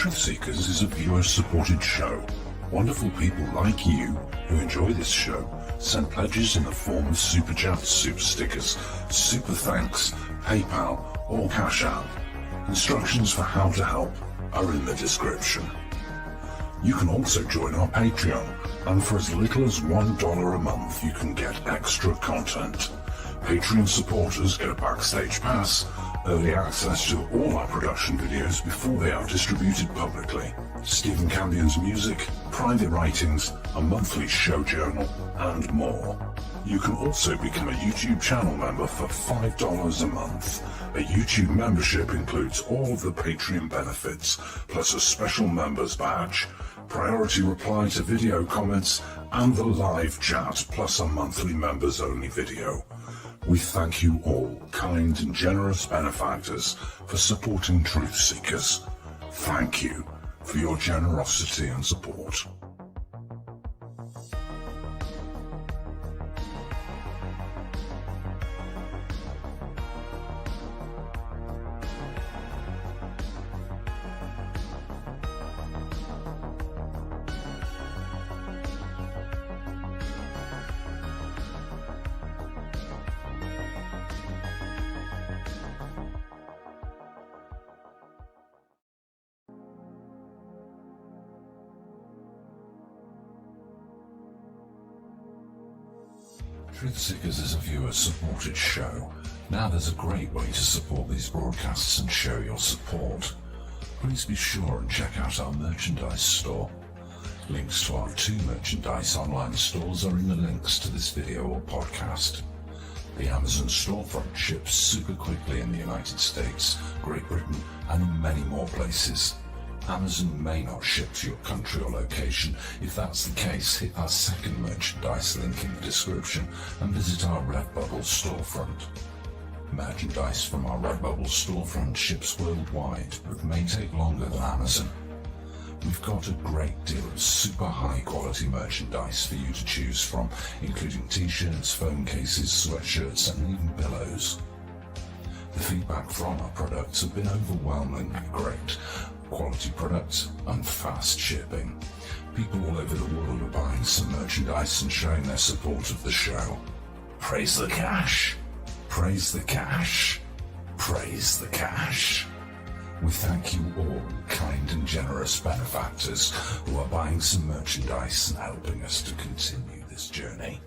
Truthseekers is a viewer-supported show. Wonderful people like you who enjoy this show send pledges in the form of super chats, super stickers, super thanks, PayPal or Cash App. Instructions for how to help are in the description. You can also join our Patreon, and for as little as $1 a month you can get extra content. Patreon supporters get a backstage pass, early access to all our production videos before they are distributed publicly, Stephen Campion's music, private writings, a monthly show journal, and more. You can also become a YouTube channel member for $5 a month. A YouTube membership includes all of the Patreon benefits, plus a special members badge, priority reply to video comments, and the live chat, plus a monthly members-only video. We thank you all, kind and generous benefactors, for supporting Truth Seekers. Thank you for your generosity and support. Truthseekers is a viewer-supported show. Now there's a great way to support these broadcasts and show your support. Please be sure and check out our merchandise store. Links to our 2 merchandise online stores are in the links to this video or podcast. The Amazon storefront ships super quickly in the United States, Great Britain, and in many more places. Amazon may not ship to your country or location. If that's the case, hit our second merchandise link in the description and visit our Redbubble storefront. Merchandise from our Redbubble storefront ships worldwide, but may take longer than Amazon. We've got a great deal of super high quality merchandise for you to choose from, including t-shirts, phone cases, sweatshirts, and even pillows. The feedback from our products have been overwhelmingly great. Quality products and fast shipping. People all over the world are buying some merchandise and showing their support of the show. Praise the cash! Praise the cash! Praise the cash! We thank you all, kind and generous benefactors who are buying some merchandise and helping us to continue this journey.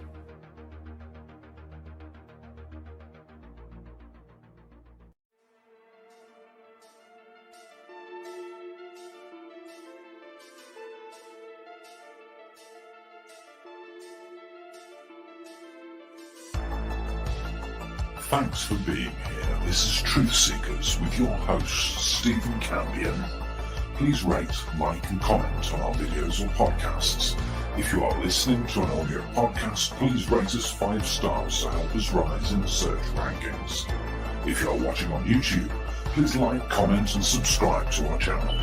Thanks for being here. This is Truth Seekers with your host, Stephen Campion. Please rate, like and comment on our videos or podcasts. If you are listening to an audio podcast, please rate us 5 stars to help us rise in the search rankings. If you are watching on YouTube, please like, comment and subscribe to our channel.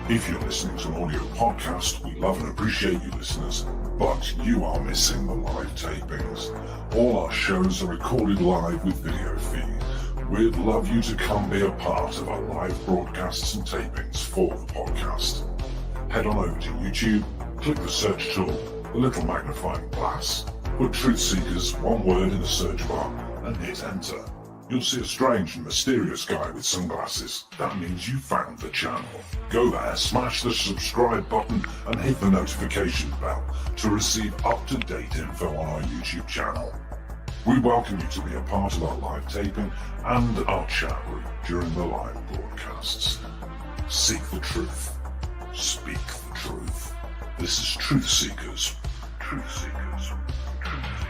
If you're listening to an audio podcast, we love and appreciate you listeners, but you are missing the live tapings. All our shows are recorded live with video feed. We'd love you to come be a part of our live broadcasts and tapings for the podcast. Head on over to YouTube, click the search tool, the little magnifying glass, put Truth Seekers, one word in the search bar, and hit enter. You'll see a strange and mysterious guy with sunglasses. That means you found the channel. Go there, smash the subscribe button and hit the notification bell to receive up-to-date info on our YouTube channel. We welcome you to be a part of our live taping and our chat room during the live broadcasts. Seek the truth. Speak the truth. This is Truth Seekers. Truth Seekers. Truth Seekers.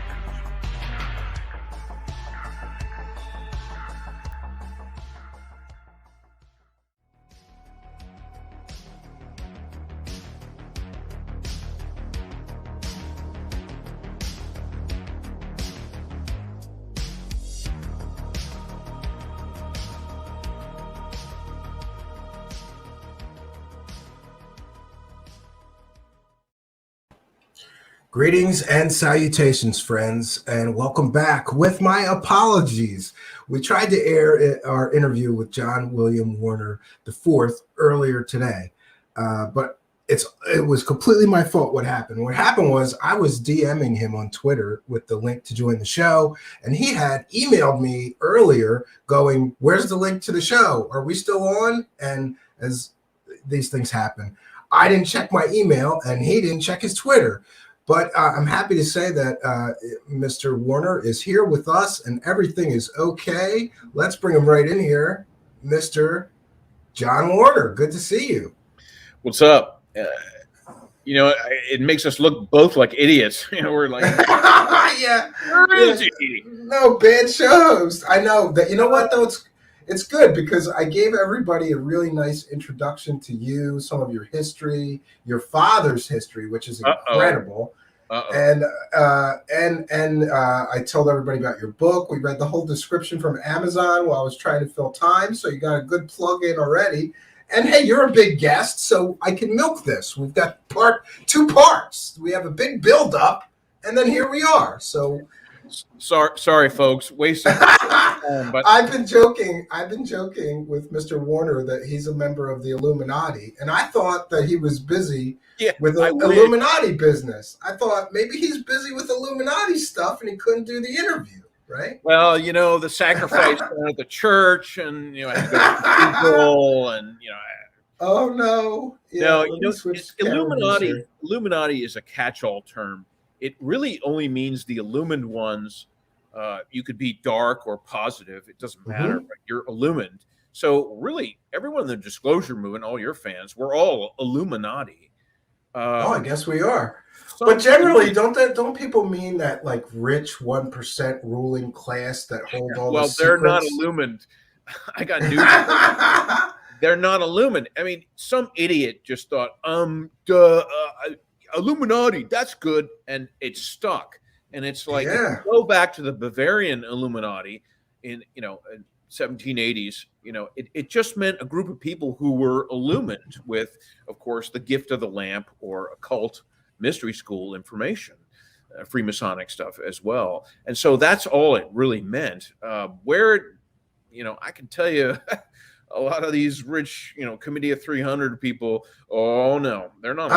Greetings and salutations, friends, and welcome back. With my apologies, we tried to air our interview with John William Warner IV earlier today. But it was completely my fault what happened. What happened was I was DMing him on Twitter with the link to join the show, and he had emailed me earlier going, "Where's the link to the show? Are we still on?" And as these things happen, I didn't check my email, and he didn't check his Twitter. But I'm happy to say that Mr. Warner is here with us, and everything is okay. Let's bring him right in here, Mr. John Warner. Good to see you. What's up? It makes us look both like idiots. We're like, yeah, no bad shows. I know that. You know what though? It's good because I gave everybody a really nice introduction to you, some of your history, your father's history, which is incredible. And I told everybody about your book. We read the whole description from Amazon while I was trying to fill time, so you got a good plug in already. And hey, you're a big guest, so I can milk this. We've got two parts. We have a big build up, and then here we are. So sorry, folks, wasting time. But I've been joking with Mr. Warner that he's a member of the Illuminati, and I thought that he was busy with Illuminati business. I thought maybe he's busy with Illuminati stuff, and he couldn't do the interview. Right. Well, the sacrifice at the church, and I had to go to people, and Oh no! Yeah, Illuminati is a catch-all term. It really only means the illumined ones. You could be dark or positive; it doesn't matter. But you're illumined. So really, everyone in the Disclosure Movement, all your fans, we're all Illuminati. I guess we are. But generally, don't people mean that like rich 1% ruling class that hold all the secrets? Well, they're not illumined. I got news. They're not illumined. I mean, some idiot just thought, Illuminati, that's good, and it stuck. And it's like, go back to the Bavarian Illuminati in 1780s. It just meant a group of people who were illumined with, of course, the gift of the lamp or occult mystery school information, Freemasonic stuff as well. And so that's all it really meant. I can tell you a lot of these rich, Committee of 300 people, oh no, they're not.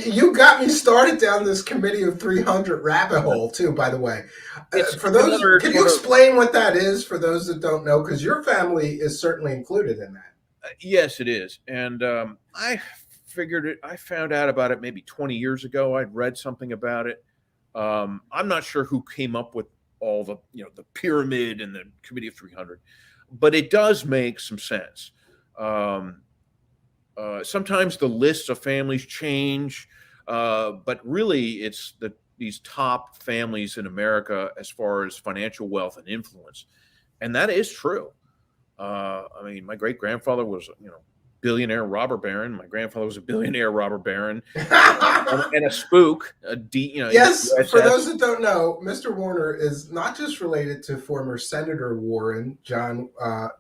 You got me started down this Committee of 300 rabbit hole too, by the way. For those, can you explain what that is for those that don't know? Because your family is certainly included in that. Yes, it is. And I found out about it maybe 20 years ago. I'd read something about it. I'm not sure who came up with all the, the pyramid and the Committee of 300, but it does make some sense. Sometimes the lists of families change, but really it's these top families in America as far as financial wealth and influence. And that is true. My great-grandfather was, billionaire robber baron. My grandfather was a billionaire robber baron and a spook. Yes, for those that don't know, Mr. Warner is not just related to former Senator Warren, John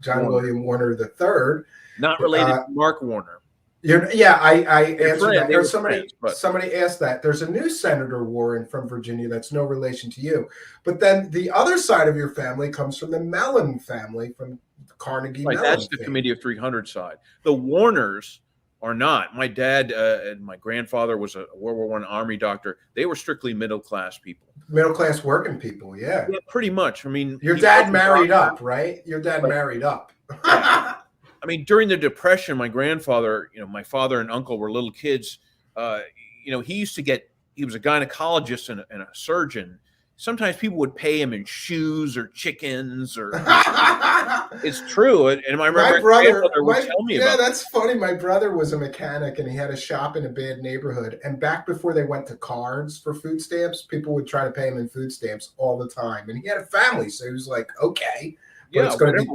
William Warner III. Not related to Mark Warner. I answered that. Somebody asked that. There's a new Senator Warren from Virginia that's no relation to you. But then the other side of your family comes from the Mellon family from Carnegie Mellon. That's the Committee of 300 side. The Warners are not. My dad and my grandfather was a World War I Army doctor. They were strictly middle-class people. Middle-class working people, yeah. Yeah, pretty much. I mean, your dad married up, right? Your dad married up. During the Depression, my grandfather, my father and uncle were little kids. He used to he was a gynecologist and a surgeon. Sometimes people would pay him in shoes or chickens or it's true. And I remember my brother would tell me about that's funny. My brother was a mechanic and he had a shop in a bad neighborhood. And back before they went to cards for food stamps, people would try to pay him in food stamps all the time. And he had a family. So he was like, okay. But it's going to be,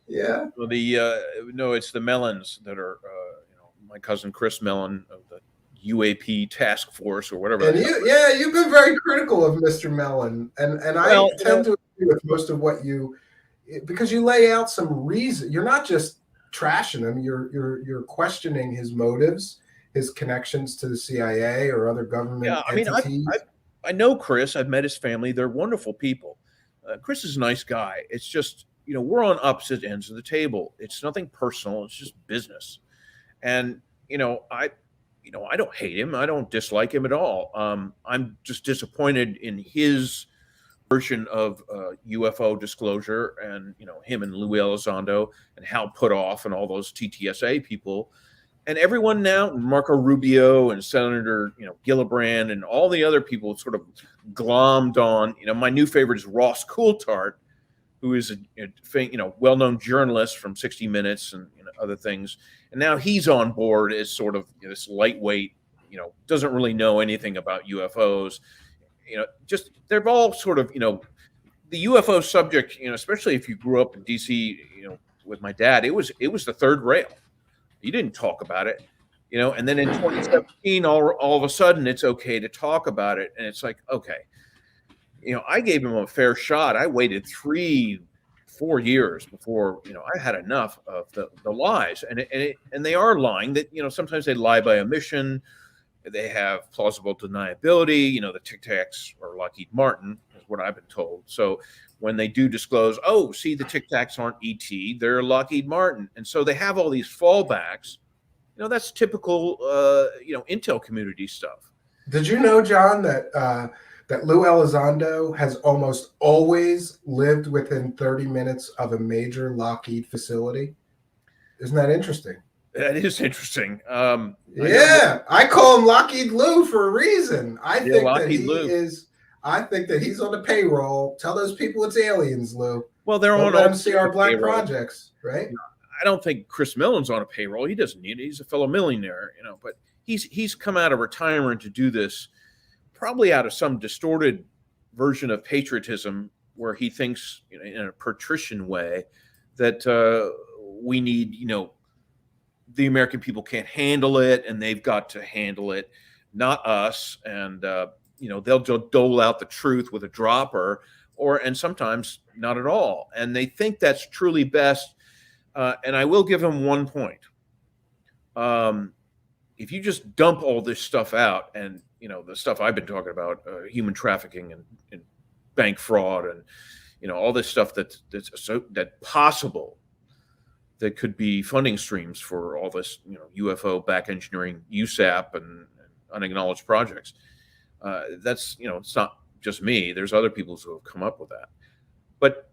yeah. Well, it's the Mellons that are, my cousin Chris Mellon of the UAP task force or whatever. And you've been very critical of Mr. Mellon, and I tend to agree with most of what because you lay out some reason. You're not just trashing him. You're questioning his motives, his connections to the CIA or other government entities. I know Chris. I've met his family. They're wonderful people. Chris is a nice guy. It's just we're on opposite ends of the table. It's nothing personal. It's just business. And, I don't hate him. I don't dislike him at all. I'm just disappointed in his version of UFO disclosure, and, him and Louis Elizondo and Hal Puthoff and all those TTSA people. And everyone now, Marco Rubio and Senator, Gillibrand and all the other people sort of glommed on. My new favorite is Ross Coulthart, who is a well-known journalist from 60 Minutes and other things. And now he's on board as sort of this lightweight, doesn't really know anything about UFOs. Just they're all sort of, the UFO subject, especially if you grew up in DC, with my dad, it was the third rail. You didn't talk about it, and then in 2017, all of a sudden it's okay to talk about it. And it's like, okay, I gave him a fair shot. I waited 3-4 years before, I had enough of the lies. And they are lying. That, sometimes they lie by omission. They have plausible deniability. The Tic Tacs or Lockheed Martin is what I've been told. So when they do disclose, oh, see, the Tic Tacs aren't ET, they're Lockheed Martin. And so they have all these fallbacks. That's typical, intel community stuff. Did you know, John, that Lou Elizondo has almost always lived within 30 minutes of a major Lockheed facility? Isn't that interesting? That is interesting. I call him Lockheed Lou for a reason. I think that he's on the payroll. Tell those people it's aliens, Lou. Well, they're on. Let them see our black projects, right? I don't think Chris Millen's on a payroll. He doesn't need it. He's a fellow millionaire, But he's come out of retirement to do this, probably out of some distorted version of patriotism, where he thinks, in a patrician way, that we need, the American people can't handle it, and they've got to handle it, not us. And they'll dole out the truth with a dropper, and sometimes not at all. And they think that's truly best. And I will give him one point. If you just dump all this stuff out, and the stuff I've been talking about, human trafficking and bank fraud, and all this stuff that's possible, that could be funding streams for all this, UFO back engineering, USAP, and unacknowledged projects. That's, it's not just me. There's other people who have come up with that. But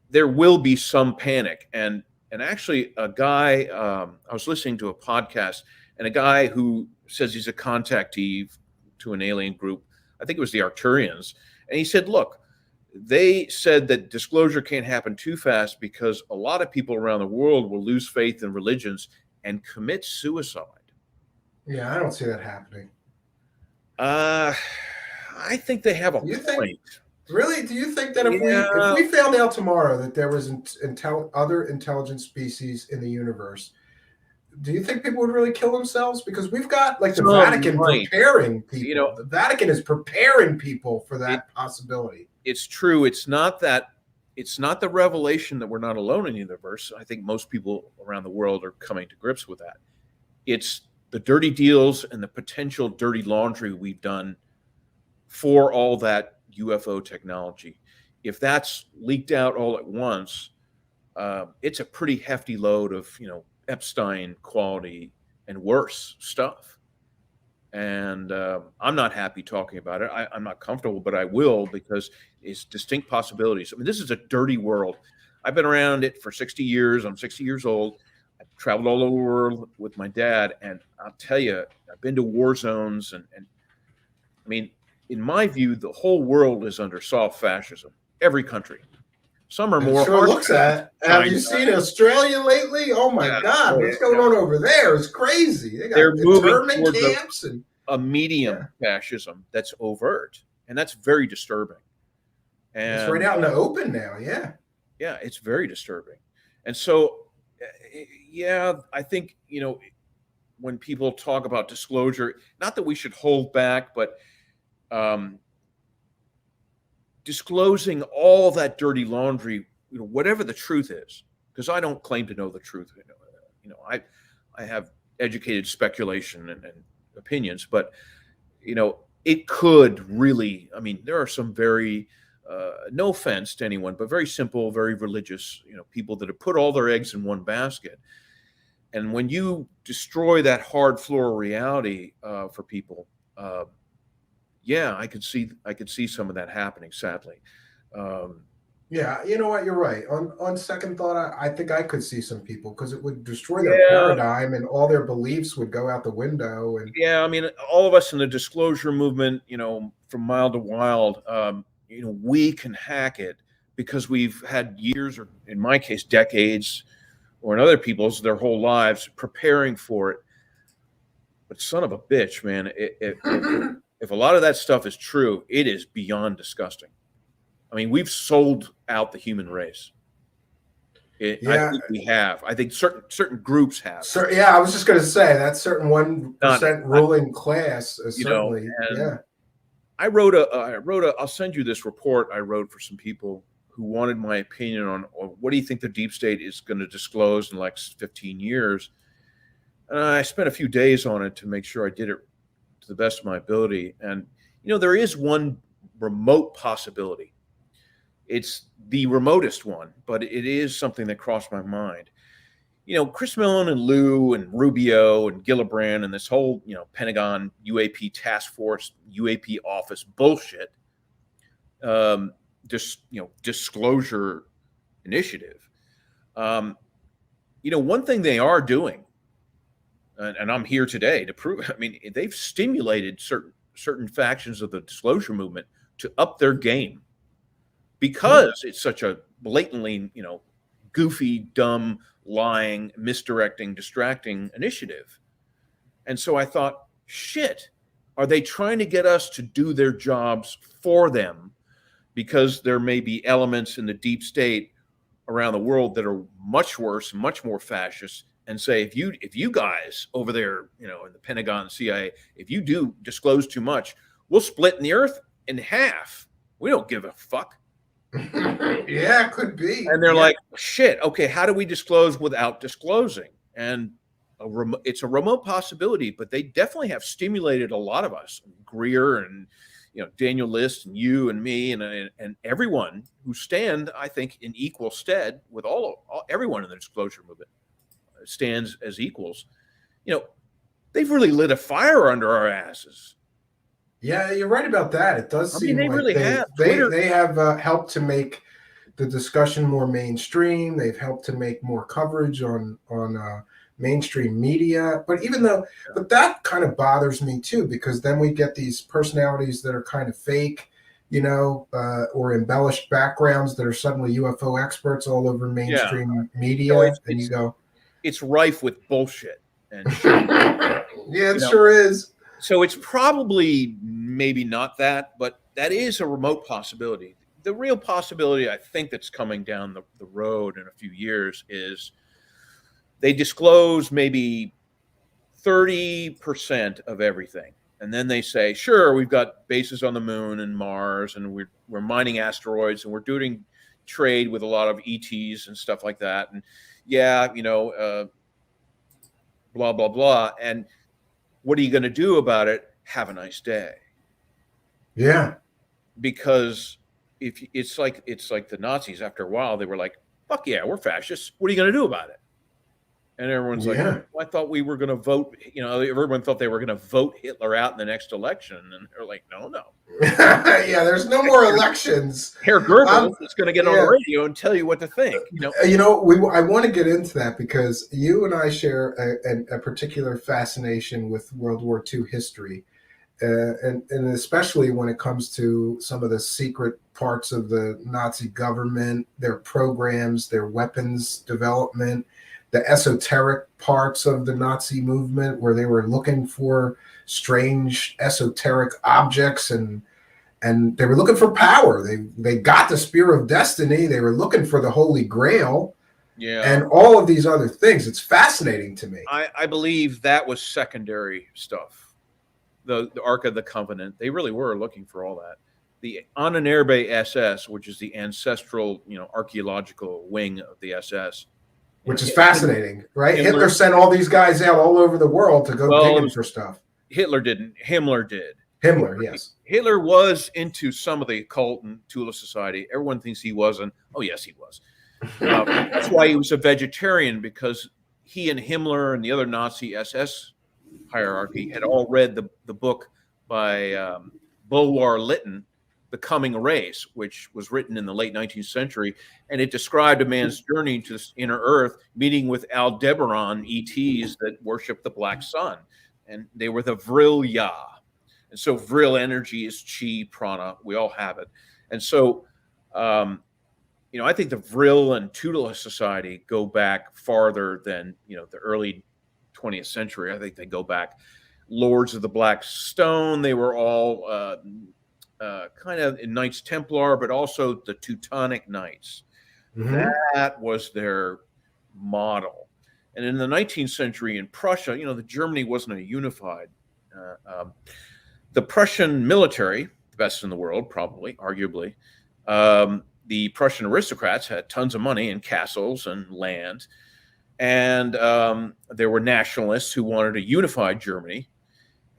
there will be some panic. And actually, a guy, I was listening to a podcast, and a guy who says he's a contactee to an alien group, I think it was the Arcturians, and he said, look, they said that disclosure can't happen too fast because a lot of people around the world will lose faith in religions and commit suicide. Yeah, I don't see that happening. I think they have a point. Really? Do you think that if we found out tomorrow that there was other intelligent species in the universe, do you think people would really kill themselves? Because we've got the Vatican preparing people. The Vatican is preparing people for that possibility. It's true. It's not the revelation that we're not alone in the universe. I think most people around the world are coming to grips with that. It's the dirty deals and the potential dirty laundry we've done for all that UFO technology. If that's leaked out all at once, it's a pretty hefty load of, Epstein quality and worse stuff. And I'm not happy talking about it. I'm not comfortable, but I will, because it's distinct possibilities. I mean, this is a dirty world. I've been around it for 60 years. I'm 60 years old. I've traveled all over the world with my dad. And I'll tell you, I've been to war zones. And I mean, in my view, the whole world is under soft fascism. Every country. Some are more. Sure looks at. Have you seen Australia lately? Oh my God, what's going on over there? It's crazy. They're moving towards camps a medium fascism that's overt, and that's very disturbing. And it's right out in the open now. Yeah, it's very disturbing. And so, I think when people talk about disclosure, not that we should hold back, but disclosing all that dirty laundry, whatever the truth is, because I don't claim to know the truth. I have educated speculation and opinions, but it could really. I mean, there are some very no offense to anyone, but very simple, very religious, people that have put all their eggs in one basket. And when you destroy that hard floor reality for people, yeah, I could see some of that happening, sadly. Yeah, you know what? You're right. On second thought, I think I could see some people, because it would destroy their paradigm, and all their beliefs would go out the window. And yeah, I mean, all of us in the disclosure movement, from mild to wild, we can hack it because we've had years, or in my case, decades, or in other people's, their whole lives preparing for it. But son of a bitch, man, if a lot of that stuff is true, it is beyond disgusting. I mean, we've sold out the human race. I think we have. I think certain groups have. So, yeah, I was just going to say that certain 1% ruling class is certainly. I wrote I'll send you this report I wrote for some people who wanted my opinion on what do you think the deep state is going to disclose in the next 15 years. And I spent a few days on it to make sure I did it to the best of my ability. And, there is one remote possibility. It's the remotest one, but it is something that crossed my mind. Chris Mellon and Lou and Rubio and Gillibrand and this whole, Pentagon UAP task force, UAP office bullshit, disclosure initiative. One thing they are doing, and I'm here today to prove, I mean, they've stimulated certain factions of the disclosure movement to up their game, because it's such a blatantly, goofy, dumb, lying, misdirecting, distracting initiative. And so I thought, shit, are they trying to get us to do their jobs for them? Because there may be elements in the deep state around the world that are much worse, much more fascist, and say, if you guys over there, in the Pentagon, CIA, if you do disclose too much, we'll split the earth in half. We don't give a fuck. Yeah, it could be. And they're like, shit, okay, how do we disclose without disclosing? And it's a remote possibility, but they definitely have stimulated a lot of us, Greer and Daniel List and you and me and everyone who stand, I think, in equal stead with everyone in the disclosure movement stands as equals. They've really lit a fire under our asses. Yeah, you're right about that. It does seem they like really have. They have helped to make the discussion more mainstream. They've helped to make more coverage on mainstream media. But but that kind of bothers me too, because then we get these personalities that are kind of fake, or embellished backgrounds that are suddenly UFO experts all over mainstream media, and you go, it's rife with bullshit and shit. Yeah, it sure is. So it's probably maybe not that, but that is a remote possibility. The real possibility, I think, that's coming down the road in a few years is they disclose maybe 30% of everything. And then they say, sure, we've got bases on the moon and Mars, and we're mining asteroids, and we're doing trade with a lot of ETs and stuff like that. And blah, blah, blah. And what are you going to do about it? Have a nice day. Yeah. Because if it's like the Nazis, after a while, they were like, fuck yeah, we're fascists. What are you going to do about it? And everyone's like, well, I thought we were going to vote. Everyone thought they were going to vote Hitler out in the next election. And they're like, no. Yeah, there's no more elections. Herr Goebbels is going to get on the radio and tell you what to think. I want to get into that because you and I share a particular fascination with World War II history. And especially when it comes to some of the secret parts of the Nazi government, their programs, their weapons development, the esoteric parts of the Nazi movement where they were looking for strange esoteric objects and they were looking for power. They got the Spear of Destiny. They were looking for the Holy Grail. Yeah. And all of these other things. It's fascinating to me. I believe that was secondary stuff. The Ark of the Covenant. They really were looking for all that. The Ahnenerbe SS, which is the ancestral, archaeological wing of the SS. Which is fascinating, right? Hitler sent all these guys out all over the world to go digging for stuff. Hitler didn't. Himmler did. Himmler, yes. Hitler was into some of the occult and Tula Society. Everyone thinks he wasn't. Oh, yes, he was. That's why he was a vegetarian, because he and Himmler and the other Nazi SS hierarchy had all read the book by Bulwer Lytton, The Coming Race, which was written in the late 19th century, and it described a man's journey to this inner earth, meeting with Aldebaran ETs that worship the black sun, and they were the Vrilya. And so Vril energy is chi, prana. We all have it. And so, I think the Vril and Tula Society go back farther than, the early 20th century. I think they go back Lords of the Black Stone. They were all kind of in Knights Templar, but also the Teutonic Knights. Mm-hmm. That was their model. And in the 19th century in Prussia, the Germany wasn't a unified. The Prussian military, the best in the world, probably, arguably. The Prussian aristocrats had tons of money and castles and land. And there were nationalists who wanted a unified Germany.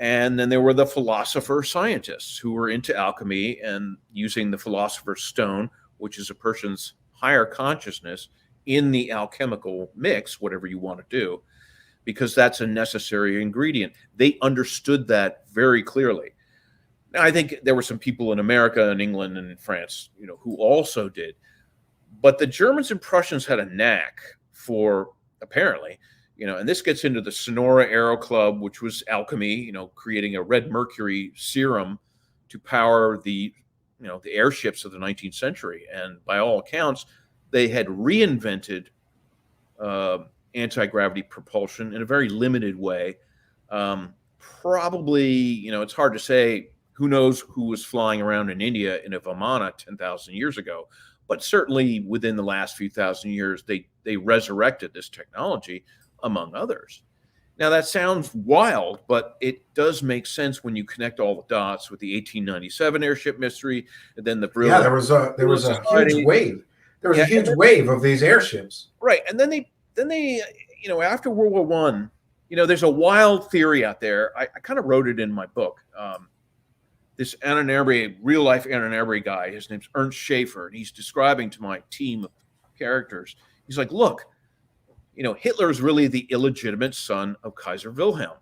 And then there were the philosopher scientists who were into alchemy and using the philosopher's stone, which is a person's higher consciousness, in the alchemical mix, whatever you want to do, because that's a necessary ingredient. They understood that very clearly. Now, I think there were some people in America and England and France, who also did. But the Germans and Prussians had a knack for, apparently, and this gets into the Sonora Aero Club, which was alchemy, creating a red mercury serum to power the airships of the 19th century. And by all accounts, they had reinvented anti-gravity propulsion in a very limited way. Probably, it's hard to say. Who knows who was flying around in India in a Vimana 10,000 years ago. But certainly within the last few thousand years, they resurrected this technology, among others. Now, that sounds wild, but it does make sense when you connect all the dots with the 1897 airship mystery, and then the brilliant. Yeah, there was a huge wave. There was a huge wave of these airships. Right, and then they after World War I, there's a wild theory out there. I kind of wrote it in my book. This real life Annan guy, his name's Ernst Schaefer, and he's describing to my team of characters. He's like, look, Hitler is really the illegitimate son of Kaiser Wilhelm.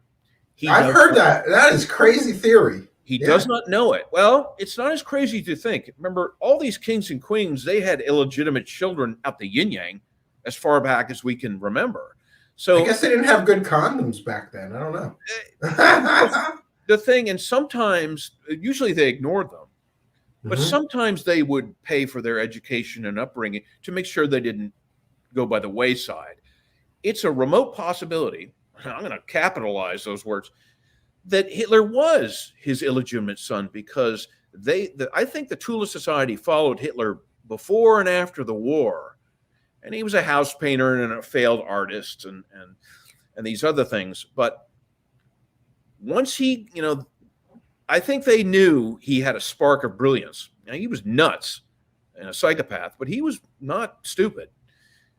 I've heard that. That is crazy theory. He does not know it. Well, it's not as crazy to think. Remember, all these kings and queens, they had illegitimate children out the yin-yang as far back as we can remember. So I guess they didn't have good condoms back then. I don't know. The thing, and sometimes, usually they ignored them, but sometimes they would pay for their education and upbringing to make sure they didn't go by the wayside. It's a remote possibility, I'm going to capitalize those words, that Hitler was his illegitimate son, because I think the Tula Society followed Hitler before and after the war, and he was a house painter and a failed artist and these other things, but once he, I think they knew he had a spark of brilliance. Now, he was nuts and a psychopath, but he was not stupid.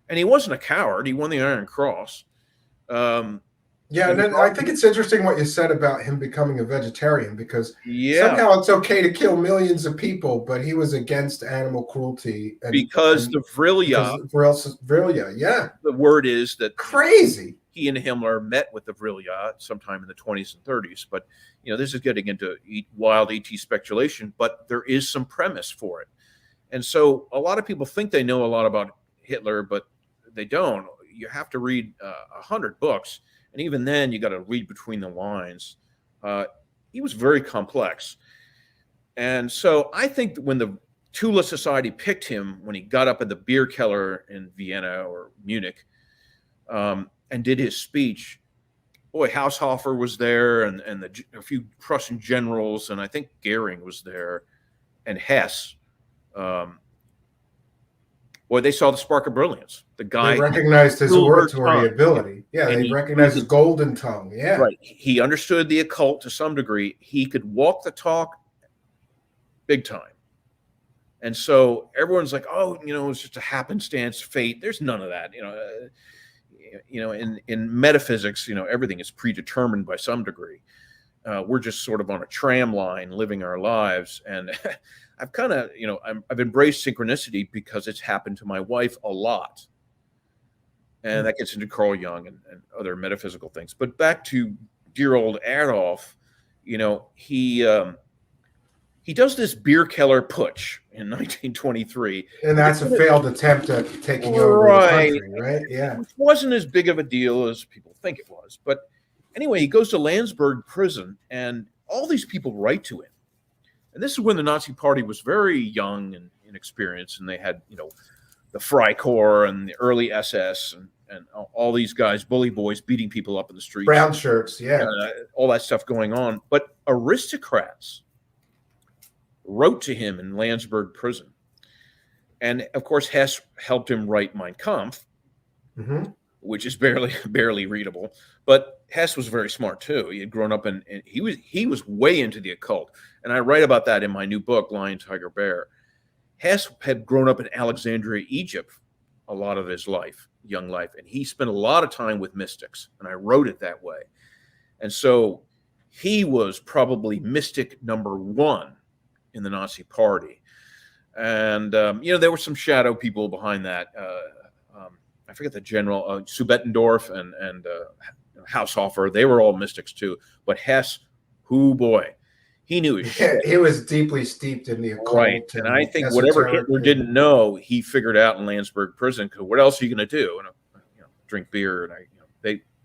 And he wasn't a coward. He won the Iron Cross. And then I think it's interesting what you said about him becoming a vegetarian, because somehow it's okay to kill millions of people, but he was against animal cruelty. Because the Vrilya, the word is that crazy. He and Himmler met with the Vrilya sometime in the 20s and 30s. But, this is getting into wild ET speculation, but there is some premise for it. And so a lot of people think they know a lot about Hitler, but they don't. You have to read 100 books. And even then, you got to read between the lines. He was very complex. And so I think that when the Tula Society picked him, when he got up at the beer keller in Vienna or Munich, and did his speech, boy, Haushofer was there, and a few Prussian generals, and I think Goering was there, and Hess. Boy, they saw the spark of brilliance. The guy, they recognized his oratory ability. Yeah, they recognized his golden tongue. Yeah, right. He understood the occult to some degree. He could walk the talk, big time. And so everyone's like, "Oh, it's just a happenstance, fate." There's none of that. In metaphysics, everything is predetermined by some degree. we're just sort of on a tram line living our lives. And I've kind of, I've embraced synchronicity because it's happened to my wife a lot. And that gets into Carl Jung and other metaphysical things. But back to dear old Adolf, he does this beer keller putsch in 1923. And that's a failed attempt at taking over the country, right? Yeah. Which wasn't as big of a deal as people think it was. But anyway, he goes to Landsberg prison, and all these people write to him. And this is when the Nazi Party was very young and inexperienced, and they had, the Freikorps and the early SS and all these guys, bully boys, beating people up in the streets. Brown shirts, yeah. All that stuff going on. But aristocrats wrote to him in Landsberg prison. And, of course, Hess helped him write Mein Kampf, which is barely readable. But Hess was very smart, too. He had grown up and he was way into the occult. And I write about that in my new book, Lion, Tiger, Bear. Hess had grown up in Alexandria, Egypt, a lot of his young life. And he spent a lot of time with mystics. And I wrote it that way. And so he was probably mystic number one in the Nazi Party. And, there were some shadow people behind that. I forget the general, Subettendorf and Haushofer. They were all mystics too. But Hess, boy, he knew his shit. He was deeply steeped in the occult. Right. And I think whatever Hitler didn't know, he figured out in Landsberg prison. Because what else are you going to do? Drink beer. And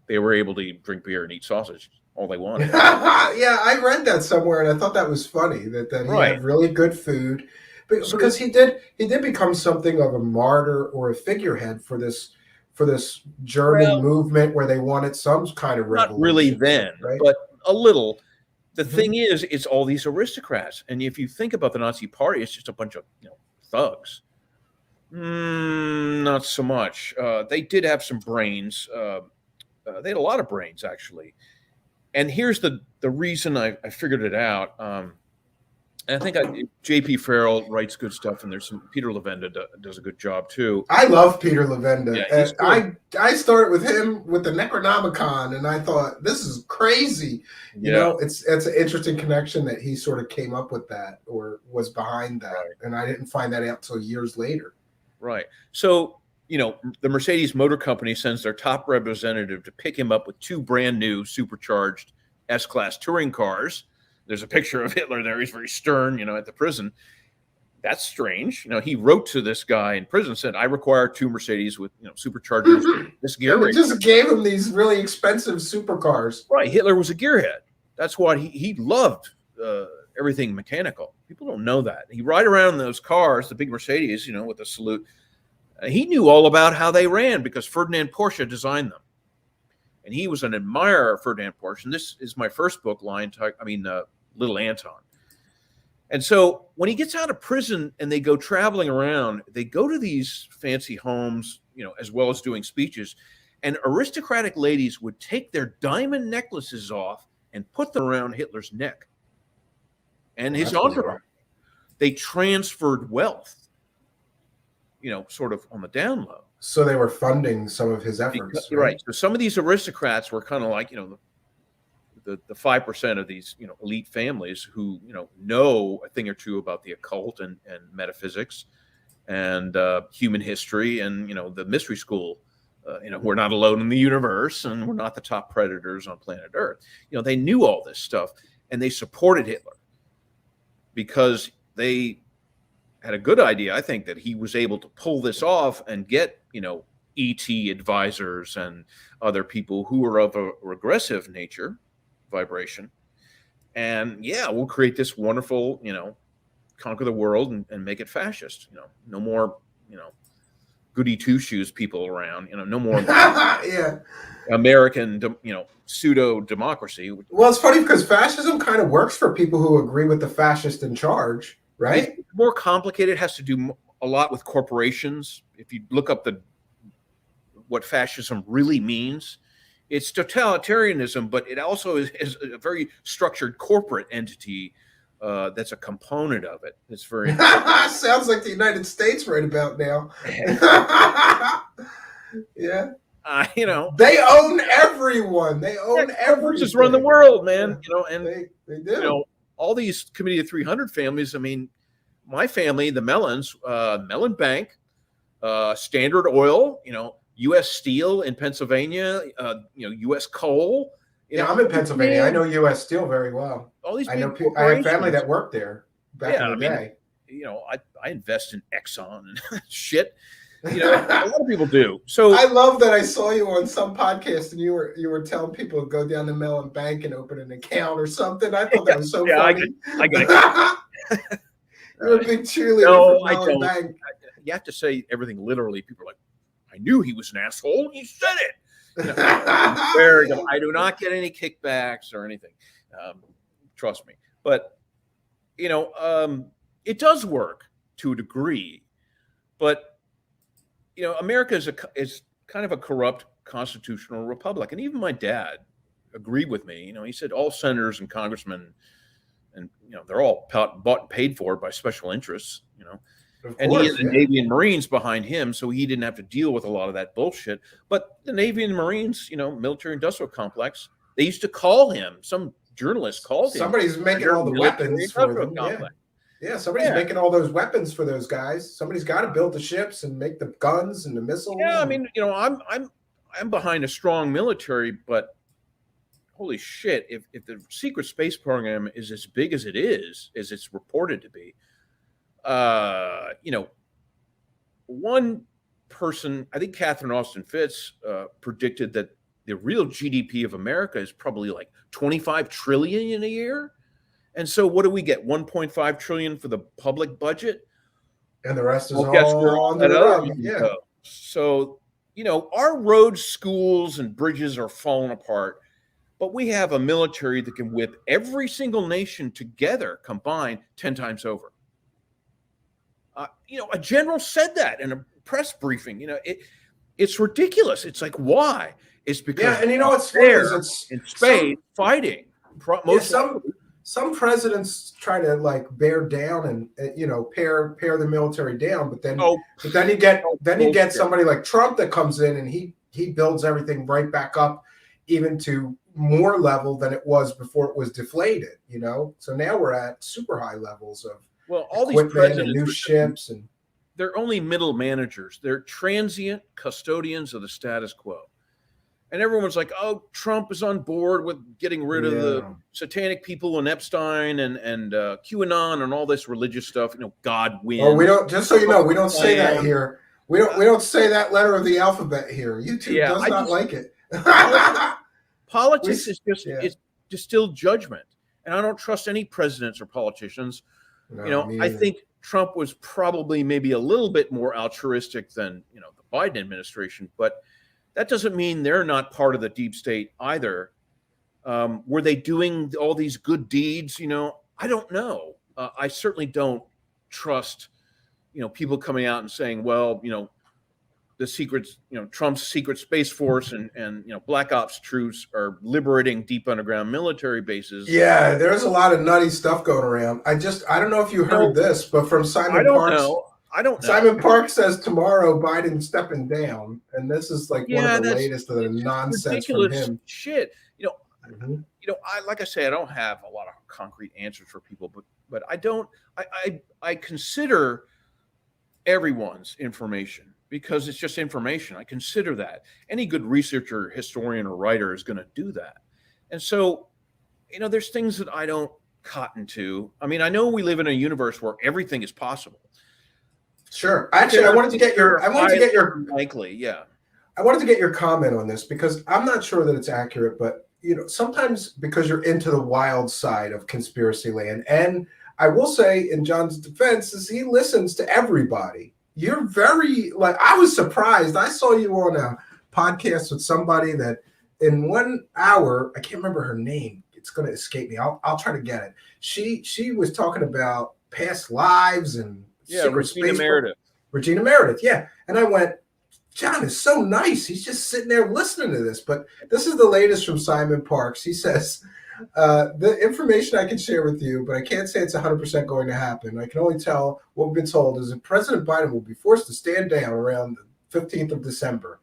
they were able to drink beer and eat sausage. All they wanted. Yeah, I read that somewhere, and I thought that was funny that he had really good food, because he did become something of a martyr or a figurehead for this German movement where they wanted some kind of revolution. Not really then, right? But a little. The thing is, it's all these aristocrats, and if you think about the Nazi Party, it's just a bunch of thugs. Not so much. They did have some brains. They had a lot of brains, actually. And here's the reason I figured it out. And I think J.P. Farrell writes good stuff, and there's some Peter Levenda does a good job too. I love Peter Levenda. Yeah, I started with him with the Necronomicon, and I thought, this is crazy. It's an interesting connection that he sort of came up with that or was behind that, and I didn't find that out until years later. Right. So the Mercedes Motor Company sends their top representative to pick him up with two brand new supercharged S-Class touring cars. There's a picture of Hitler there. He's very stern, at the prison. That's strange. He wrote to this guy in prison, said, I require two Mercedes with, superchargers. This gear. They just gave him these really expensive supercars. Right. Hitler was a gearhead. That's why he loved everything mechanical. People don't know that. He ride around in those cars, the big Mercedes, with the salute. He knew all about how they ran because Ferdinand Porsche designed them. And he was an admirer of Ferdinand Porsche. And this is my first book, Little Anton. And so when he gets out of prison and they go traveling around, they go to these fancy homes, as well as doing speeches. And aristocratic ladies would take their diamond necklaces off and put them around Hitler's neck and his entourage. They transferred wealth. Sort of on the down low. So they were funding some of his efforts. Right. So some of these aristocrats were kind of like, the 5% of these, elite families who, know a thing or two about the occult and metaphysics and human history and, the mystery school. We're not alone in the universe and we're not the top predators on planet Earth. They knew all this stuff and they supported Hitler because they had a good idea, I think, that he was able to pull this off and get, ET advisors and other people who are of a regressive nature, vibration. And we'll create this wonderful, conquer the world and make it fascist. No more, goody two shoes people around. No more American, pseudo democracy. Well, it's funny because fascism kind of works for people who agree with the fascist in charge. Right? It's more complicated. It has to do a lot with corporations. If you look up what fascism really means, it's totalitarianism, but it also is a very structured corporate entity that's a component of it. It's very sounds like the United States right about now. Yeah. You know, they own everyone. They own everything. Just run the world, man. You know, and they do. You know, all these Committee of 300 families. I mean, my family, the Mellons, Mellon Bank, Standard Oil, you know, U.S. Steel in Pennsylvania, you know, U.S. Coal. Yeah, I'm in Pennsylvania. I know U.S. Steel very well. All these I know people, I have family that worked there back in the day. You know, I invest in Exxon and shit. You know, a lot of people do. So I love that I saw you on some podcast and you were telling people to go down to Mellon Bank and open an account or something. I thought that was so funny. I got it. You're a big cheerleader for Mellon Bank. You have to say everything literally. People are like, I knew he was an asshole. He said it. You know, I do not get any kickbacks or anything. Trust me. But, you know, it does work to a degree. But, you know, America is kind of a corrupt constitutional republic. And even my dad agreed with me. You know, he said all senators and congressmen, and, you know, they're all bought and paid for by special interests, you know. And he had the Navy and Marines behind him, so he didn't have to deal with a lot of that bullshit. But the Navy and Marines, you know, military industrial complex, they used to call him. Some journalist called him. Somebody's making all the weapons for them. Yeah, somebody's making all those weapons for those guys. Somebody's got to build the ships and make the guns and the missiles. Yeah, I mean, you know, I'm behind a strong military, but holy shit, if the secret space program is as big as it is, as it's reported to be, you know, one person, I think Catherine Austin Fitts predicted that the real GDP of America is probably like 25 trillion a year. And so what do we get? 1.5 trillion for the public budget. And the rest is all on the road. Yeah. So, you know, our roads, schools, and bridges are falling apart, but we have a military that can whip every single nation together combined 10 times over. You know, a general said that in a press briefing. You know, it's ridiculous. It's like, why? It's because and you know what's there in space fighting. Some presidents try to like bear down and you know pare the military down, but then you get somebody like Trump that comes in and he builds everything right back up, even to more level than it was before it was deflated. You know, so now we're at super high levels of all these presidents and new ships, and they're only middle managers. They're transient custodians of the status quo. And everyone's like, oh, Trump is on board with getting rid of the satanic people and Epstein and QAnon and all this religious stuff. You know, God wins. Oh, we don't. Just so you know, we don't say that here. We don't say that letter of the alphabet here. YouTube does not like it. Politics is just it's distilled judgment, and I don't trust any presidents or politicians. No, you know, I think Trump was probably maybe a little bit more altruistic than the Biden administration, but that doesn't mean they're not part of the deep state either. Were they doing all these good deeds? You know, I don't know. I certainly don't trust, people coming out and saying, well, the secrets, Trump's secret space force and black ops troops are liberating deep underground military bases. Yeah, there's a lot of nutty stuff going around. I don't know if you heard this, but from Simon Parks. I don't know. Simon Parks says tomorrow Biden's stepping down, and this is like one of the latest of the nonsense from him. Shit, like I say, I don't have a lot of concrete answers for people, but I consider everyone's information because it's just information. I consider that any good researcher, historian, or writer is going to do that, and so there's things that I don't cotton to. I mean, I know we live in a universe where everything is possible. Sure. Actually, I wanted to get your likely, yeah. I wanted to get your comment on this because I'm not sure that it's accurate, but sometimes because you're into the wild side of conspiracy land, and I will say in John's defense is he listens to everybody. You're very I was surprised. I saw you on a podcast with somebody that in 1 hour, I can't remember her name. It's going to escape me. I'll try to get it. She was talking about past lives and Regina Meredith, yeah. And I went, John is so nice. He's just sitting there listening to this. But this is the latest from Simon Parks. He says, the information I can share with you, but I can't say it's 100% going to happen. I can only tell what we've been told is that President Biden will be forced to stand down around the 15th of December.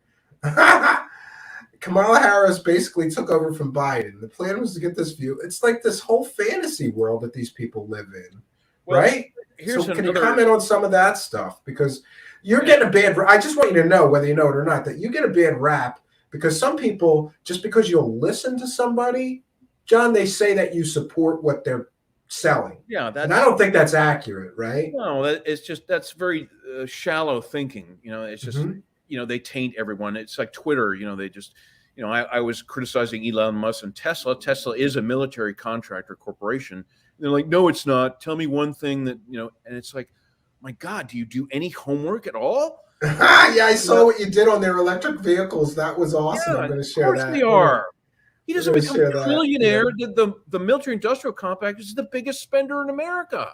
Kamala Harris basically took over from Biden. The plan was to get this view. It's like this whole fantasy world that these people live in, right? So can you comment on some of that stuff? Because you're getting a bad, I just want you to know, whether you know it or not, that you get a bad rap because some people, just because you'll listen to somebody, John, they say that you support what they're selling. Yeah, and I don't think that's accurate, right? No, it's just, that's very shallow thinking. You know, it's just, you know, they taint everyone. It's like Twitter, you know, they just, you know, I was criticizing Elon Musk and Tesla. Tesla is a military contractor corporation. And they're like, no, it's not. Tell me one thing that, you know, and it's like, my God, do you do any homework at all? Yeah, I saw what you did on their electric vehicles. That was awesome. Yeah, I'm going to share that. Of course they are. He doesn't become a trillionaire. Yeah. The military industrial complex is the biggest spender in America.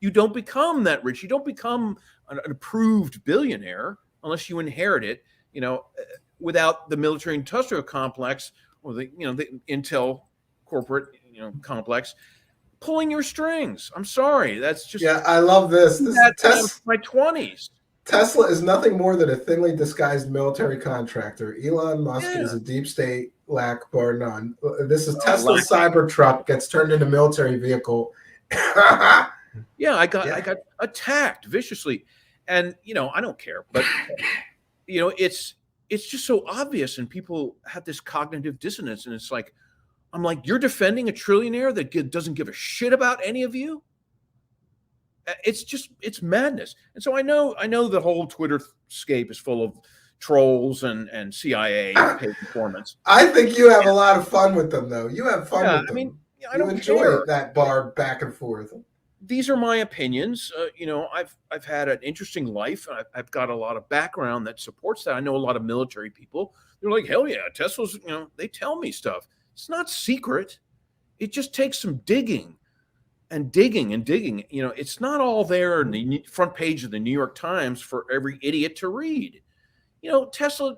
You don't become that rich. You don't become an approved billionaire unless you inherit it, you know, without the military industrial complex or the, you know, the Intel corporate, you know, complex pulling your strings. I'm sorry. That's just, yeah, I love this. That's my 20s. Tesla is nothing more than a thinly disguised military contractor. Elon Musk is a deep state, lack bar none. This is Tesla's Cybertruck gets turned into military vehicle. Yeah, I got attacked viciously, and you know, I don't care, but you know, it's just so obvious, and people have this cognitive dissonance, and it's like, I'm like, you're defending a trillionaire that doesn't give a shit about any of you. It's madness. And so I know the whole Twitter scape is full of trolls and CIA paid informants. I think you have a lot of fun with them, though. You have fun with them. I mean, I don't enjoy that bar back and forth. These are my opinions. You know, I've had an interesting life. I've got a lot of background that supports that. I know a lot of military people. They're like, hell yeah, Tesla's, you know, they tell me stuff. It's not secret. It just takes some digging. And digging. You know, it's not all there in the front page of the New York Times for every idiot to read. You know, Tesla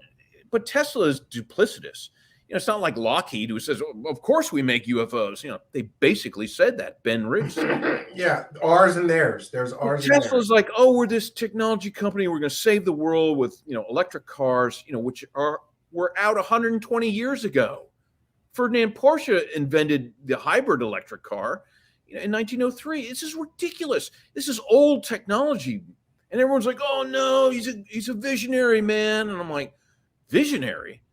is duplicitous. You know, it's not like Lockheed who says, oh, of course we make UFOs. You know, they basically said that. Ben Rich said. Yeah, ours and theirs. There's ours and theirs. Tesla's like, oh, we're this technology company. We're going to save the world with, you know, electric cars, you know, which were out 120 years ago. Ferdinand Porsche invented the hybrid electric car in 1903. This is ridiculous. This is old technology. And everyone's like, oh no, he's a visionary, man. And I'm like, visionary?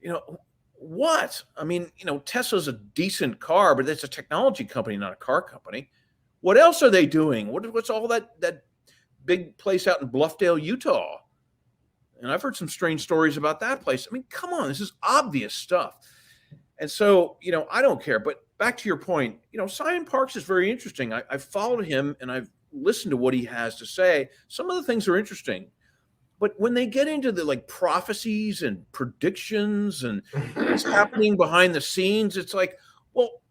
You know, what? I mean, you know, Tesla's a decent car, but it's a technology company, not a car company. What else are they doing? What's all that big place out in Bluffdale, Utah? And I've heard some strange stories about that place. I mean, come on, this is obvious stuff. And so, you know, I don't care. But back to your point, you know, Simon Parks is very interesting. I've followed him and I've listened to what he has to say. Some of the things are interesting. But when they get into the like prophecies and predictions and what's happening behind the scenes, it's like, well,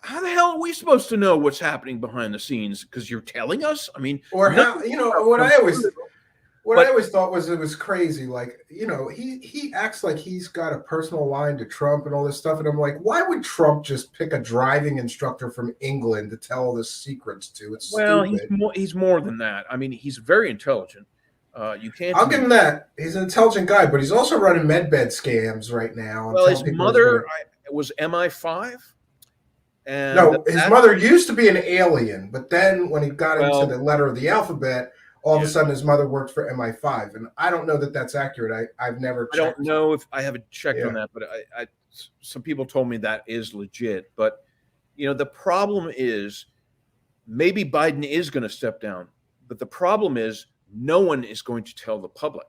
how the hell are we supposed to know what's happening behind the scenes? Because you're telling us? I mean, or how, you know, what I always thought was it was crazy. Like, you know, he acts like he's got a personal line to Trump and all this stuff. And I'm like, why would Trump just pick a driving instructor from England to tell all the secrets to? It's stupid. He's more than that. I mean, he's very intelligent. You can't. I'll give him that. He's an intelligent guy, but he's also running Medbed scams right now. Well, his mother was MI5. And no, his mother used to be an alien, but then when he got into the letter of the alphabet, all of a sudden his mother worked for MI5. And I don't know that that's accurate. I've never checked. I don't know if I haven't checked on that, but some people told me that is legit. But, you know, the problem is maybe Biden is going to step down, but the problem is no one is going to tell the public.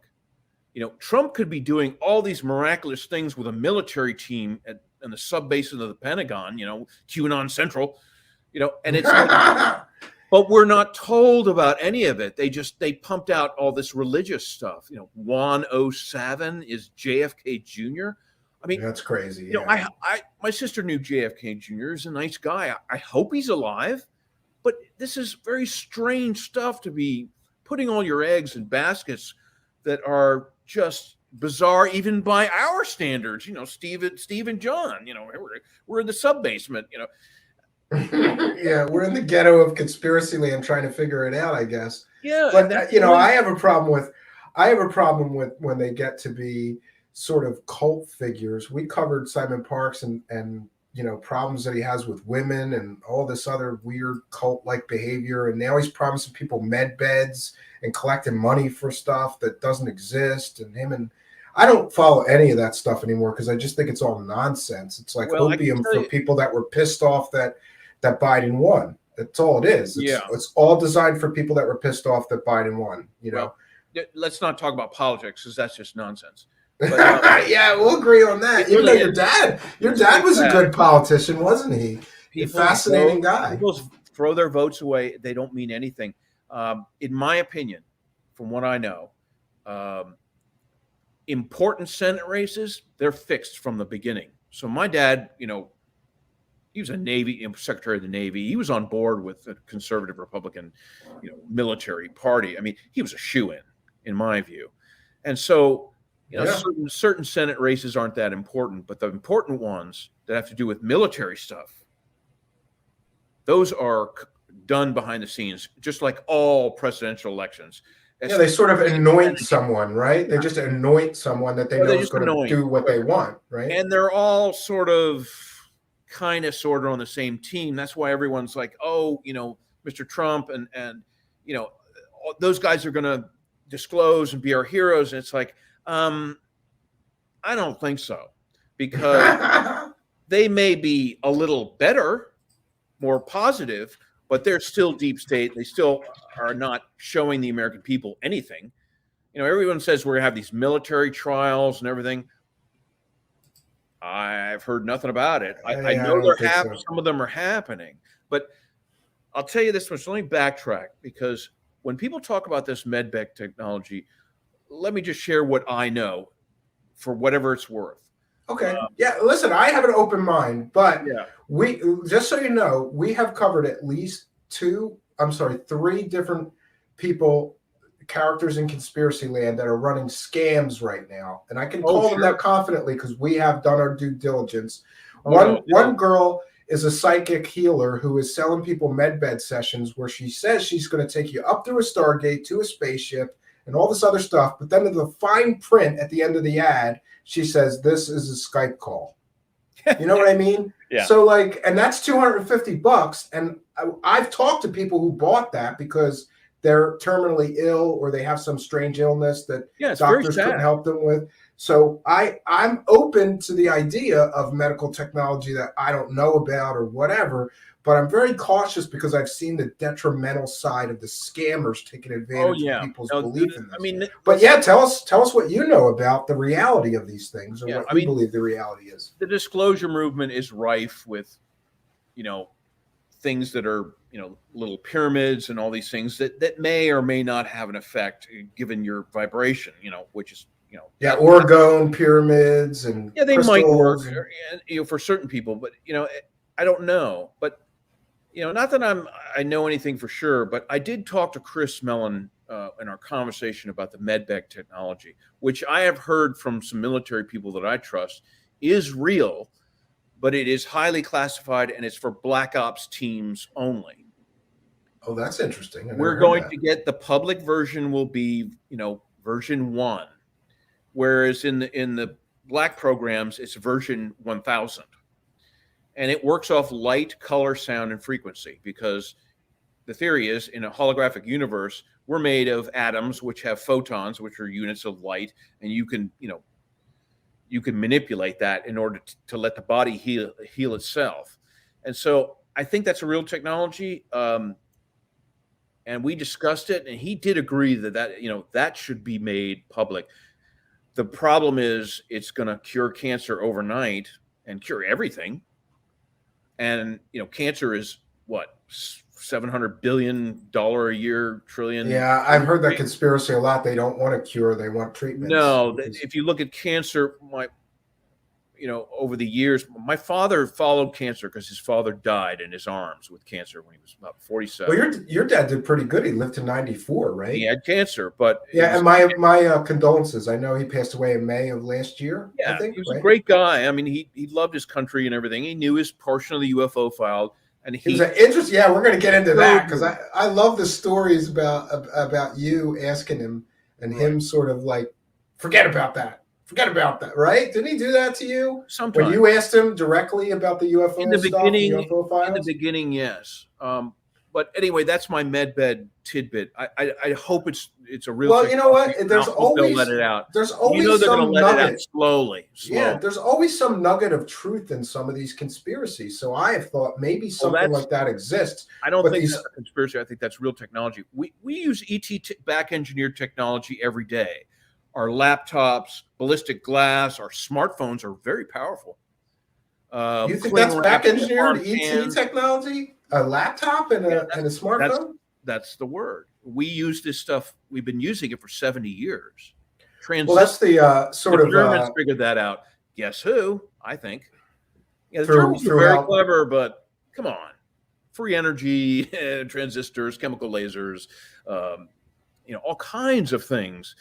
You know, Trump could be doing all these miraculous things with a military team in the sub-basin of the Pentagon, you know, QAnon Central, you know, and it's but we're not told about any of it. They pumped out all this religious stuff. You know, Juan O. Savin is JFK Jr. I mean, that's crazy. You know, my sister knew JFK Jr. is a nice guy. I hope he's alive, but this is very strange stuff to be putting all your eggs in baskets that are just bizarre, even by our standards. You know, Steve and John, you know, we're in the sub-basement, you know. Yeah, we're in the ghetto of conspiracy land trying to figure it out, I guess. Yeah. But you know, I have a problem with when they get to be sort of cult figures. We covered Simon Parks and problems that he has with women and all this other weird cult-like behavior. And now he's promising people med beds and collecting money for stuff that doesn't exist. And I don't follow any of that stuff anymore because I just think it's all nonsense. It's like opium for people that were pissed off that Biden won. That's all it is. It's all designed for people that were pissed off that Biden won. Well, let's not talk about politics because that's just nonsense. But, yeah, we'll agree on that. Even though your dad was a good politician, wasn't he? A fascinating guy. People throw their votes away. They don't mean anything. In my opinion, from what I know, important Senate races, they're fixed from the beginning. So my dad, he was a Navy Secretary of the Navy. He was on board with the conservative Republican, military party. I mean, he was a shoo-in, in my view. And so, certain Senate races aren't that important, but the important ones that have to do with military stuff, those are done behind the scenes, just like all presidential elections. They sort of anoint someone, right? They just anoint someone that they know is going to do what they want, right? And they're all sort of on the same team. That's why everyone's like, Mr. Trump and those guys are going to disclose and be our heroes. And it's like, I don't think so, because they may be a little better, more positive, but they're still deep state. They still are not showing the American people anything. Everyone says we're going to have these military trials and everything. I've heard nothing about it. I know they're happening. Some of them are happening, but I'll tell you this much. Let me backtrack, because when people talk about this Medbed technology, let me just share what I know for whatever it's worth. Okay. Listen, I have an open mind, but we, just so you know, we have covered at least three different characters in conspiracy land that are running scams right now. And I can call them that confidently because we have done our due diligence. One girl is a psychic healer who is selling people medbed sessions where she says she's going to take you up through a Stargate to a spaceship and all this other stuff. But then in the fine print at the end of the ad, she says, this is a Skype call. You know what I mean? Yeah. So and that's $250. And I've talked to people who bought that because they're terminally ill or they have some strange illness that doctors couldn't help them with. So I'm open to the idea of medical technology that I don't know about or whatever, but I'm very cautious because I've seen the detrimental side of the scammers taking advantage of people's belief in this. But tell us what you know about the reality of these things, or what you believe the reality is. The disclosure movement is rife with, things that are, little pyramids and all these things that may or may not have an effect given your vibration, which is, orgone pyramids and they might work, for certain people, but I don't know. But not that I know anything for sure, but I did talk to Chris Mellon in our conversation about the Medbed technology, which I have heard from some military people that I trust is real, but it is highly classified and it's for black ops teams only. Oh, that's interesting. We're going to get the public version will be, version 1, whereas in the black programs it's version 1000. And it works off light, color, sound, and frequency, because the theory is in a holographic universe, we're made of atoms, which have photons, which are units of light. And you can manipulate that in order to let the body heal itself. And so I think that's a real technology. And we discussed it, and he did agree that should be made public. The problem is it's going to cure cancer overnight and cure everything. And, cancer is what, $700 billion a year, trillion. Yeah, I've heard that conspiracy a lot. They don't want a cure. They want treatment. No, if you look at cancer, over the years, my father followed cancer because his father died in his arms with cancer when he was about 47. Well, your dad did pretty good. He lived to 94, right? He had cancer, but and my condolences. I know he passed away in May of last year. Yeah, I think, he was a great guy. I mean, he loved his country and everything. He knew his portion of the UFO file, and he was interesting. Yeah, we're going to get into that because I love the stories about you asking him and him sort of like, forget about that. Forget about that, right? Didn't he do that to you? Sometimes. When you asked him directly about the UFO In the stuff, beginning, the UFO files? in the beginning, yes. But anyway, that's my Medbed tidbit. I hope it's a real. Well, you know what? There's always let it out. There's always they're going to some let nugget. it out slowly. Yeah, there's always some nugget of truth in some of these conspiracies. So I have thought maybe something like that exists. I don't think that's a conspiracy. I think that's real technology. We use back engineered technology every day. Our laptops, ballistic glass, our smartphones are very powerful. You think that's back engineered ET technology? A laptop and a smartphone? That's the word. We use this stuff. We've been using it for 70 years. Well, that's the the Germans figured that out. Guess who? I think. Yeah, the Germans are very clever, but come on. Free energy, transistors, chemical lasers, all kinds of things.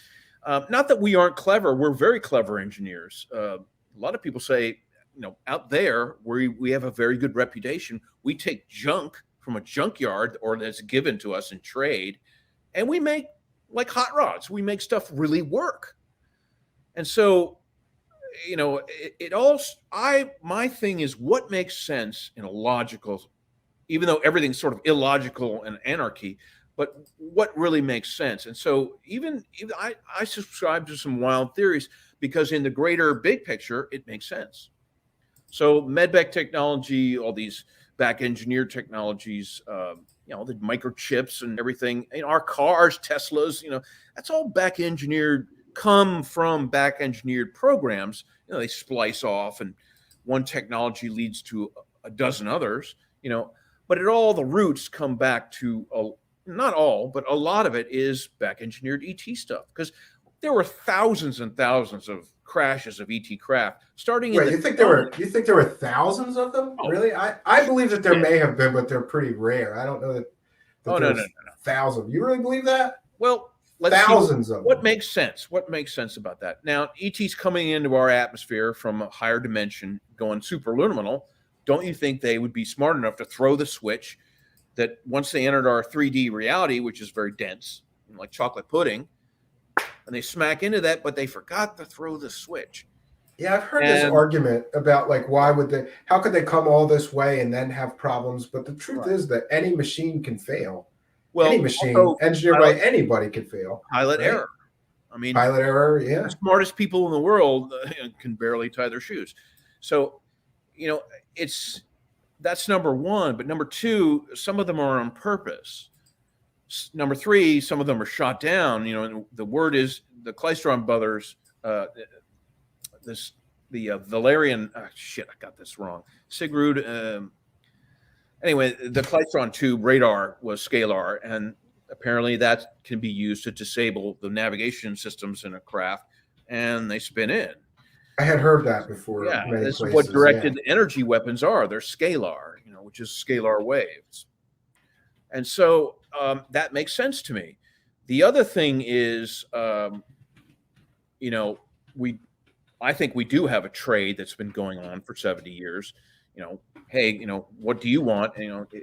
Not that we aren't clever. We're very clever engineers. A lot of people say, out there where we have a very good reputation, we take junk from a junkyard or that's given to us in trade, and we make like hot rods. We make stuff really work. And so, my thing is what makes sense in a logical, even though everything's sort of illogical and anarchy, but what really makes sense. And so even I subscribe to some wild theories because in the greater big picture, it makes sense. So Medbed technology, all these back engineered technologies, the microchips and everything, our cars, Teslas, that's all back engineered, come from back engineered programs. They splice off and one technology leads to a dozen others, but all the roots come back to, not all, but a lot of it is back engineered ET stuff because there were thousands and thousands of crashes of ET craft starting in you think there were thousands of them? Oh. Really? I believe that there may have been, but they're pretty rare. I don't know that no. Thousands. You really believe that? Well, thousands of them. What makes sense? What makes sense about that? Now, ET's coming into our atmosphere from a higher dimension, going superluminal. Don't you think they would be smart enough to throw the switch that once they entered our 3D reality, which is very dense, like chocolate pudding, and they smack into that, but they forgot to throw the switch. Yeah, I've heard this argument about how could they come all this way and then have problems? But the truth is that any machine can fail. Well, any machine engineered by anybody can fail. Pilot error. Pilot error, yeah. The smartest people in the world can barely tie their shoes. So, that's number one. But number two, some of them are on purpose. Number three, some of them are shot down. And the word is the Klystron brothers. The Valerian. I got this wrong. Sigrud. Anyway, the Klystron tube radar was Scalar, and apparently that can be used to disable the navigation systems in a craft, and they spin in. I had heard that before. Yeah, this is what directed energy weapons are. They're scalar, which is scalar waves. And so that makes sense to me. The other thing is, I think we do have a trade that's been going on for 70 years. Hey, what do you want?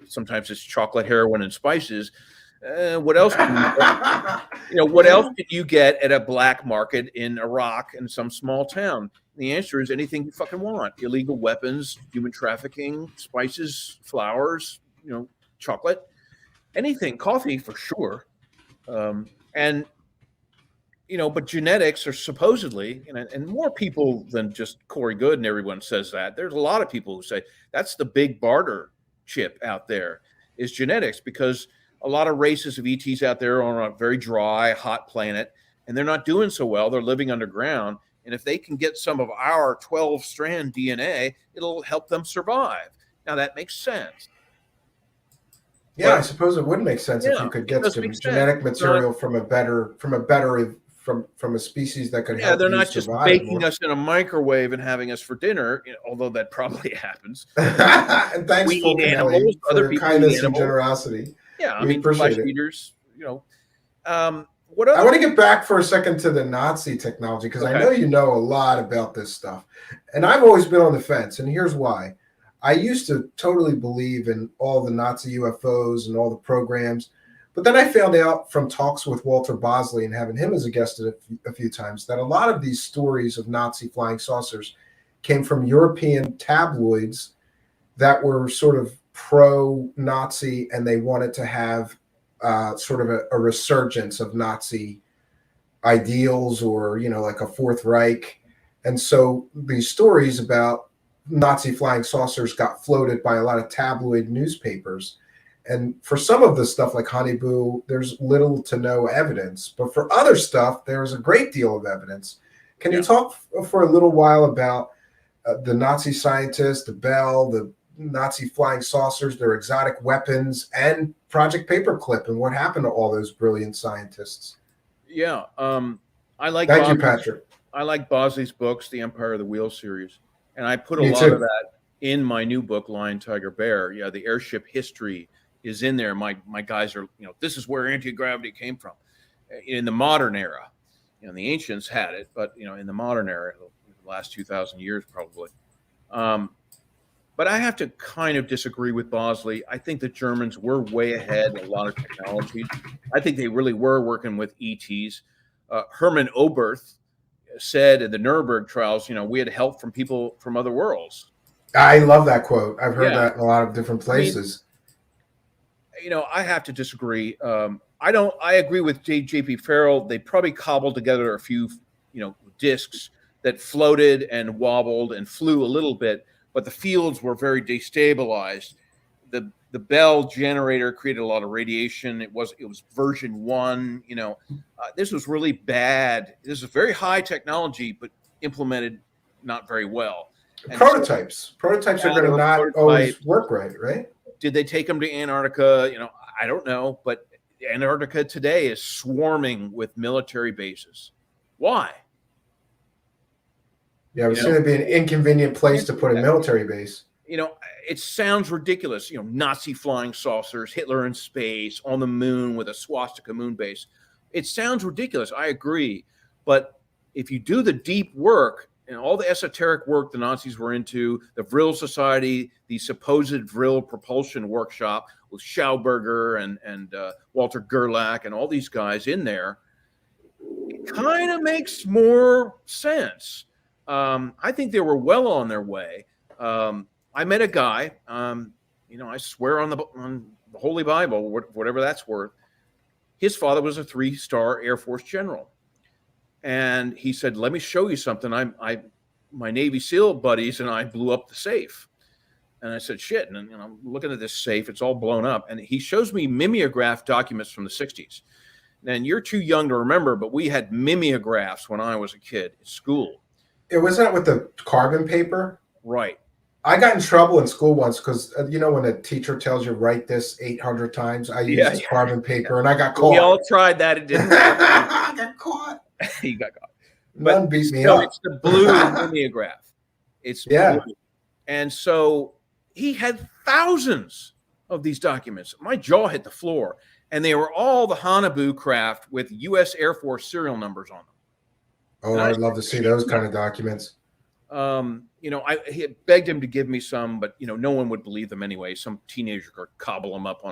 Sometimes it's chocolate, heroin, and spices. What else can what else can you get at a black market in Iraq in some small town? The answer is anything you fucking want. Illegal weapons, human trafficking, spices, flowers, chocolate, anything, coffee for sure. But genetics are supposedly, and more people than just Corey Good and everyone says that. There's a lot of people who say that's the big barter chip out there is genetics, because a lot of races of ETs out there are on a very dry, hot planet, and they're not doing so well. They're living underground. And if they can get some of our 12-strand DNA, it'll help them survive. Now, that makes sense. Yeah, I suppose it would make sense if you could get some genetic material from a species that could help. Yeah, they're not just baking us in a microwave and having us for dinner, although that probably happens. And thanks for animals, other people kindness and generosity. Yeah, flesh eaters. I want to get back for a second to the Nazi technology, because I know you know a lot about this stuff, and I've always been on the fence, and here's why. I used to totally believe in all the Nazi UFOs and all the programs, But then I found out from talks with Walter Bosley and having him as a guest a few times that a lot of these stories of Nazi flying saucers came from European tabloids that were sort of pro-Nazi, and they wanted to have sort of a resurgence of Nazi ideals, or, you know, like a Fourth Reich. And so these stories about Nazi flying saucers got floated by a lot of tabloid newspapers. And for some of the stuff like Honeyboo, there's little to no evidence. But for other stuff, there's a great deal of evidence. Can you talk for a little while about the Nazi scientists, the Bell, the Nazi flying saucers, their exotic weapons, and Project Paperclip, and what happened to all those brilliant scientists? Yeah. I like Thank you, Patrick. I like Bosley's books, the Empire of the Wheel series. And I put a Me lot too. of that in my new book, Lion, Tiger, Bear. Yeah, the airship history is in there. My guys are, you know, this is where anti-gravity came from. In the modern era, you know, the ancients had it, but, you know, in the modern era, the last 2,000 years probably. But I have to kind of disagree with Bosley. I think the Germans were way ahead in a lot of technologies. I think they really were working with ETs. Hermann Oberth said in the Nuremberg trials, you know, we had help from people from other worlds. I love that quote. I've heard that in a lot of different places. I mean, you know, I have to disagree. I agree with J.P. Farrell. They probably cobbled together a few, you know, discs that floated and wobbled and flew a little bit, but the fields were very destabilized. The Bell generator created a lot of radiation. It was version 1. You know, this was really bad. This is very high technology, but implemented not very well. And prototypes are going to not always work right? Did they take them to Antarctica? You know, I don't know, but Antarctica today is swarming with military bases. Why? Yeah, it's going to be an inconvenient place to put a military base. You know, it sounds ridiculous. You know, Nazi flying saucers, Hitler in space, on the moon with a swastika moon base. It sounds ridiculous. I agree. But if you do the deep work and all the esoteric work the Nazis were into, the Vril Society, the supposed Vril propulsion workshop with Schauberger and Walter Gerlach and all these guys in there, it kind of makes more sense. I think they were well on their way. I met a guy, you know, I swear on the Holy Bible, whatever that's worth. His father was a 3-star Air Force general. And he said, let me show you something. My Navy SEAL buddies and I blew up the safe. And I said, shit. And I'm looking at this safe. It's all blown up. And he shows me mimeograph documents from the 60s. And you're too young to remember, but we had mimeographs when I was a kid at school. It was that with the carbon paper? Right. I got in trouble in school once because, you know, when a teacher tells you write this 800 times, I used carbon paper and I got caught. We all tried that. It didn't work. I got caught. He got caught. None beats me up. It's the blue mimeograph. It's blue. And so he had thousands of these documents. My jaw hit the floor. And they were all the Hanabu craft with U.S. Air Force serial numbers on them. Oh, I'd love to see those kind of documents. You know, I begged him to give me some, but, you know, no one would believe them anyway. Some teenager could cobble them up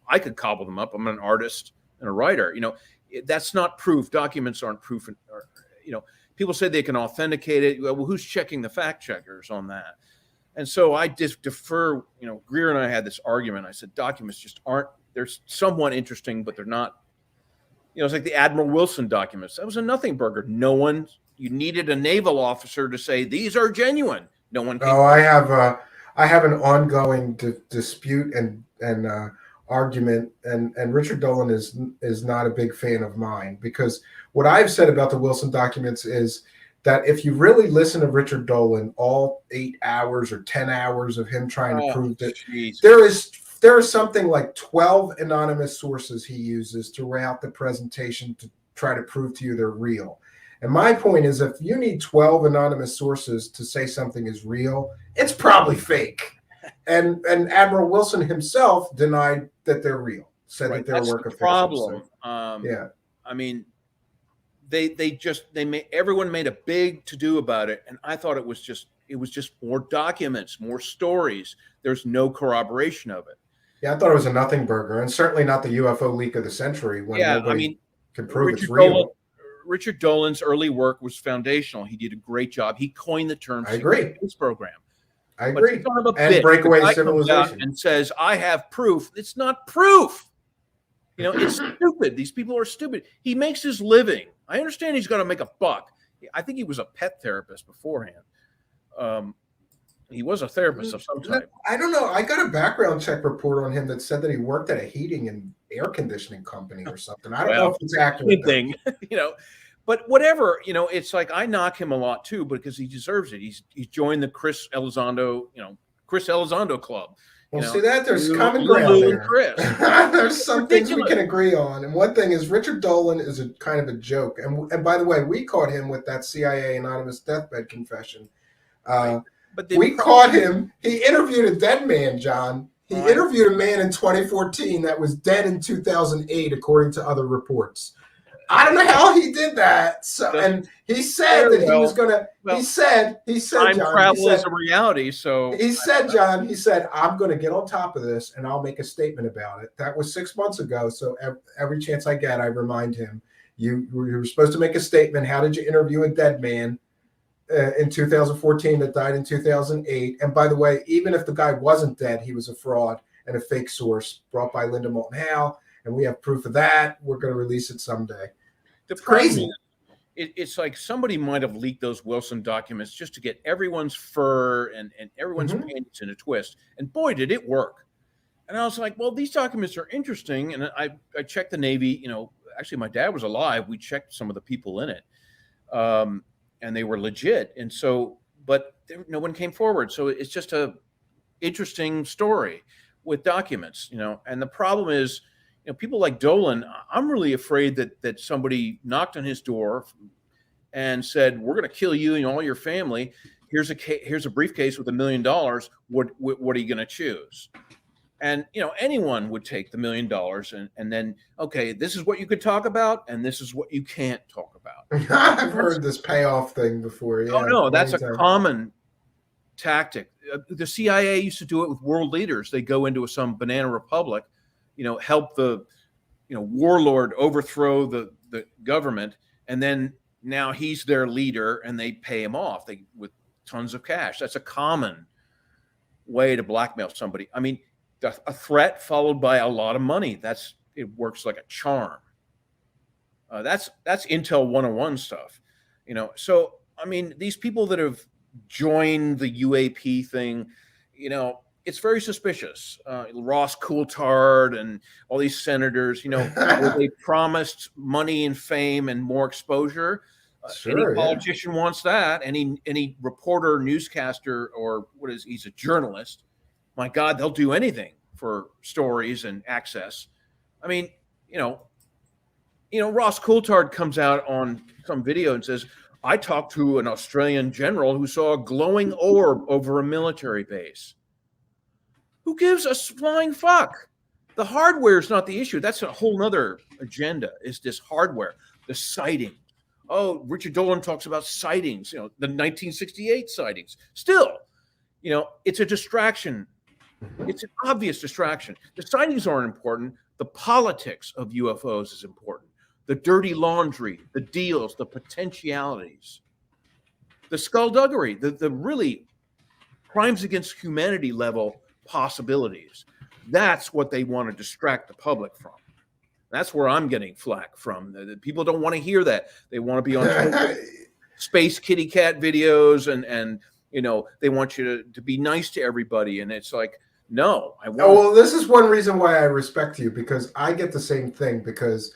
I could cobble them up. I'm an artist and a writer. You know, that's not proof. Documents aren't proof. You know, people say they can authenticate it. Well, who's checking the fact checkers on that? And so I just defer, you know, Greer and I had this argument. I said, documents just aren't, they're somewhat interesting, but they're not, you know, it's like the Admiral Wilson documents. That was a nothing burger. You needed a naval officer to say, these are genuine. No one can. Oh, I have an ongoing dispute and argument, and Richard Dolan is not a big fan of mine, because what I've said about the Wilson documents is that if you really listen to Richard Dolan, all 8 hours or 10 hours of him trying to prove that there is something like 12 anonymous sources he uses throughout the presentation to try to prove to you they're real. And my point is, if you need 12 anonymous sources to say something is real, it's probably fake. And Admiral Wilson himself denied that they're real, said that they're a work of fiction. Problem. Yeah. I mean, everyone made a big to-do about it, and I thought it was just more documents, more stories. There's no corroboration of it. Yeah, I thought it was a nothing burger, and certainly not the UFO leak of the century when nobody can prove it's real. Richard Dolan's early work was foundational. He did a great job. He coined the term I agree. Space Program. I agree. And breakaway civilization. And says, I have proof. It's not proof. It's stupid. These people are stupid. He makes his living. I understand he's got to make a buck. I think he was a pet therapist beforehand. He was a therapist of some type. I don't know. I got a background check report on him that said that he worked at a heating and air conditioning company or something. I don't know if it's accurate. Thing, but whatever, it's like I knock him a lot too because he deserves it. He's joined the Chris Elizondo club. Well, see that there's common ground there. Chris. There's some things we can agree on, and one thing is Richard Dolan is a kind of a joke. And by the way, we caught him with that CIA anonymous deathbed confession. But we caught him. He interviewed a dead man, John. He interviewed a man in 2014 that was dead in 2008, according to other reports. I don't know how he did that. So, and he said that he was going to. He said, time John, travel is a reality. So he said, John, I'm going to get on top of this and I'll make a statement about it. That was 6 months ago. So every chance I get, I remind him. You were supposed to make a statement. How did you interview a dead man in 2014 that died in 2008? And by the way, even if the guy wasn't dead, he was a fraud and a fake source brought by Linda Moulton Howe. And we have proof of that. We're going to release it someday. It's crazy. It's like somebody might have leaked those Wilson documents just to get everyone's fur and everyone's panties in a twist. And boy, did it work. And I was like, well, these documents are interesting. And I checked the Navy. Actually, my dad was alive. We checked some of the people in it. And they were legit. And so, but no one came forward. So it's just a interesting story with documents, and the problem is, people like Dolan, I'm really afraid that somebody knocked on his door and said, we're going to kill you and all your family. Here's a briefcase with $1 million. What are you going to choose? And, anyone would take the $1 million and then, okay, this is what you could talk about. And this is what you can't talk about. I've heard this payoff thing before. Yeah, oh, no, that's a common tactic. The CIA used to do it with world leaders. They go into some banana republic, help the, warlord overthrow the government. And then now he's their leader and they pay him off with tons of cash. That's a common way to blackmail somebody. I mean, a threat followed by a lot of money. It works like a charm. That's Intel 101 stuff, So, I mean, these people that have joined the UAP thing, it's very suspicious. Ross Coulthard and all these senators, where they promised money and fame and more exposure. Any politician wants that. Any reporter, newscaster, or he's a journalist. My God, they'll do anything for stories and access. I mean, Ross Coulthard comes out on some video and says, I talked to an Australian general who saw a glowing orb over a military base. Who gives a flying fuck? The hardware is not the issue. That's a whole nother agenda, is this hardware, the sighting. Oh, Richard Dolan talks about sightings, the 1968 sightings. Still, it's a distraction. It's an obvious distraction. The sightings aren't important. The politics of UFOs is important. The dirty laundry, the deals, the potentialities, the skullduggery, the really crimes against humanity level possibilities. That's what they want to distract the public from. That's where I'm getting flack from. The people don't want to hear that. They want to be on space kitty cat videos and they want you to be nice to everybody. And it's like, no, I won't. Oh, well, this is one reason why I respect you, because I get the same thing, because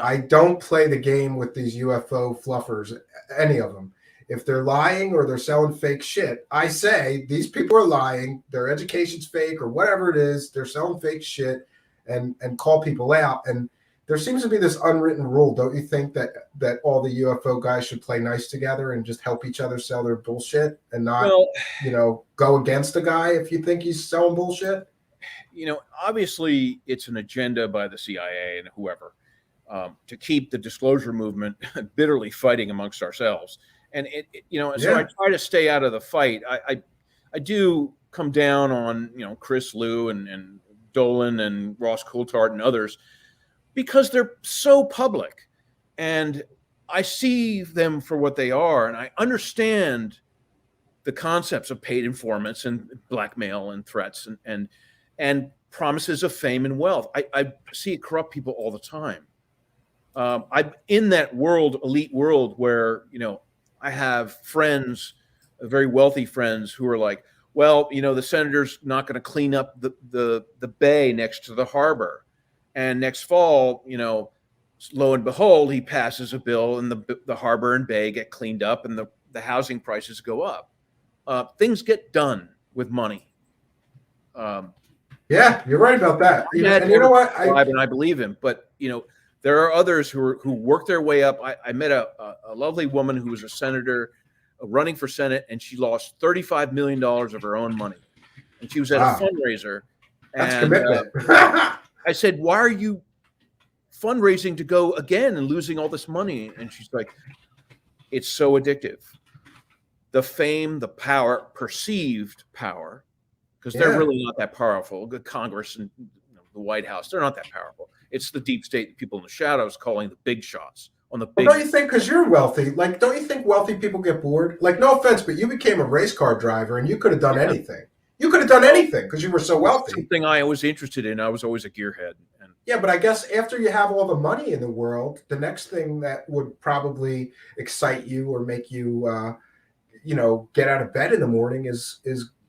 I don't play the game with these UFO fluffers, any of them. If they're lying or they're selling fake shit, I say these people are lying, their education's fake or whatever it is, they're selling fake shit and call people out. And there seems to be this unwritten rule, don't you think, that all the UFO guys should play nice together and just help each other sell their bullshit and not, go against a guy if you think he's selling bullshit? Obviously it's an agenda by the CIA and whoever to keep the disclosure movement bitterly fighting amongst ourselves. And so I try to stay out of the fight. I do come down on, Chris Liu and Dolan and Ross Coulthard and others, because they're so public. And I see them for what they are, and I understand the concepts of paid informants and blackmail and threats and promises of fame and wealth. I see corrupt people all the time. I'm in that world, elite world, where, you know, I have friends, very wealthy friends, who are like, well, you know, the senator's not going to clean up the bay next to the harbor, and next fall, you know, lo and behold, he passes a bill, and the harbor and bay get cleaned up, and the housing prices go up. Things get done with money. Yeah, you're right about that. And you know what? I believe him, but you know, there are others who work their way up. I met a lovely woman who was a senator running for Senate, and she lost $35 million of her own money, and she was at a fundraiser. That's commitment. I said, "Why are you fundraising to go again and losing all this money?" And she's like, "It's so addictive. The fame, the power, perceived power, because they're really not that powerful. The Congress and the White House, they're not that powerful. It's the deep state, people in the shadows calling the big shots on the big." Well, don't you think, because you're wealthy, like, don't you think wealthy people get bored? Like, no offense, but you became a race car driver, and you could have done anything. You could have done anything because you were so wealthy. Something I was interested in. I was always a gearhead. Yeah, but I guess after you have all the money in the world, the next thing that would probably excite you or make you, you know, get out of bed in the morning is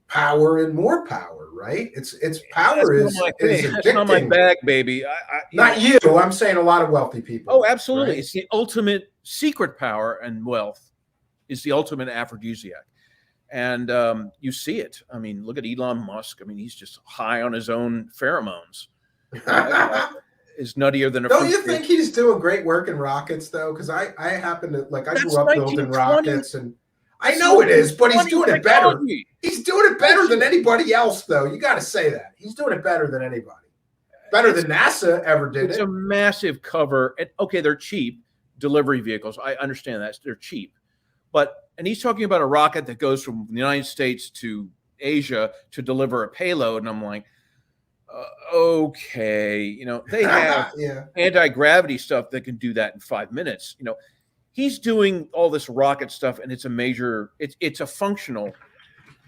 power and more power, right? It's power is addicting. That's not my bag, baby. Not you. I'm saying a lot of wealthy people. Oh, absolutely. Right? It's the ultimate secret power, and wealth is the ultimate aphrodisiac. And you see it. I mean, look at Elon Musk. I mean, he's just high on his own pheromones. Is nuttier than a. Don't you think he's doing great work in rockets, though? Because I happen to, like, I grew up building rockets, and I know it is, but he's doing it better. He's doing it better than anybody else, though. You got to say that. He's doing it better than anybody. Better than NASA ever did it. It's a massive cover. And, okay, they're cheap delivery vehicles. I understand that. They're cheap. And he's talking about a rocket that goes from the United States to Asia to deliver a payload. And I'm like, okay, you know, they have anti-gravity stuff that can do that in 5 minutes. You know, he's doing all this rocket stuff, and it's a functional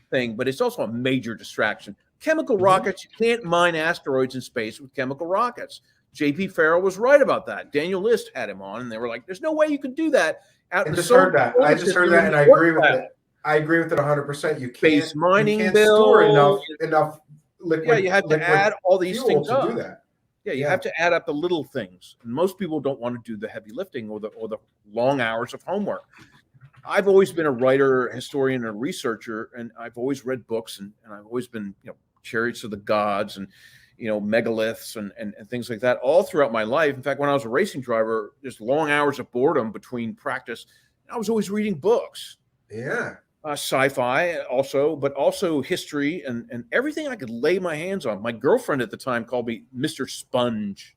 thing, but it's also a major distraction. Chemical rockets, you can't mine asteroids in space with chemical rockets. J.P. Farrell was right about that. Daniel List had him on, and they were like, there's no way you can do that. I just heard that, and I agree with it. I agree with it 100%. You can't, store enough liquid. Yeah, you have to add all these things up. To do that. Yeah, you have to add up the little things. And most people don't want to do the heavy lifting or the long hours of homework. I've always been a writer, historian, and researcher, and I've always read books, and I've always been, you know, Chariots of the Gods and, you know, megaliths and things like that all throughout my life. In fact, when I was a racing driver, there's long hours of boredom between practice. I was always reading books. Yeah. Sci-fi also, but also history and everything I could lay my hands on. My girlfriend at the time called me Mr. Sponge.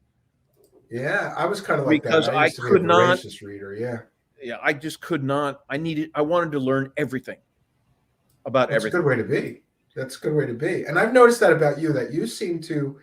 Yeah, I was kind of like because that. I could not. Reader, yeah. Yeah, I just could not. I wanted to learn everything about everything. That's a good way to be. That's a good way to be. And I've noticed that about you, that you seem to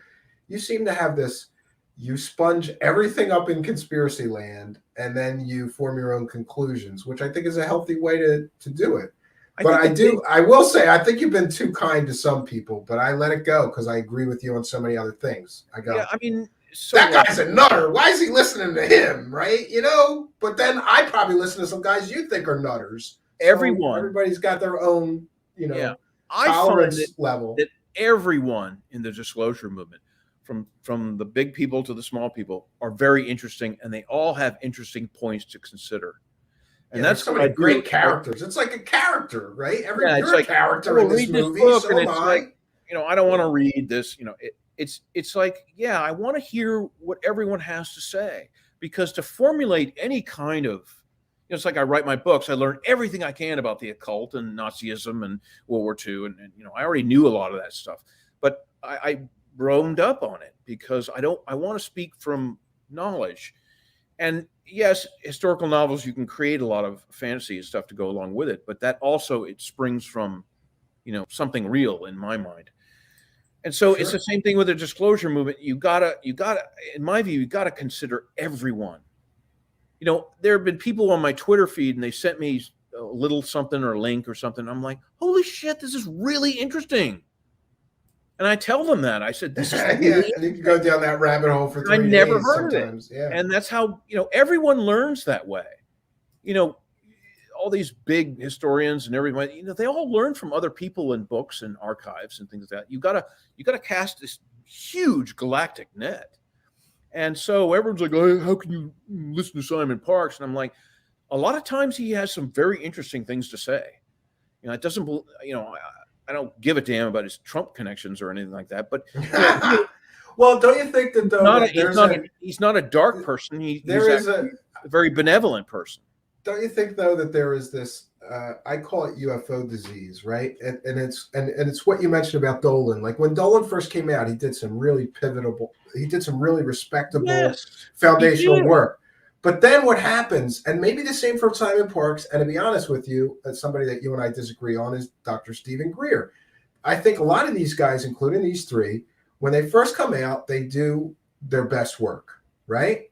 have this, you sponge everything up in conspiracy land, and then you form your own conclusions, which I think is a healthy way to do it. I will say, I think you've been too kind to some people, but I let it go because I agree with you on so many other things. I go, yeah, I mean, that guy's a nutter. Why is he listening to him? Right? You know, but then I probably listen to some guys you think are nutters. Everybody's got their own, you know, tolerance level. That everyone in the disclosure movement, from the big people to the small people, are very interesting, and they all have interesting points to consider. And that's so many great characters. It's like a character, right? You're a character in this movie. Book, so and it's like, you know, I don't want to read this. You know, it's like, yeah, I want to hear what everyone has to say, because to formulate any kind of, you know, it's like I write my books. I learn everything I can about the occult and Nazism and World War II, and you know, I already knew a lot of that stuff, but I roamed up on it because I want to speak from knowledge. And yes, historical novels, you can create a lot of fantasy and stuff to go along with it, but that also, it springs from, you know, something real in my mind. And so it's the same thing with the disclosure movement. You gotta, in my view, you gotta consider everyone. You know, there have been people on my Twitter feed and they sent me a little something or a link or something. I'm like, holy shit, this is really interesting. And I tell them that. I said, this is really and you can go down that rabbit hole for 3 days. I never heard sometimes. of it. Yeah. And that's how, you know, everyone learns that way. You know, all these big historians and everybody, you know, they all learn from other people in books and archives and things like that. You gotta cast this huge galactic net. And so everyone's like, oh, how can you listen to Simon Parks? And I'm like, a lot of times he has some very interesting things to say. You know, it doesn't, you know, I don't give a damn about his Trump connections or anything like that. But you know, well, don't you think that though he's not a dark person. He's a very benevolent person. Don't you think though that there is this? I call it UFO disease, right? And it's what you mentioned about Dolan. Like when Dolan first came out, he did some really respectable foundational work. But then what happens, and maybe the same for Simon Parks, and to be honest with you, as somebody that you and I disagree on, is Dr. Stephen Greer. I think a lot of these guys, including these three, when they first come out, they do their best work, right?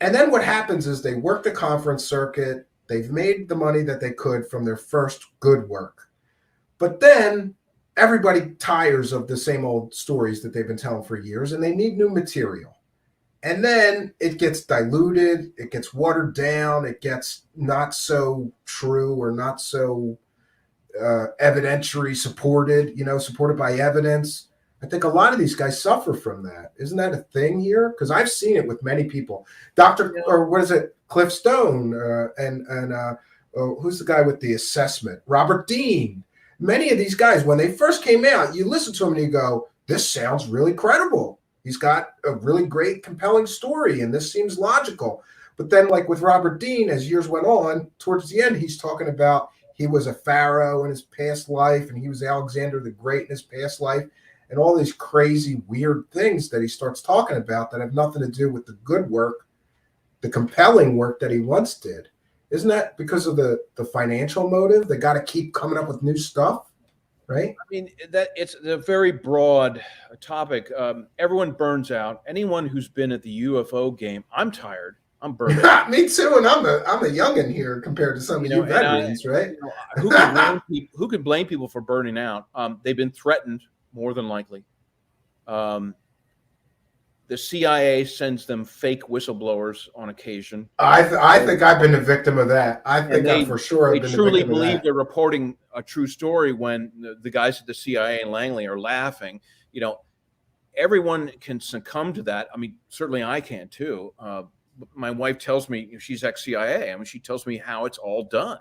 And then what happens is they work the conference circuit. They've made the money that they could from their first good work. But then everybody tires of the same old stories that they've been telling for years, and they need new material. And then it gets diluted, it gets watered down, it gets not so true or not so evidentiary supported, supported by evidence. I think a lot of these guys suffer from that. Isn't that a thing here? Because I've seen it with many people. Cliff Stone, and who's the guy with the assessment? Robert Dean. Many of these guys, when they first came out, you listen to them and you go, this sounds really credible. He's got a really great, compelling story, and this seems logical. But then, like with Robert Dean, as years went on, towards the end, he's talking about he was a pharaoh in his past life, and he was Alexander the Great in his past life, and all these crazy, weird things that he starts talking about that have nothing to do with the good work, the compelling work that he once did. Isn't that because of the financial motive? They got to keep coming up with new stuff, right? I mean, that it's a very broad topic. Everyone burns out. Anyone who's been at the UFO game, I'm tired. I'm burned out. Me too, and I'm a youngin' here compared to some of you veterans, right? Who can blame people for burning out? They've been threatened, more than likely. The CIA sends them fake whistleblowers on occasion. I think I've been a victim of that. I think I for sure have been a victim of that. They truly believe they're reporting a true story when the guys at the CIA and Langley are laughing. Everyone can succumb to that. I mean, certainly I can too. My wife tells me, she's ex-CIA. I mean, she tells me how it's all done.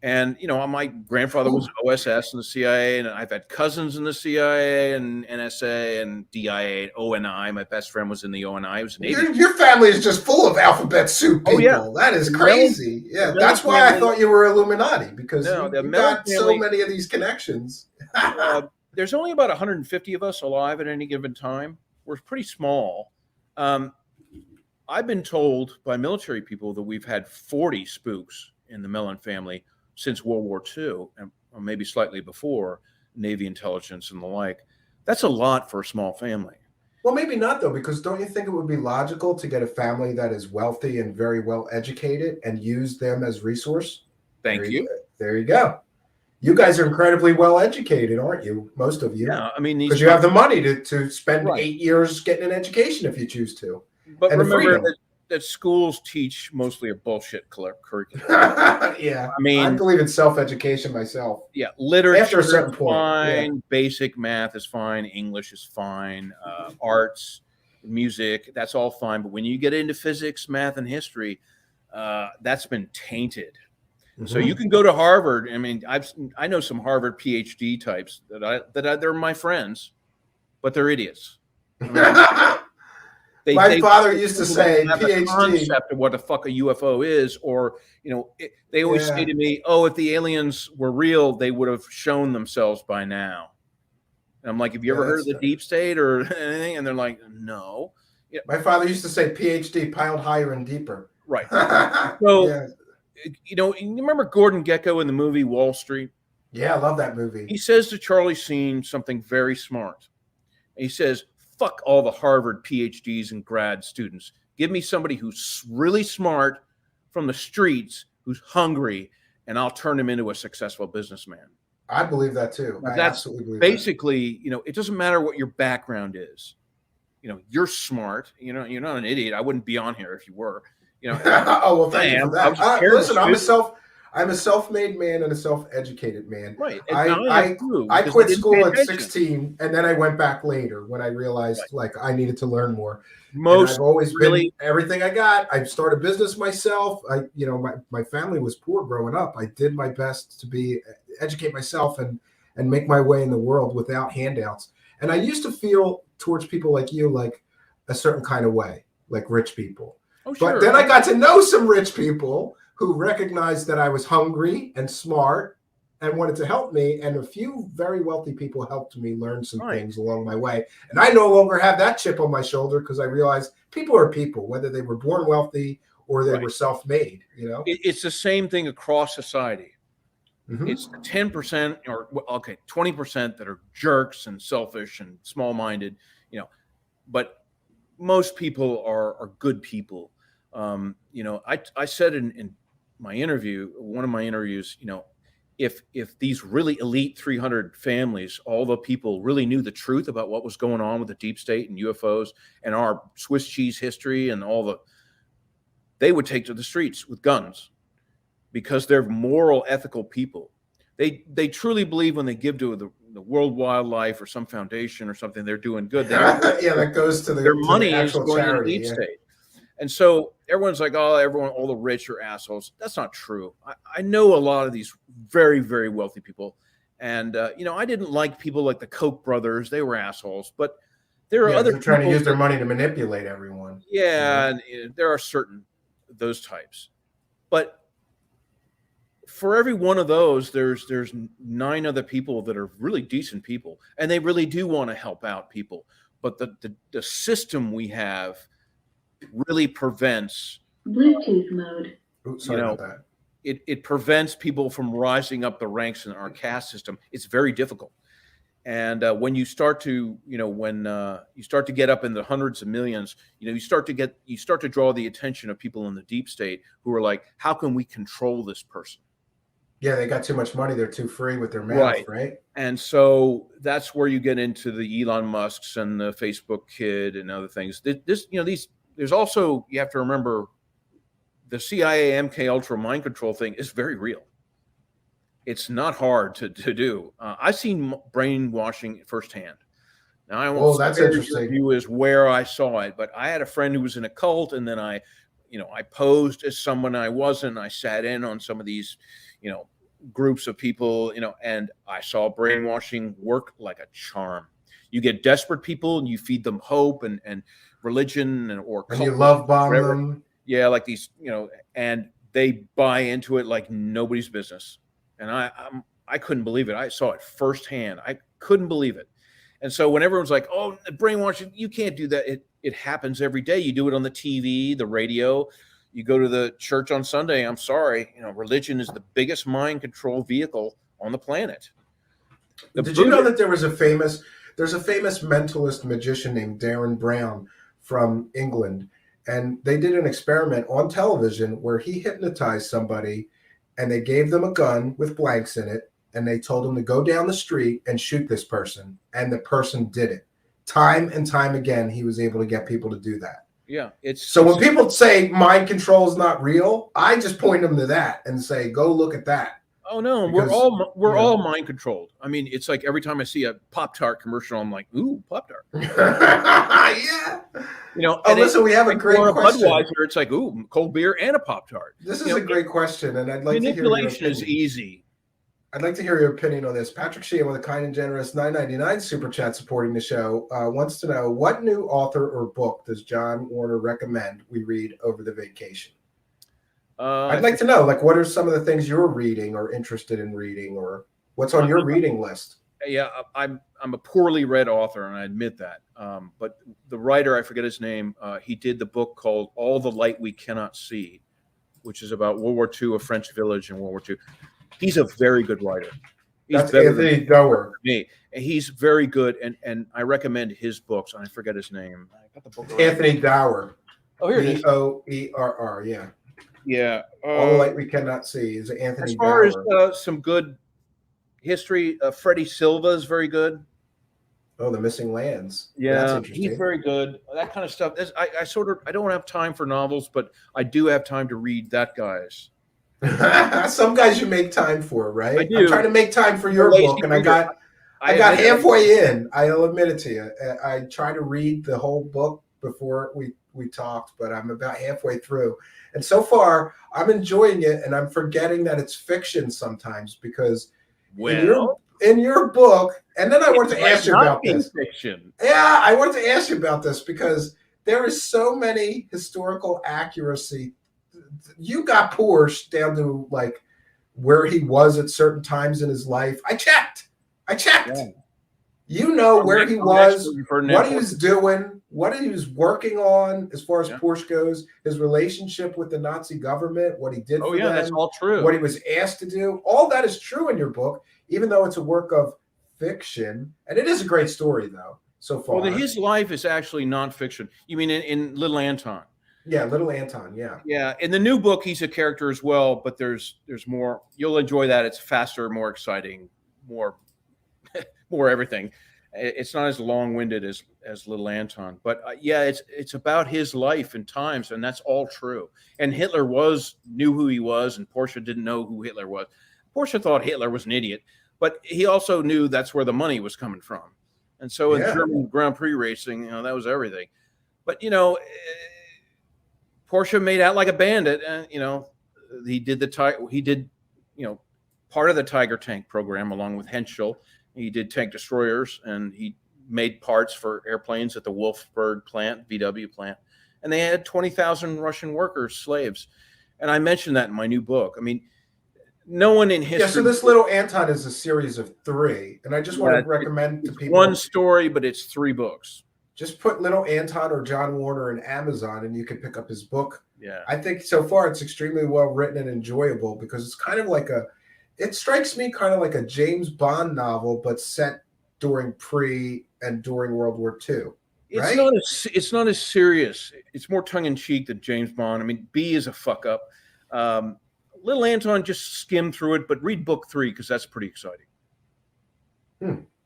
And, my grandfather was OSS in the CIA, and I've had cousins in the CIA and NSA and DIA, ONI. My best friend was in the ONI. He was an Your family is just full of alphabet soup people. Oh, yeah. That is crazy. Yeah, that's why I thought you were Illuminati, because you got so many of these connections. There's only about 150 of us alive at any given time. We're pretty small. I've been told by military people that we've had 40 spooks in the Mellon family since World War II, or maybe slightly before, Navy intelligence and the like. That's a lot for a small family. Well, maybe not, though, because don't you think it would be logical to get a family that is wealthy and very well educated and use them as resource? Thank you. There you go. You guys are incredibly well educated, aren't you? Most of you. Yeah, I mean, because you have the money to spend 8 years getting an education if you choose to. But remember that schools teach mostly a bullshit curriculum. Yeah, I mean, I believe in self-education myself. Yeah, literature after a certain point, fine. Basic math is fine. English is fine. Arts, music, that's all fine. But when you get into physics, math, and history, that's been tainted. Mm-hmm. So you can go to Harvard. I mean, I know some Harvard PhD types they're my friends, but they're idiots. My father used to say, PhD. Concept of what the fuck a UFO is, or they always say to me, "Oh, if the aliens were real, they would have shown themselves by now." And I'm like, "Have you ever heard of the deep state or anything?" And they're like, "No." My father used to say, "PhD piled higher and deeper." Right. So, you remember Gordon Gekko in the movie Wall Street? Yeah, I love that movie. He says to Charlie Sheen something very smart. And he says, fuck all the Harvard PhDs and grad students. Give me somebody who's really smart from the streets, who's hungry, and I'll turn him into a successful businessman. I believe that too. Now, I that's absolutely believe basically, it doesn't matter what your background is. You're smart. You're not an idiot. I wouldn't be on here if you were. Oh, well, thank you for that. Listen, I'm a self-made man and a self-educated man. Right. I quit school at 16, and then I went back later when I realized like I needed to learn more. I've always been everything I got. I started a business myself. My family was poor growing up. I did my best to educate myself and make my way in the world without handouts. And I used to feel towards people like you like a certain kind of way, like rich people. Oh, sure. But then I got to know some rich people who recognized that I was hungry and smart and wanted to help me. And a few very wealthy people helped me learn some things along my way. And I no longer have that chip on my shoulder because I realized people are people, whether they were born wealthy or they were self-made, It's the same thing across society. Mm-hmm. It's 10% or 20% that are jerks and selfish and small-minded, but most people are good people. I said in my interview, one of my interviews, if these really elite 300 families, all the people really knew the truth about what was going on with the deep state and UFOs and our Swiss cheese history and they would take to the streets with guns because they're moral, ethical people. They truly believe when they give to the World Wildlife or some foundation or something, they're doing good. That goes to their money the is going to the deep state. And so everyone's like, all the rich are assholes. That's not true. I know a lot of these very, very wealthy people. And, I didn't like people like the Koch brothers. They were assholes. But there are other people trying to use their money to manipulate everyone. Yeah, and there are certain those types. But for every one of those, there's 9 other people that are really decent people. And they really do want to help out people. But the system we have really prevents Bluetooth mode. Oops, sorry about that. It prevents people from rising up the ranks in our caste system. It's very difficult. And when you start to, you start to get up in the hundreds of millions, you start to draw the attention of people in the deep state who are like, how can we control this person? Yeah, they got too much money. They're too free with their mouth, right? And so that's where you get into the Elon Musks and the Facebook kid and other things. There's also, you have to remember, the CIA MK Ultra mind control thing is very real. It's not hard to do. I've seen brainwashing firsthand. Now I won't that's interesting. You is where I saw it, but I had a friend who was in a cult, and then I posed as someone I wasn't. I sat in on some of these, groups of people, and I saw brainwashing work like a charm. You get desperate people and you feed them hope and religion and you love bomb them. Yeah, like these, and they buy into it like nobody's business. And I couldn't believe it. I saw it firsthand. I couldn't believe it. And so when everyone's like, "Oh, brainwashing, you can't do that," it happens every day. You do it on the TV, the radio. You go to the church on Sunday. I'm sorry, religion is the biggest mind control vehicle on the planet. Did you know that there's a famous mentalist magician named Darren Brown from England, and they did an experiment on television where he hypnotized somebody, and they gave them a gun with blanks in it, and they told them to go down the street and shoot this person, and the person did it. Time and time again, he was able to get people to do that. Yeah, when people say mind control is not real, I just point them to that and say, go look at that. Oh no, we're all mind controlled. I mean, it's like every time I see a Pop-Tart commercial, I'm like, ooh, Pop-Tart. Yeah. Listen, we have a great question. Budweiser, it's like, ooh, cold beer and a Pop-Tart. This is a great question, and I'd like to hear your opinion. Manipulation is easy. I'd like to hear your opinion on this. Patrick Sheehan with a kind and generous $9.99 super chat supporting the show wants to know, what new author or book does John Warner recommend we read over the vacation? I'd like to know, what are some of the things you're reading or interested in reading, or what's on your reading list? Yeah, I'm a poorly read author, and I admit that. But the writer, I forget his name, he did the book called All the Light We Cannot See, which is about World War II, a French village in World War II. He's a very good writer. He's That's better Anthony than Doerr. me. And he's very good, and I recommend his books. I forget his name. I got the book. Anthony Doerr. Oh, here it is. Doerr. Yeah. Yeah. All the light we cannot see is Anthony As far Doerr. as some good history, Freddie Silva is very good. Oh, the Missing Lands. Yeah, That's interesting. he's very good. That kind of stuff. I don't have time for novels, but I do have time to read that guy's. Some guys you make time for, right? I do. I'm trying to make time for your book, and I got halfway in. I'll admit it to you. I tried to read the whole book before we talked, but I'm about halfway through. And so far, I'm enjoying it, and I'm forgetting that it's fiction sometimes because in your book, and then I wanted to ask you about this. Fiction. Yeah, I wanted to ask you about this because there is so many historical accuracy. You got Porsche down to like where he was at certain times in his life. I checked. Yeah. You know where he was, what he was doing, what he was working on as far as Porsche goes, his relationship with the Nazi government, what he did for them. That's all true. What he was asked to do. All that is true in your book, even though it's a work of fiction. And it is a great story, though, so far. Well, his life is actually nonfiction. You mean in Little Anton? Yeah, Little Anton, yeah. Yeah, in the new book, he's a character as well, but there's more. You'll enjoy that. It's faster, more exciting, more everything. It's not as long-winded as Little Anton, but it's about his life and times, and that's all true. And Hitler knew who he was, and Porsche didn't know who Hitler was. Porsche thought Hitler was an idiot, but he also knew that's where the money was coming from. And so in German Grand Prix racing, that was everything. But Porsche made out like a bandit, and he did part of the Tiger tank program along with Henschel. He did tank destroyers, and he made parts for airplanes at the Wolfsburg plant, VW plant. And they had 20,000 Russian workers, slaves. And I mentioned that in my new book. I mean, no one in history. Yeah, so this Little Anton is a series of 3. And I just want to recommend to people. One story, but it's 3 books. Just put Little Anton or John Warner in Amazon, and you can pick up his book. Yeah. I think so far it's extremely well written and enjoyable because it's kind of like it strikes me kind of like a James Bond novel, but set during and during World War II. Right? It's not as serious. It's more tongue in cheek than James Bond. I mean, B is a fuck up. Little Anton, just skim through it, but read book 3 because that's pretty exciting.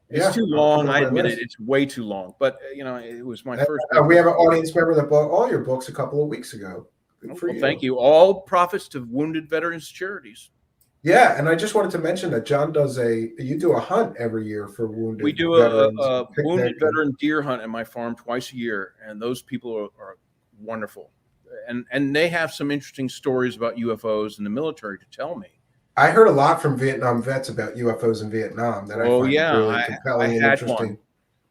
It's too long. I admit it. It's way too long. But it was my first. We have an audience member that bought all your books a couple of weeks ago. Thank you. All profits to wounded veterans charities. Yeah, and I just wanted to mention that John you do a hunt every year for wounded. We do a wounded veteran deer hunt at my farm twice a year, and those people are wonderful, and they have some interesting stories about UFOs in the military to tell me. I heard a lot from Vietnam vets about UFOs in Vietnam that I find really compelling and interesting. One.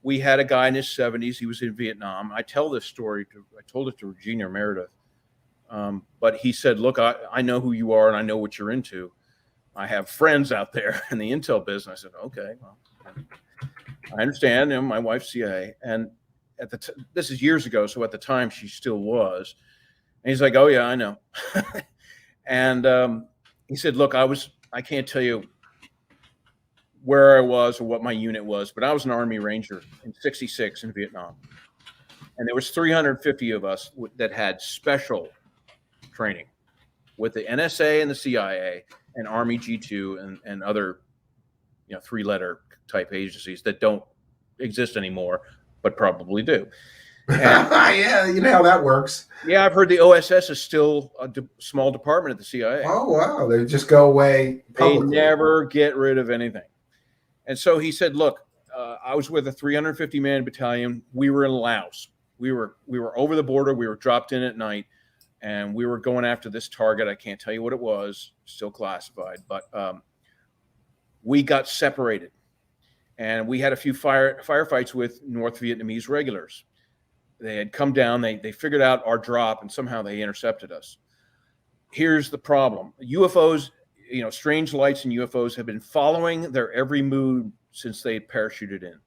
We had a guy in his 70s. He was in Vietnam. I tell this story I told it to Regina Meredith, but he said, "Look, I know who you are, and I know what you're into. I have friends out there in the intel business." I said, "Okay, well, I understand. My wife's CIA, and this is years ago, so at the time she still was." And he's like, "Oh yeah, I know." And he said, "Look, I can't tell you where I was or what my unit was, but I was an Army Ranger in '66 in Vietnam, and there was 350 of us that had special training with the NSA and the CIA." And Army G2 and other, 3-letter type agencies that don't exist anymore, but probably do. Yeah, you know how that works. Yeah, I've heard the OSS is still a small department at the CIA. Oh, wow. They just go away publicly. They never get rid of anything. And so he said, "Look, I was with a 350-man battalion. We were in Laos. We were over the border. We were dropped in at night. And we were going after this target. I can't tell you what it was, still classified, but we got separated. And we had a few firefights with North Vietnamese regulars. They had come down, they figured out our drop, and somehow they intercepted us. Here's the problem. UFOs, strange lights and UFOs have been following their every move since they parachuted in."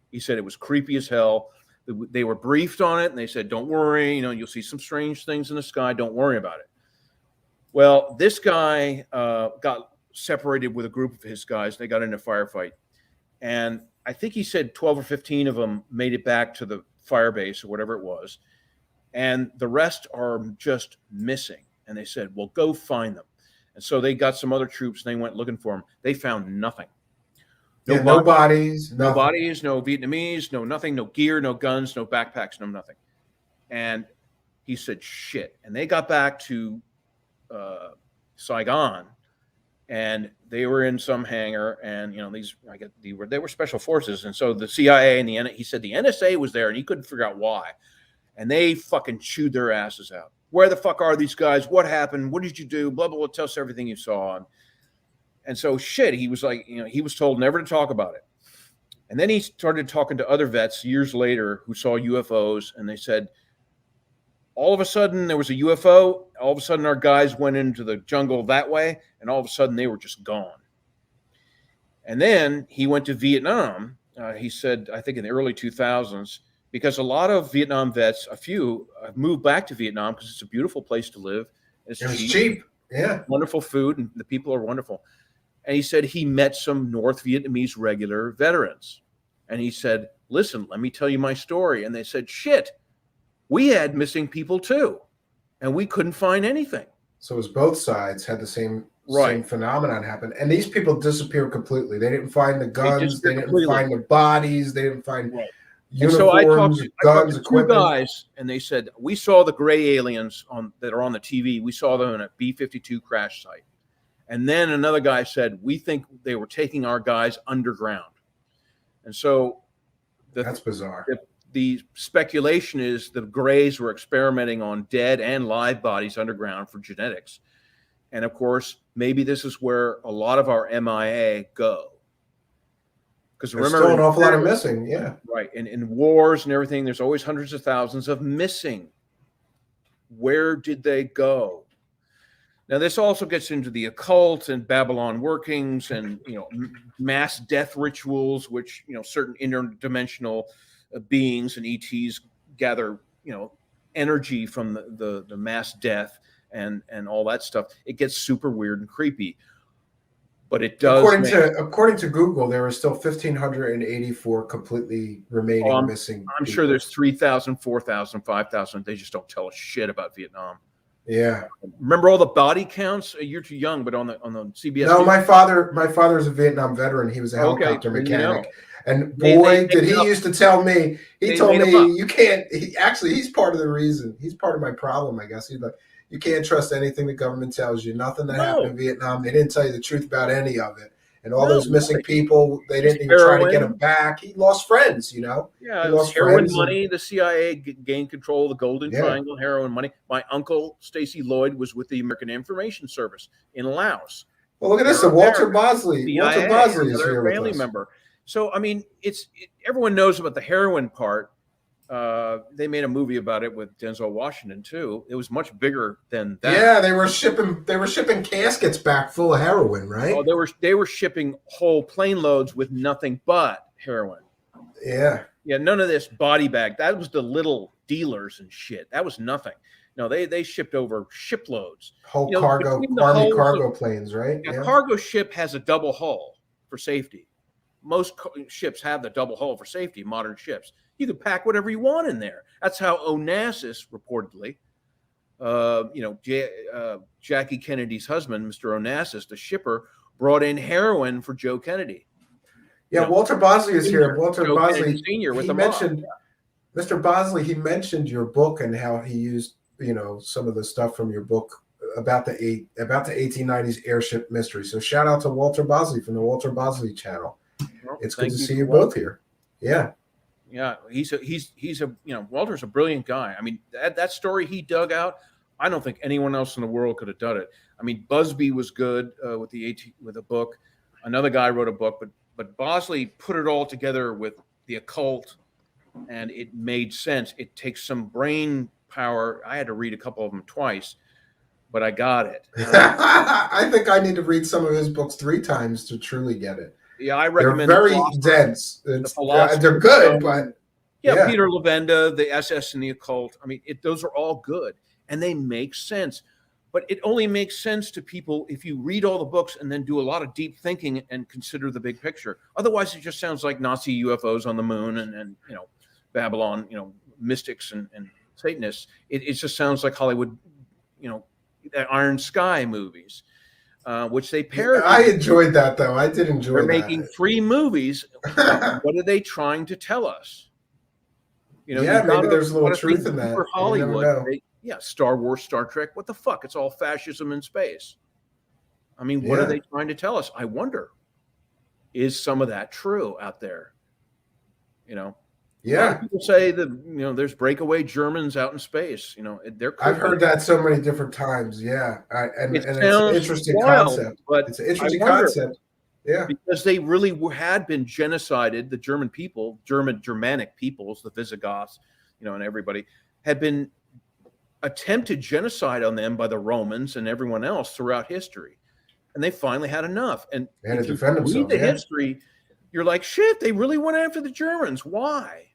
He said it was creepy as hell. They were briefed on it, and they said, "Don't worry, you'll see some strange things in the sky. Don't worry about it." Well, this guy got separated with a group of his guys. They got in a firefight, and I think he said 12 or 15 of them made it back to the fire base or whatever it was, and the rest are just missing. And they said, well, go find them. And so they got some other troops and they went looking for them. They found nothing. No bodies, no bodies, no Vietnamese, no nothing, no gear, no guns, no backpacks, no nothing. And he said, shit. And they got back to Saigon, and they were in some hangar, and they were special forces. And so the CIA and he said the NSA was there, and he couldn't figure out why. And they fucking chewed their asses out. Where the fuck are these guys? What happened? What did you do? Blah, blah, blah. Tell us everything you saw. And so shit, he was like, he was told never to talk about it. And then he started talking to other vets years later who saw UFOs, and they said, all of a sudden there was a UFO. All of a sudden our guys went into the jungle that way, and all of a sudden they were just gone. And then he went to Vietnam. He said, I think in the early 2000s, because a lot of Vietnam vets, a few, have moved back to Vietnam because it's a beautiful place to live. It's cheap. Yeah. Wonderful food, and the people are wonderful. And he said he met some North Vietnamese regular veterans. And he said, listen, let me tell you my story. And they said, shit, we had missing people too. And we couldn't find anything. So it was both sides had the same phenomenon happen. And these people disappeared completely. They didn't find the guns. They didn't find the bodies. They didn't find uniforms, so I talked guns, to equipment. Two guys, and they said, we saw the gray aliens that are on the TV. We saw them in a B-52 crash site. And then another guy said, we think they were taking our guys underground. And so that's bizarre. The speculation is the Greys were experimenting on dead and live bodies underground for genetics. And of course, maybe this is where a lot of our MIA go. Because remember, there's still an awful lot of missing. Yeah. Right. And in wars and everything, there's always hundreds of thousands of missing. Where did they go? Now, this also gets into the occult and Babylon workings and, mass death rituals, which, certain interdimensional beings and ETs gather, energy from the mass death and all that stuff. It gets super weird and creepy. But it does. According to Google, there are still 1,584 completely remaining missing. I'm sure there's 3,000, 4,000, 5,000. They just don't tell us shit about Vietnam. Yeah. Remember all the body counts? You're too young, but on the CBS. No, my father's a Vietnam veteran. He was a helicopter mechanic. And boy, did he used to tell me, he told me you can't, he's part of the reason. He's part of my problem, I guess. He's like, you can't trust anything the government tells you. Nothing that happened in Vietnam. They didn't tell you the truth about any of it. And all those missing people, they didn't even try to get them back. He lost friends, Yeah, he lost heroin money. The CIA gained control of the Golden Triangle, heroin money. My uncle, Stacy Lloyd, was with the American Information Service in Laos. Well, look at this. Walter Bosley. Walter Bosley is here with us. Family member. So, I mean, everyone knows about the heroin part. They made a movie about it with Denzel Washington too. It was much bigger than that. Yeah, they were shipping caskets back full of heroin, right? Oh, they were shipping whole plane loads with nothing but heroin. Yeah. Yeah, none of this body bag. That was the little dealers and shit. That was nothing. No, they shipped over shiploads. Whole cargo, army cargo planes, right? A cargo ship has a double hull for safety. Most ships have the double hull for safety, modern ships. You can pack whatever you want in there. That's how Onassis reportedly, Jackie Kennedy's husband, Mr. Onassis, the shipper, brought in heroin for Joe Kennedy. Yeah, Walter Bosley is here. Walter Joe Bosley, Kennedy Sr. with Mr. Bosley, he mentioned your book and how he used, some of the stuff from your book about the 1890s airship mystery. So shout out to Walter Bosley from the Walter Bosley channel. Well, it's good to see you both here. Yeah. Yeah, Walter's a brilliant guy. I mean, that story he dug out, I don't think anyone else in the world could have done it. I mean, Busby was good with a book. Another guy wrote a book, but Bosley put it all together with the occult, and it made sense. It takes some brain power. I had to read a couple of them twice, but I got it. I think I need to read some of his books 3 times to truly get it. Yeah, I recommend. They're very dense. They're good, but Peter Levenda, the SS and the occult. I mean, those are all good, and they make sense. But it only makes sense to people if you read all the books and then do a lot of deep thinking and consider the big picture. Otherwise, it just sounds like Nazi UFOs on the moon and Babylon, mystics and Satanists. It just sounds like Hollywood, Iron Sky movies, which they parody. I enjoyed that, though. I did enjoy They're that. making 3 movies. What are they trying to tell us? Maybe there's a little truth in that. For Hollywood, Star Wars, Star Trek, what the fuck? It's all fascism in space. I mean, what are they trying to tell us? I wonder, is some of that true out there? People say that, there's breakaway Germans out in space. I've heard that so many different times. Yeah. And it's an interesting concept. But it's an interesting concept. Yeah. Because they really had been genocided. The German people, Germanic peoples, the Visigoths, and everybody had been attempted genocide on them by the Romans and everyone else throughout history. And they finally had enough. And if you read the history, you're like, shit, they really went after the Germans. Why?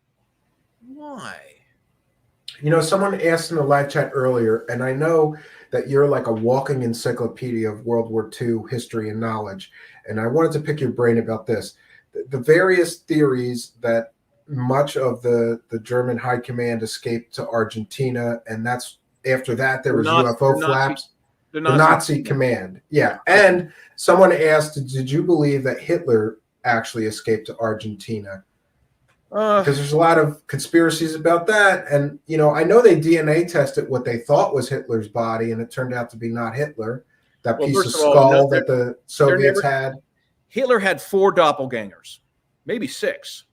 Someone asked in the live chat earlier, and I know that you're like a walking encyclopedia of World War II history and knowledge. And I wanted to pick your brain about this. The various theories that much of the German high command escaped to Argentina, and that's after that there was UFO flaps. The Nazi command. Yeah. And someone asked, did you believe that Hitler actually escaped to Argentina? Because there's a lot of conspiracies about that. And, I know they DNA tested what they thought was Hitler's body, and it turned out to be not Hitler. That piece of skull that the Soviets had. Hitler had 4 doppelgangers, maybe 6.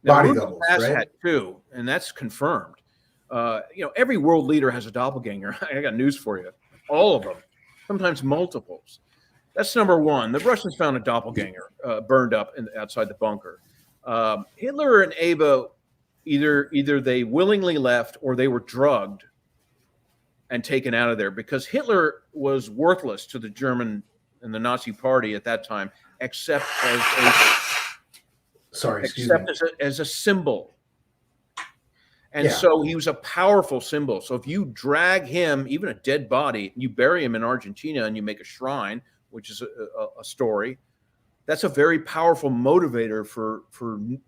Body doubles, right? Had 2, and that's confirmed. Every world leader has a doppelganger. I got news for you. All of them, sometimes multiples. That's number one. The Russians found a doppelganger burned up outside the bunker. Hitler and Ava, either they willingly left or they were drugged and taken out of there, because Hitler was worthless to the German and the Nazi party at that time, except as a symbol. And so he was a powerful symbol. So if you drag him, even a dead body, you bury him in Argentina and you make a shrine, which is a story, that's a very powerful motivator for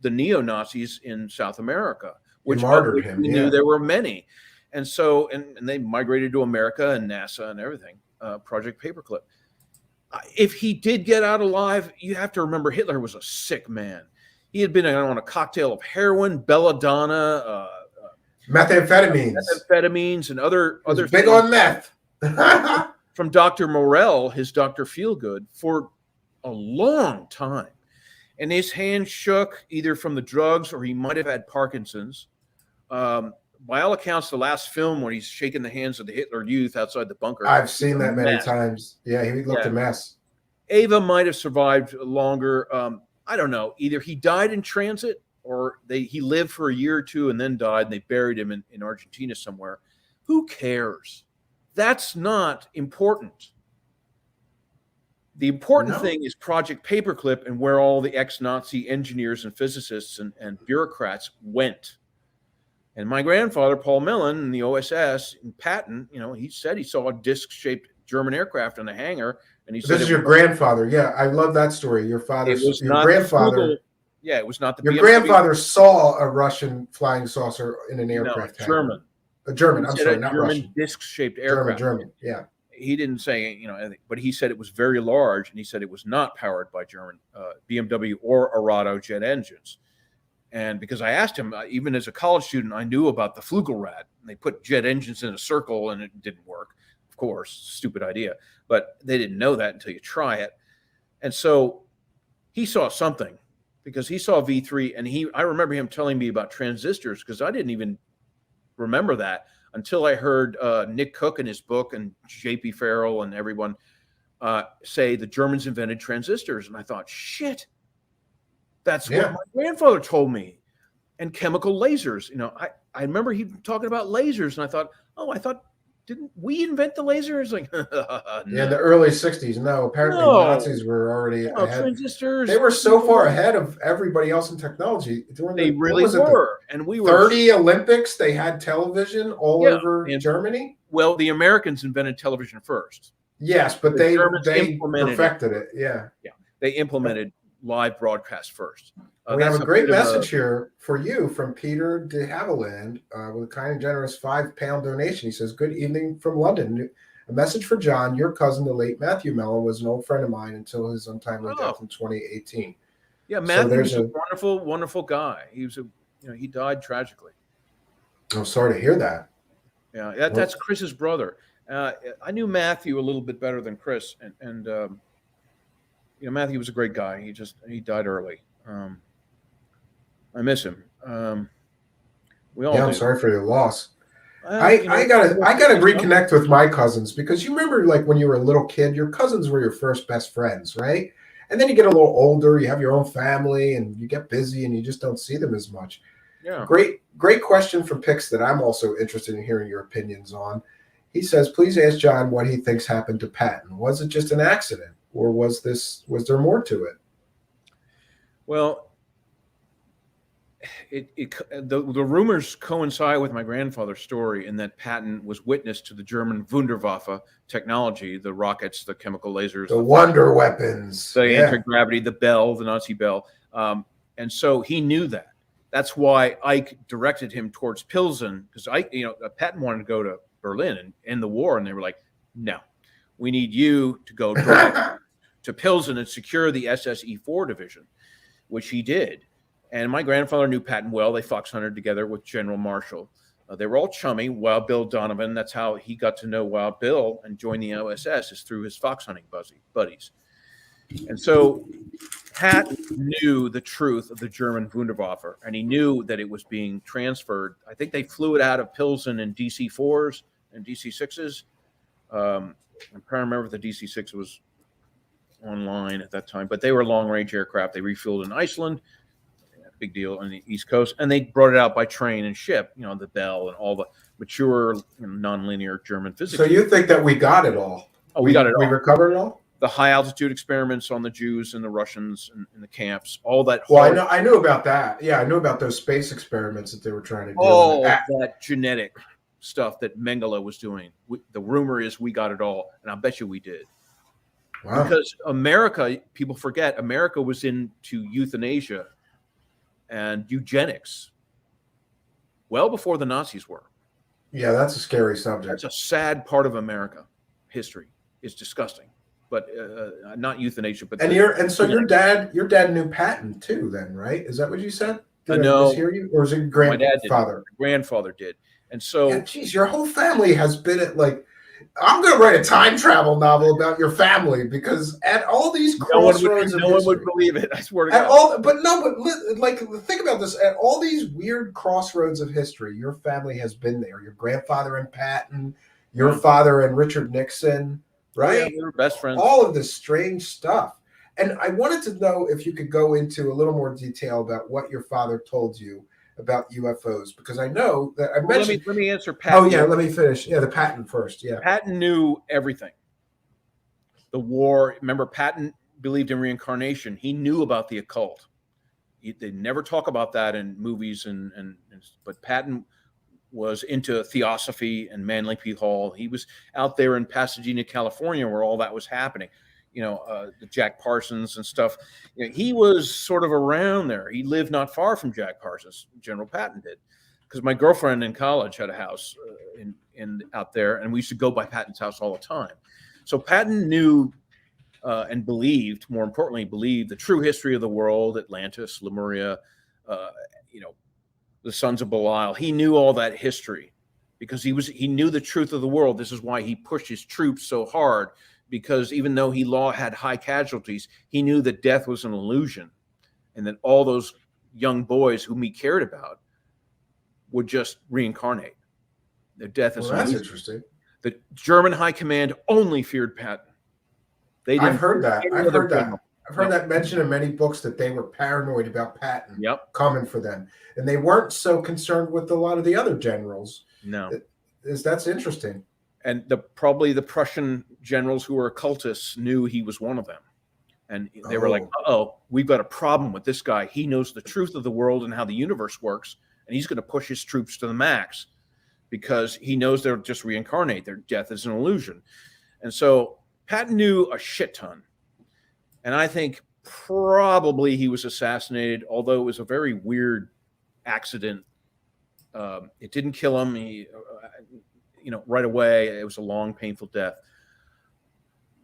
the neo-Nazis in South America, which we knew there were many. And so, and they migrated to America and NASA and everything, Project Paperclip. If he did get out alive, you have to remember Hitler was a sick man. He had been on a cocktail of heroin, belladonna, methamphetamines, and other big things. On meth. From Dr. Morell, his Dr. Feelgood, for a long time. And his hand shook either from the drugs or he might have had Parkinson's. By all accounts, the last film when he's shaking the hands of the Hitler Youth outside the bunker. I've seen that many times. Yeah, he looked a mess. Ava might have survived longer. I don't know. Either he died in transit or he lived for a year or two and then died, and they buried him in Argentina somewhere. Who cares? That's not important. The important thing is Project Paperclip and where all the ex-Nazi engineers and physicists and bureaucrats went. And my grandfather, Paul Mellon, in the OSS in Patton, he said he saw a disc-shaped German aircraft in a hangar. And he said, "This is your grandfather." Yeah, I love that story. Your grandfather. Yeah, it was not the. Your grandfather saw a Russian flying saucer in an aircraft. No, German. A German. I'm sorry, not German Russian. Disc-shaped aircraft. German. Yeah. He didn't say anything, but he said it was very large, and he said it was not powered by German BMW or Arado jet engines. And because I asked him, even as a college student, I knew about the Flugelrad. And they put jet engines in a circle, and it didn't work. Of course, stupid idea. But they didn't know that until you try it. And so he saw something, because he saw V3, and I remember him telling me about transistors, because I didn't even remember that until I heard Nick Cook in his book and J.P. Farrell and everyone say the Germans invented transistors. And I thought, shit, that's what my grandfather told me. And chemical lasers. I remember he talking about lasers, and I thought, didn't we invent the laser? It's like, no. Yeah, the early 60s. No, apparently the Nazis were already ahead. Transistors. They were so far ahead of everybody else in technology. They really were. And we were 30 Olympics. They had television all over Germany. Well, the Americans invented television first. Yes, but The they Germans implemented perfected it. Yeah. Yeah, they implemented live broadcast first. We have That's a great bit of message here for you from Peter de Havilland with a kind and generous £5 donation. He says, "Good evening from London. A message for John. Your cousin, the late Matthew Mellon, was an old friend of mine until his untimely death in 2018." Yeah, Matthew was a wonderful, wonderful guy. He was he died tragically. I'm sorry to hear that. Yeah, that's Chris's brother. I knew Matthew a little bit better than Chris, and Matthew was a great guy. He died early. I miss him. We all do. I'm sorry for your loss. I gotta reconnect with my cousins, because you remember, like, when you were a little kid, your cousins were your first best friends, right? And then you get a little older, you have your own family, and you get busy, and you just don't see them as much. Yeah. Great question from Pix that I'm also interested in hearing your opinions on. He says, "Please ask John what he thinks happened to Patton. Was it just an accident, or was there more to it?" Well, the rumors coincide with my grandfather's story in that Patton was witness to the German Wunderwaffe technology, the rockets, the chemical lasers, the wonder weapons, the anti-gravity, the bell, the Nazi bell. And so he knew that. That's why Ike directed him towards Pilsen, because Patton wanted to go to Berlin and end the war. And they were like, "No, we need you to go direct to Pilsen and secure the SSE-4 division," which he did. And my grandfather knew Patton well. They fox hunted together with General Marshall. They were all chummy. Wild Bill Donovan, that's how he got to know Wild Bill and joined the OSS, is through his fox hunting buddies. And so Patton knew the truth of the German Wunderwaffe, and he knew that it was being transferred. I think they flew it out of Pilsen in DC-4s and DC-6s. I'm trying to remember if the DC-6 was online at that time, but they were long-range aircraft. They refueled in Iceland. Big deal on the East Coast, and they brought it out by train and ship, the Bell and all the mature, nonlinear German physics. So you think that we got it all? Oh, we got it all. We recovered it all? The high altitude experiments on the Jews and the Russians in the camps, all that. Well, I knew about that. Yeah, I knew about those space experiments that they were trying to do. All that genetic stuff that Mengele was doing. The rumor is we got it all, and I bet you we did. Wow. Because America, people forget, America was into euthanasia and eugenics well before the Nazis were. Yeah, that's a scary subject. That's a sad part of America history. It's disgusting, but not euthanasia. But so your dad knew Patton too, then, right? Is that what you said? Did I mishear you, or was it grandfather? My grandfather did, and so your whole family has been at I'm going to write a time travel novel about your family, because at all these crossroads no one would believe it. I swear to God. Think about this. At all these weird crossroads of history, your family has been there. Your grandfather and Patton, your father and Richard Nixon, right? Yeah, we were best friends. All of this strange stuff. And I wanted to know if you could go into a little more detail about what your father told you about UFOs, because I know that I mentioned. Let me answer Patton. Oh yeah, let me finish. Yeah, the Patton first. Yeah, Patton knew everything. The war. Remember, Patton believed in reincarnation. He knew about the occult. They never talk about that in movies, but Patton was into theosophy and Manly P. Hall. He was out there in Pasadena, California, where all that was happening. The Jack Parsons and stuff. He was sort of around there. He lived not far from Jack Parsons. General Patton did, because my girlfriend in college had a house in out there, and we used to go by Patton's house all the time. So Patton knew and believed, more importantly, the true history of the world: Atlantis, Lemuria, the sons of Belial. He knew all that history because he knew the truth of the world. This is why he pushed his troops so hard. Because even though he had high casualties, he knew that death was an illusion, and that all those young boys whom he cared about would just reincarnate. Their death is an illusion. That's interesting. The German high command only feared Patton. I've heard that. I've heard that mentioned in many books, that they were paranoid about Patton coming for them, and they weren't so concerned with a lot of the other generals. No, that's interesting. And probably the Prussian generals who were occultists knew he was one of them. And they were like, uh-oh, we've got a problem with this guy. He knows the truth of the world and how the universe works, and he's going to push his troops to the max. because he knows they'll just reincarnate. Their death is an illusion. And so Patton knew a shit ton. And I think probably he was assassinated, although it was a very weird accident. It didn't kill him. He, right away, it was a long, painful death.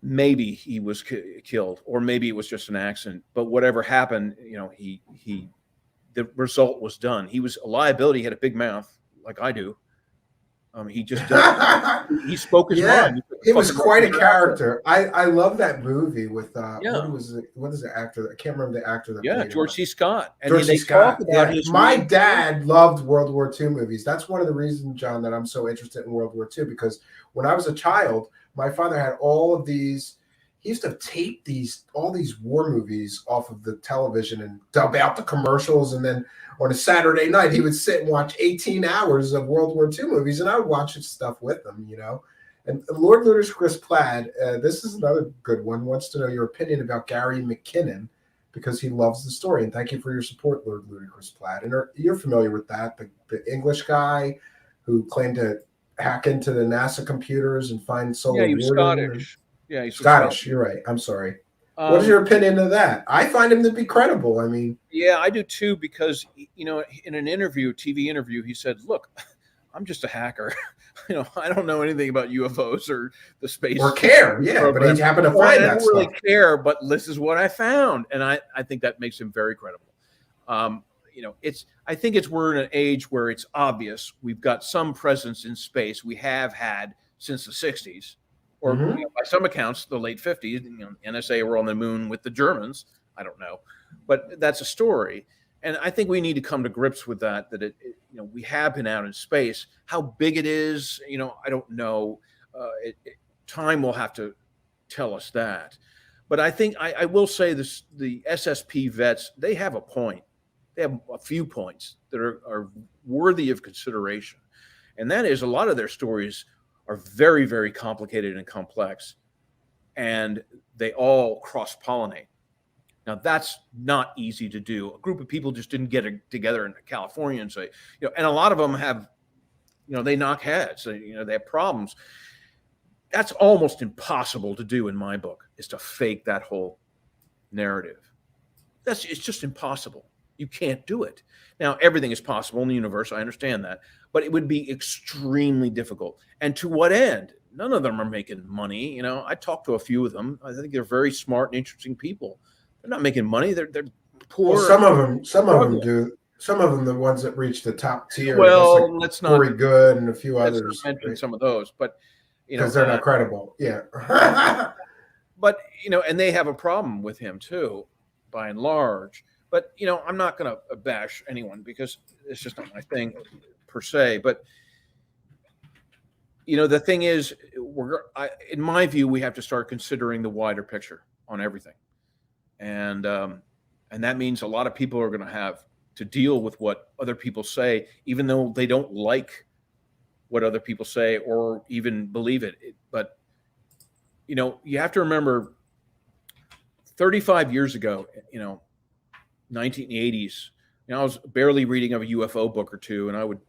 Maybe he was killed, or maybe it was just an accident. But whatever happened, the result was done. He was a liability. He had a big mouth, like I do. He just he spoke his mind. He was quite a character. I love that movie with what is the actor? I can't remember the actor that played George C. Scott. And George C. Scott. My movie. dad loved World War II movies. That's one of the reasons, John, that I'm so interested in World War II, because when I was a child, my father had all of these. He used to tape all these war movies off of the television and dub out the commercials, and then on a Saturday night, he would sit and watch 18 hours of World War II movies, and I would watch his stuff with him, And Lord Ludicrous Plaid, this is another good one, wants to know your opinion about Gary McKinnon, because he loves the story. And thank you for your support, Lord Ludicrous Plaid. And you're familiar with that, the English guy who claimed to hack into the NASA computers and find solar. Yeah, he was Scottish. Yeah, he's Scottish. You're right. I'm sorry. What is your opinion of that? I find him to be credible. I mean, yeah, I do too, because in an interview, TV interview, he said, "Look, I'm just a hacker. I don't know anything about UFOs or the space or care." Yeah, program. But he happened to find that. I don't really care, but this is what I found, and I think that makes him very credible. I think we're in an age where it's obvious we've got some presence in space. We have had since the 60s. Or by some accounts, the late 50s, NSA were on the moon with the Germans. I don't know, but that's a story. And I think we need to come to grips with that we have been out in space. How big it is, I don't know. Time will have to tell us that. But I think I will say this: the SSP vets, they have a point. They have a few points that are worthy of consideration, and that is a lot of their stories are very, very complicated and complex, and they all cross-pollinate. Now, that's not easy to do. A group of people just didn't get together in California and say, and a lot of them have, they knock heads, they have problems. That's almost impossible to do in my book, is to fake that whole narrative. It's just impossible. You can't do it. Now, everything is possible in the universe. I understand that. But it would be extremely difficult. And to what end? None of them are making money. I talked to a few of them. I think they're very smart and interesting people. They're not making money. They're poor. Well, some of them do. Some of them, the ones that reach the top tier. Well, let's not. Corey Good and a few others. Let's not mention some of those, but because they're not credible. Yeah. But and they have a problem with him too, by and large. But I'm not going to bash anyone because it's just not my thing per se. But the thing is, in my view, we have to start considering the wider picture on everything, and that means a lot of people are going to have to deal with what other people say, even though they don't like what other people say or even believe it. But you have to remember, 35 years ago, 1980s, I was barely reading a UFO book or two, and I would,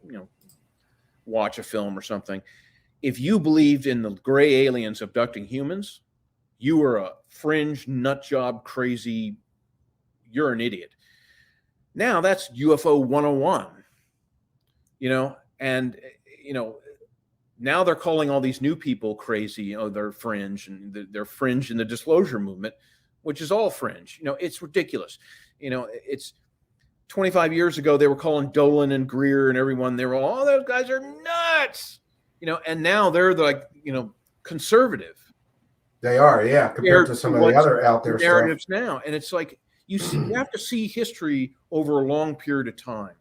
watch a film or something. If you believed in the gray aliens abducting humans, you were a fringe, nut job, crazy, you're an idiot. Now that's UFO 101, and, now they're calling all these new people crazy, they're fringe, and they're fringe in the disclosure movement, which is all fringe. It's ridiculous. It's 25 years ago, they were calling Dolan and Greer and everyone. They were all, oh, those guys are nuts, and now they're like, conservative. They are, yeah, compared to some of the other out there narratives stuff. Now. And it's like, you have to see history over a long period of time,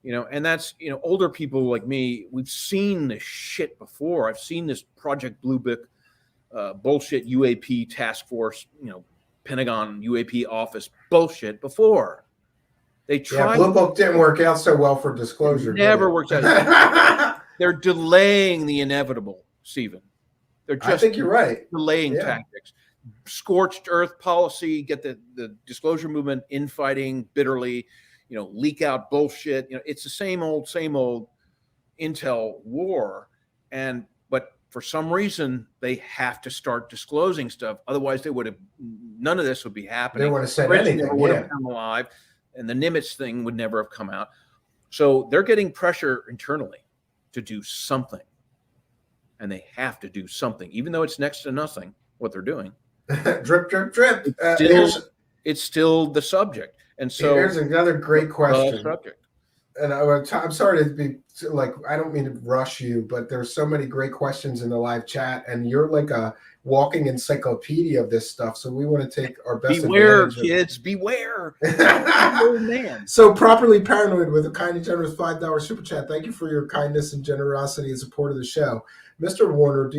and that's, older people like me, we've seen this shit before. I've seen this Project Blue Book bullshit UAP task force, Pentagon UAP office bullshit before. They tried. Blue Book didn't work out so well for disclosure. Never worked out. They're delaying the inevitable, Stephen. They're just I think you're right. Delaying tactics. Scorched earth policy, get the disclosure movement infighting bitterly, leak out bullshit. It's the same old, intel war, but for some reason they have to start disclosing stuff. Otherwise, none of this would be happening. They would have said anything. Never would have come alive, and the Nimitz thing would never have come out. So they're getting pressure internally to do something, and they have to do something, even though it's next to nothing what they're doing. Drip, drip, drip. It's still the subject. And so here's another great question. Subject. And I'm sorry to be like, I don't mean to rush you, but there's so many great questions in the live chat, and you're like a walking encyclopedia of this stuff. So we want to take our best. Beware, kids, beware. Oh, man. So Properly Paranoid with a kind and generous $5 super chat. Thank you for your kindness and generosity and support of the show. Mr. Warner,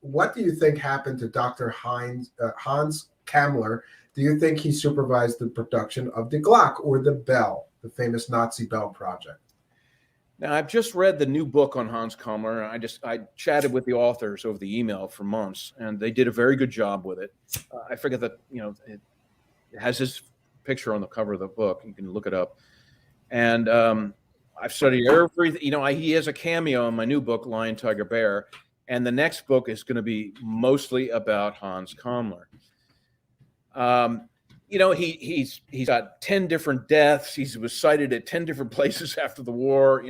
what do you think happened to Dr. Hans Kammler? Do you think he supervised the production of the Glock or the Bell, the famous Nazi Bell project? Now, I've just read the new book on Hans Kammler. I chatted with the authors over the email for months, and they did a very good job with it. I forget that, it has his picture on the cover of the book. You can look it up. And I've studied everything. He has a cameo in my new book, Lion, Tiger, Bear. And the next book is going to be mostly about Hans Kammler. He's got 10 different deaths. He was cited at 10 different places after the war.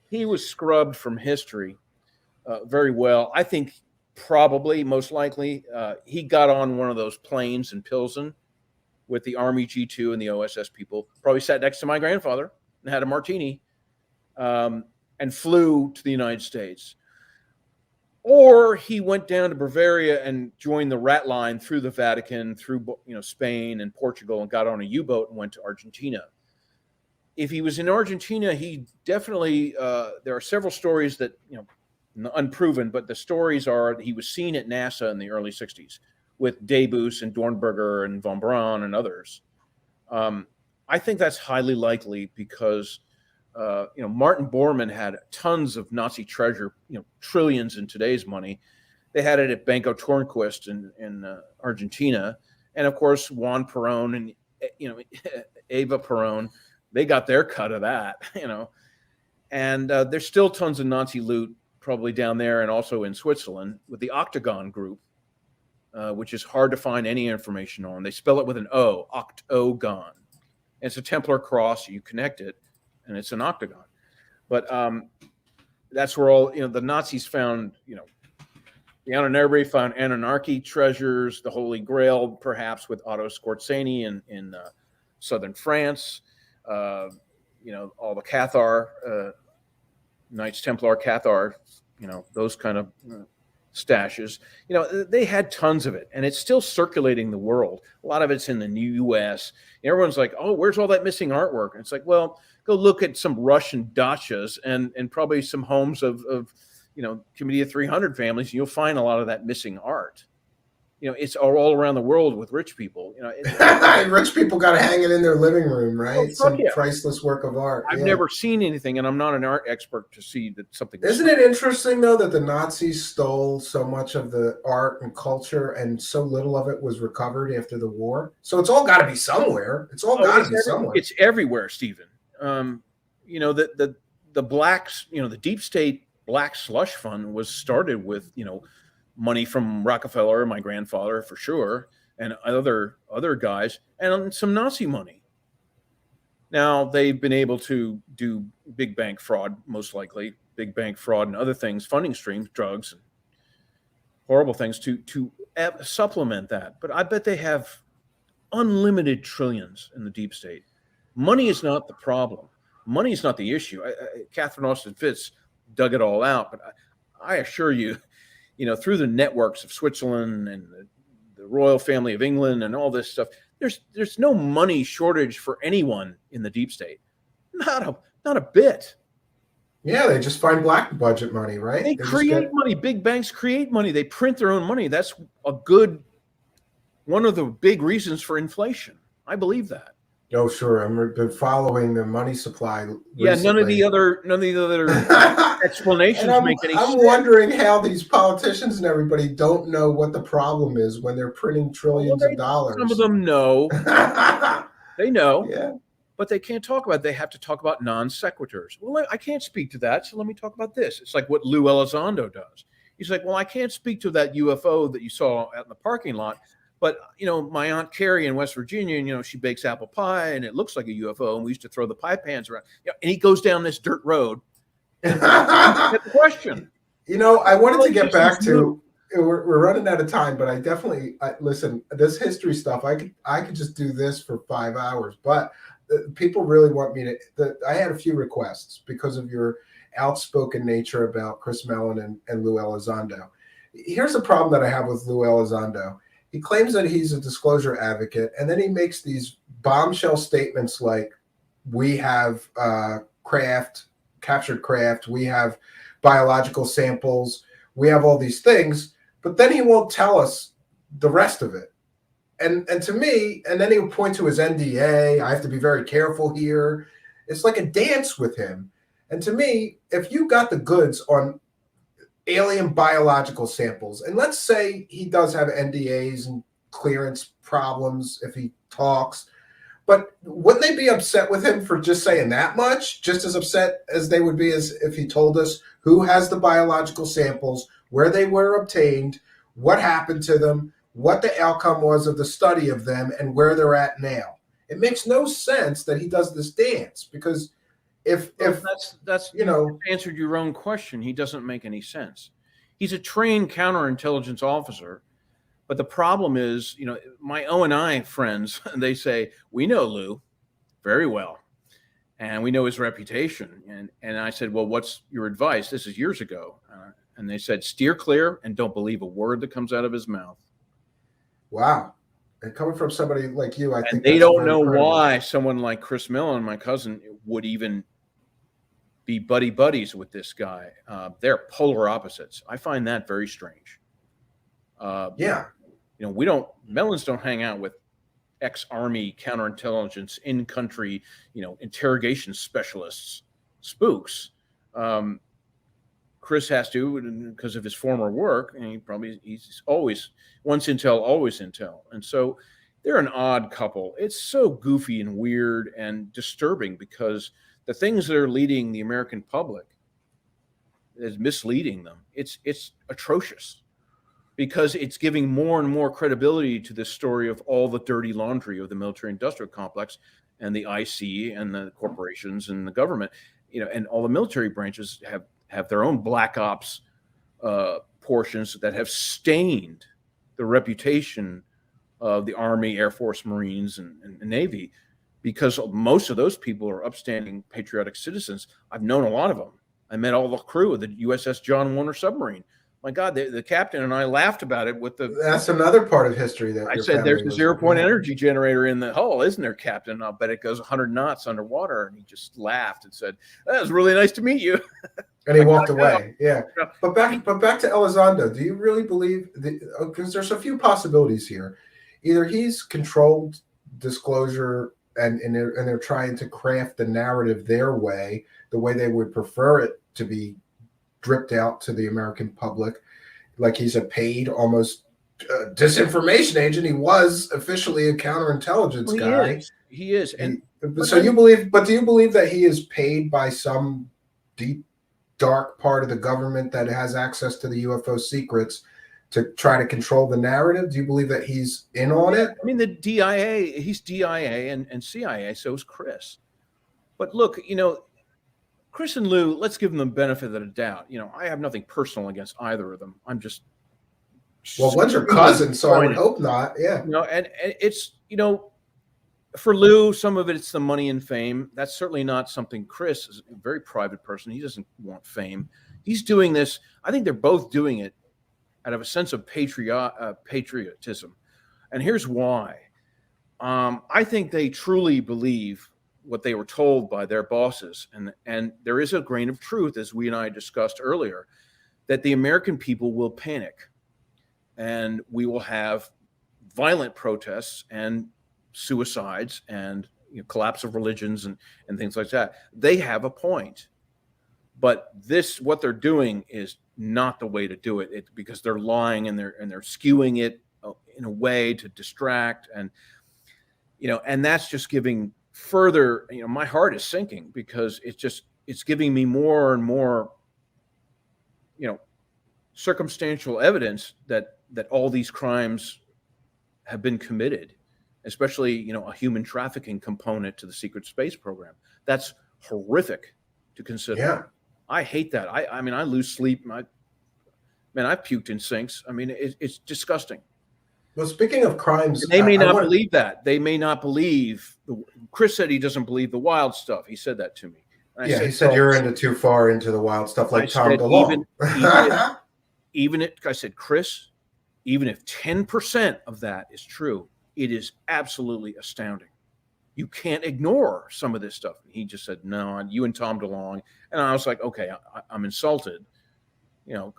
He was scrubbed from history very well. I think probably, most likely, he got on one of those planes in Pilsen with the Army G2 and the OSS people. Probably sat next to my grandfather and had a martini and flew to the United States. Or he went down to Bavaria and joined the rat line through the Vatican, through Spain and Portugal, and got on a U-boat and went to Argentina. If he was in Argentina, he definitely there are several stories that unproven, but the stories are that he was seen at NASA in the early '60s with Debus and Dornberger and von Braun and others. I think that's highly likely because. Martin Bormann had tons of Nazi treasure, trillions in today's money. They had it at Banco Tornquist in Argentina. And of course, Juan Perón and, Eva Perón, they got their cut of that, And there's still tons of Nazi loot probably down there and also in Switzerland with the Octagon Group, which is hard to find any information on. They spell it with an O, Octagon. It's a Templar cross. You connect it. And it's an octagon, but that's where all the Nazis found. The Ahnenerbe found Anunnaki treasures, the Holy Grail, perhaps with Otto Skorzeny in southern France. All the Cathar, Knights Templar Cathar, those kind of stashes. They had tons of it, and it's still circulating the world. A lot of it's in the U.S. Everyone's like, "Oh, where's all that missing artwork?" And it's like, well. Go look at some Russian dachas and probably some homes of Committee of 300 families, and you'll find a lot of that missing art. It's all around the world with rich people. Rich people got to hang it in their living room, right? Oh, some priceless work of art. I've never seen anything, and I'm not an art expert to see that something. Isn't it interesting though that the Nazis stole so much of the art and culture, and so little of it was recovered after the war? So it's all got to be somewhere. It's all got to be somewhere. It's everywhere, Stephen. The blacks, the deep state black slush fund was started with, money from Rockefeller, my grandfather for sure, and other guys, and some Nazi money. Now they've been able to do big bank fraud, most likely big bank fraud and other things, funding streams, drugs, and horrible things to supplement that. But I bet they have unlimited trillions in the deep state. Money is not the problem. Money is not the issue. Catherine Austin Fitts dug it all out, but I assure you, through the networks of Switzerland and the royal family of England and all this stuff, there's no money shortage for anyone in the deep state. Not a bit. Yeah, they just find black budget money, right? They create money. Big banks create money. They print their own money. That's one of the big reasons for inflation. I believe that. Oh, sure. I've been following the money supply recently. Yeah, none of the other explanations make any sense. I'm wondering how these politicians and everybody don't know what the problem is when they're printing trillions of dollars. Some of them know. They know. Yeah. but they can't talk about it. They have to talk about non sequiturs. Well, I can't speak to that, so let me talk about this. It's like what Lou Elizondo does. He's like, well, I can't speak to that UFO that you saw out in the parking lot, but, my Aunt Carrie in West Virginia, she bakes apple pie and it looks like a UFO, and we used to throw the pie pans around. And he goes down this dirt road. The question. I wanted to get back to. We're running out of time, but I definitely listen. This history stuff, I could just do this for 5 hours. But people really want me to. I had a few requests because of your outspoken nature about Chris Mellon and Lou Elizondo. Here's the problem that I have with Lou Elizondo. He claims that he's a disclosure advocate, and then he makes these bombshell statements like, "We have captured craft, we have biological samples, we have all these things," but then he won't tell us the rest of it. And to me, and then he'll point to his NDA. I have to be very careful here. It's like a dance with him. And to me, if you got the goods on alien biological samples, and let's say he does have NDAs and clearance problems if he talks, but wouldn't they be upset with him for just saying that much? Just as upset as they would be as if he told us who has the biological samples, where they were obtained, what happened to them, what the outcome was of the study of them, and where they're at now. It makes no sense that he does this dance, because if that's answered your own question. He doesn't make any sense. He's a trained counterintelligence officer. But the problem is, my O&I friends, they say, we know Lou very well, and we know his reputation. And I said, well, what's your advice? This is years ago. And they said, steer clear and don't believe a word that comes out of his mouth. Wow. And coming from somebody like you, I think they don't know why someone like Chris Mellon, my cousin, would even be buddies with this guy. They're polar opposites. I find that very strange. Mellons don't hang out with ex-army counterintelligence in-country, interrogation specialists, spooks. Chris has to because of his former work, and he's always once intel, always intel. And so they're an odd couple. It's so goofy and weird and disturbing because the things that are leading the American public is misleading them. It's atrocious, because it's giving more and more credibility to this story of all the dirty laundry of the military-industrial complex and the IC and the corporations and the government, and all the military branches have their own black ops portions that have stained the reputation of the Army, Air Force, Marines, and Navy, because most of those people are upstanding, patriotic citizens. I've known a lot of them. I met all the crew of the USS John Warner submarine. My God, the captain and I laughed about it with the. That's another part of history that I said, "There's a 0-point energy generator in the hull, isn't there, Captain? I'll bet it goes 100 knots underwater." And he just laughed and said, "That was really nice to meet you." And he walked away. Yeah, but back to Elizondo. Do you really believe? Because there's a few possibilities here. Either he's controlled disclosure, and they're trying to craft the narrative their way, the way they would prefer it to be dripped out to the American public, like he's a paid almost disinformation agent. He was officially a counterintelligence guy. He is. And so you believe, but do you believe that he is paid by some deep, dark part of the government that has access to the UFO secrets to try to control the narrative? Do you believe that he's in on it? I mean, the DIA, he's DIA and CIA, so is Chris. But look, Chris and Lou, let's give them the benefit of the doubt. I have nothing personal against either of them. I'm just. Well, one's your cousin, so I would hope not. Yeah. And it's, for Lou, some of it's the money and fame. That's certainly not something. Chris is a very private person. He doesn't want fame. He's doing this. I think they're both doing it out of a sense of patriotism. And here's why. I think they truly believe what they were told by their bosses. And there is a grain of truth, as we and I discussed earlier, that the American people will panic and we will have violent protests and suicides and collapse of religions and things like that. They have a point. But what they're doing is not the way to do it, because they're lying and they're skewing it in a way to distract. And that's just giving further, my heart is sinking because it's giving me more and more, circumstantial evidence that all these crimes have been committed, especially, a human trafficking component to the secret space program. That's horrific to consider. Yeah. I hate that. I mean, I lose sleep. I've puked in sinks. I mean, it's disgusting. Well, speaking of crimes, And they may not believe that. They may not believe. Chris said he doesn't believe the wild stuff. He said that to me. He said you're into too far into the wild stuff, like Tom DeLonge. I said, Chris, even if 10% of that is true, it is absolutely astounding. You can't ignore some of this stuff. He just said, no, you and Tom DeLonge. And I was like, okay, I'm insulted. Tom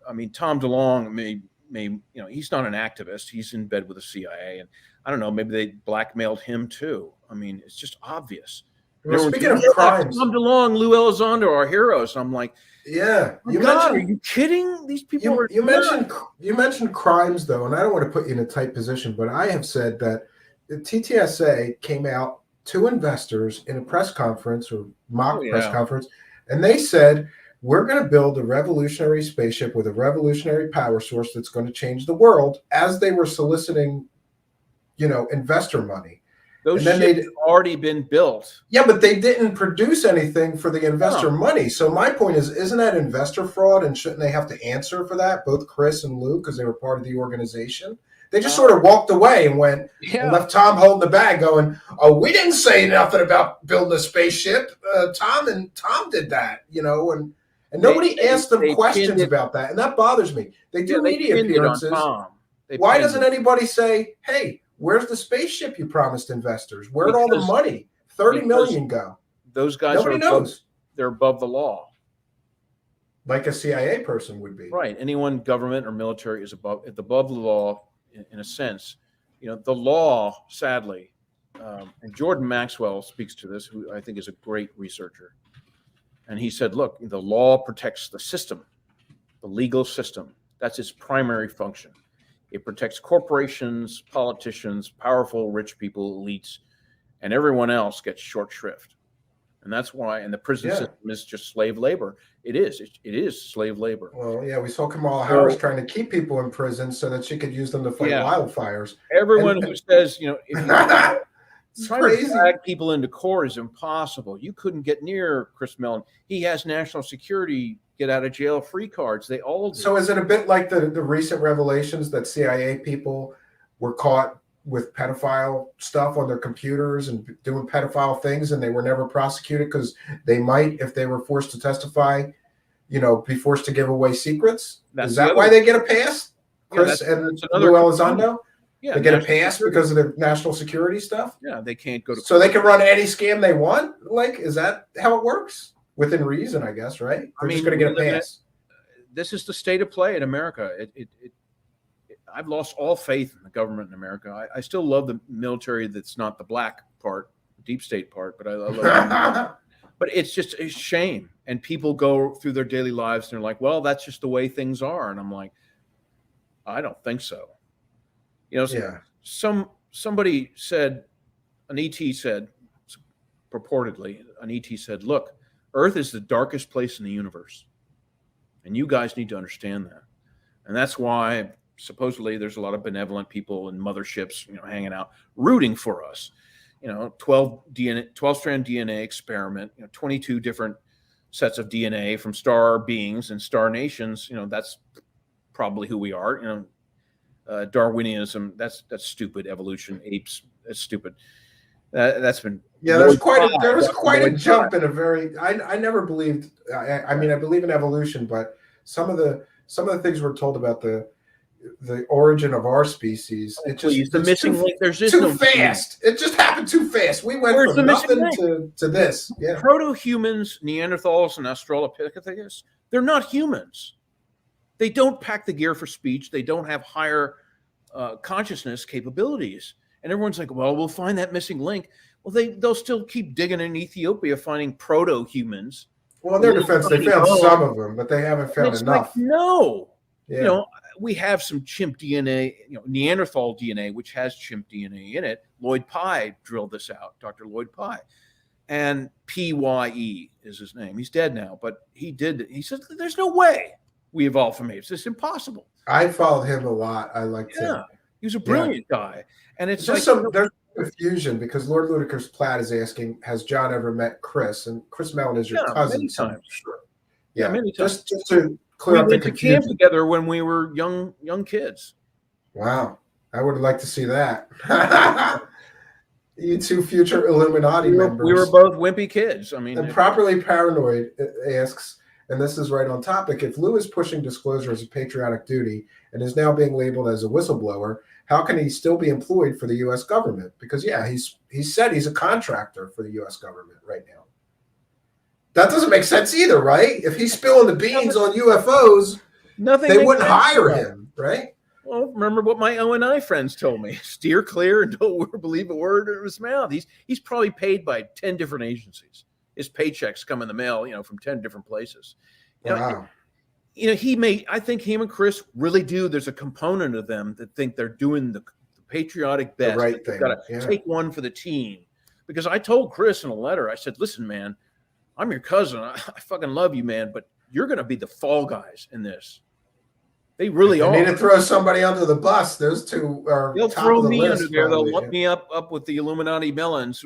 DeLonge may, he's not an activist. He's in bed with the CIA. And I don't know, maybe they blackmailed him too. I mean, it's just obvious. Well, speaking of crimes, Tom DeLonge, Lou Elizondo are heroes. I'm like, yeah. Are you kidding? These people you mentioned crimes though, and I don't want to put you in a tight position, but I have said that the TTSA came out to investors in a press conference or press conference, and they said, we're going to build a revolutionary spaceship with a revolutionary power source that's going to change the world, as they were soliciting, investor money. Those ships had already been built. Yeah, but they didn't produce anything for the investor money. So my point is, isn't that investor fraud? And shouldn't they have to answer for that, both Chris and Lou, because they were part of the organization? They just sort of walked away and went and left Tom holding the bag going, oh, we didn't say nothing about building a spaceship. Tom did that, and nobody asked them questions about that. And that bothers me. They do media appearances. Why doesn't anybody say, hey, where's the spaceship you promised investors? Where'd all the money, 30 million go? Those guys they're above the law. Like a CIA person would be. Right. Anyone government or military is above the law in a sense. The law, sadly, and Jordan Maxwell speaks to this, who I think is a great researcher. And he said, look, the law protects the system, the legal system. That's its primary function. It protects corporations, politicians, powerful, rich people, elites, and everyone else gets short shrift. And that's why, and the prison system is just slave labor. It is slave labor. Well, yeah, we saw Kamala Harris trying to keep people in prison so that she could use them to fight wildfires. Everyone who says, if you trying crazy. to drag people into court is impossible. You couldn't get near Chris Mellon. He has national security get out of jail free cards. They all do. So is it a bit like the recent revelations that CIA people were caught with pedophile stuff on their computers and doing pedophile things, and they were never prosecuted because they might, if they were forced to testify, be forced to give away secrets? Is that why they get a pass? Chris and Lou Elizondo? Yeah, they get a pass because of their national security stuff? Yeah, they can't go to So they can run any scam they want? Like, is that how it works? Within reason, I guess, right? They're just going to get a pass. This is the state of play in America. I've lost all faith in the government in America. I still love the military that's not the black part, deep state part, but I love it. But it's just a shame. And people go through their daily lives and they're like, well, that's just the way things are. And I'm like, I don't think so. Somebody said, an ET said, purportedly, an ET said, look, Earth is the darkest place in the universe. And you guys need to understand that. And that's why supposedly there's a lot of benevolent people in motherships, hanging out, rooting for us. 12-strand DNA experiment, 22 different sets of DNA from star beings and star nations. That's probably who we are. Darwinism, that's stupid. Evolution, apes, that's stupid. That's been there was quite a jump in a very. I never believed. I mean, I believe in evolution, but some of the things we're told about the origin of our species, the missing link. There's just too fast. It just happened too fast. We went from nothing to this. Yeah. Proto-humans, Neanderthals, and Australopithecus, they're not humans. They don't pack the gear for speech. They don't have higher consciousness capabilities. And everyone's like, well, we'll find that missing link. Well, they'll still keep digging in Ethiopia, finding proto-humans. Well, in their defense, they found some of them, but they haven't found enough. Like, no. Yeah. We have some chimp DNA, Neanderthal DNA, which has chimp DNA in it. Lloyd Pye drilled this out, Dr. Lloyd Pye. And Pye is his name. He's dead now, but he said, there's no way we evolved from apes. It's impossible. I followed him a lot. I liked him. He was a brilliant guy. And it's just like, there's confusion because Lord Ludicrous Platt is asking, has John ever met Chris? And Chris Mellon is your cousin. Many times. Sure. Yeah, many times. Just to clear up the confusion. We went to camp together when we were young kids. Wow. I would like to see that. You two future Illuminati members. We were both wimpy kids. I mean, and Properly Paranoid asks, and this is right on topic, if Lou is pushing disclosure as a patriotic duty and is now being labeled as a whistleblower, how can he still be employed for the U.S. government? Because, he said he's a contractor for the U.S. government right now. That doesn't make sense either, right? If he's spilling the beans on UFOs, they wouldn't hire him, right? Well, remember what my O&I friends told me. Steer clear and don't believe a word in his mouth. He's probably paid by 10 different agencies. His paychecks come in the mail, from 10 different places. Wow. I think him and Chris really do. There's a component of them that think they're doing the patriotic best. The right thing. Got to take one for the team. Because I told Chris in a letter, I said, listen, man, I'm your cousin. I fucking love you, man, but you're going to be the fall guys in this. They really are. They need to throw somebody under the bus. Those two are. They'll top throw of the me list, under there. probably. They'll lump me up with the Illuminati melons.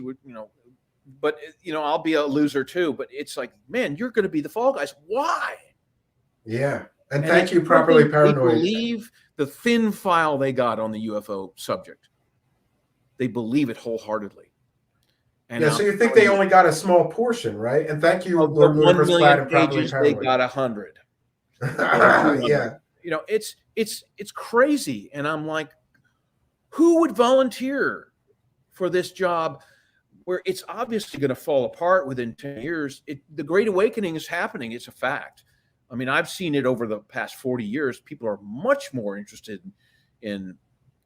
But I'll be a loser too. But it's like, man, you're going to be the fall guys. Why? Yeah, and thank you, Properly Paranoid. They believe the thin file they got on the UFO subject. They believe it wholeheartedly. And so you think they only got a small portion, right? And thank you, Lord Ludicrous Platt and Properly Paranoid. They got 100. Yeah. It's crazy. And I'm like, who would volunteer for this job where it's obviously going to fall apart within 10 years? The Great Awakening is happening. It's a fact. I mean, I've seen it over the past 40 years. People are much more interested in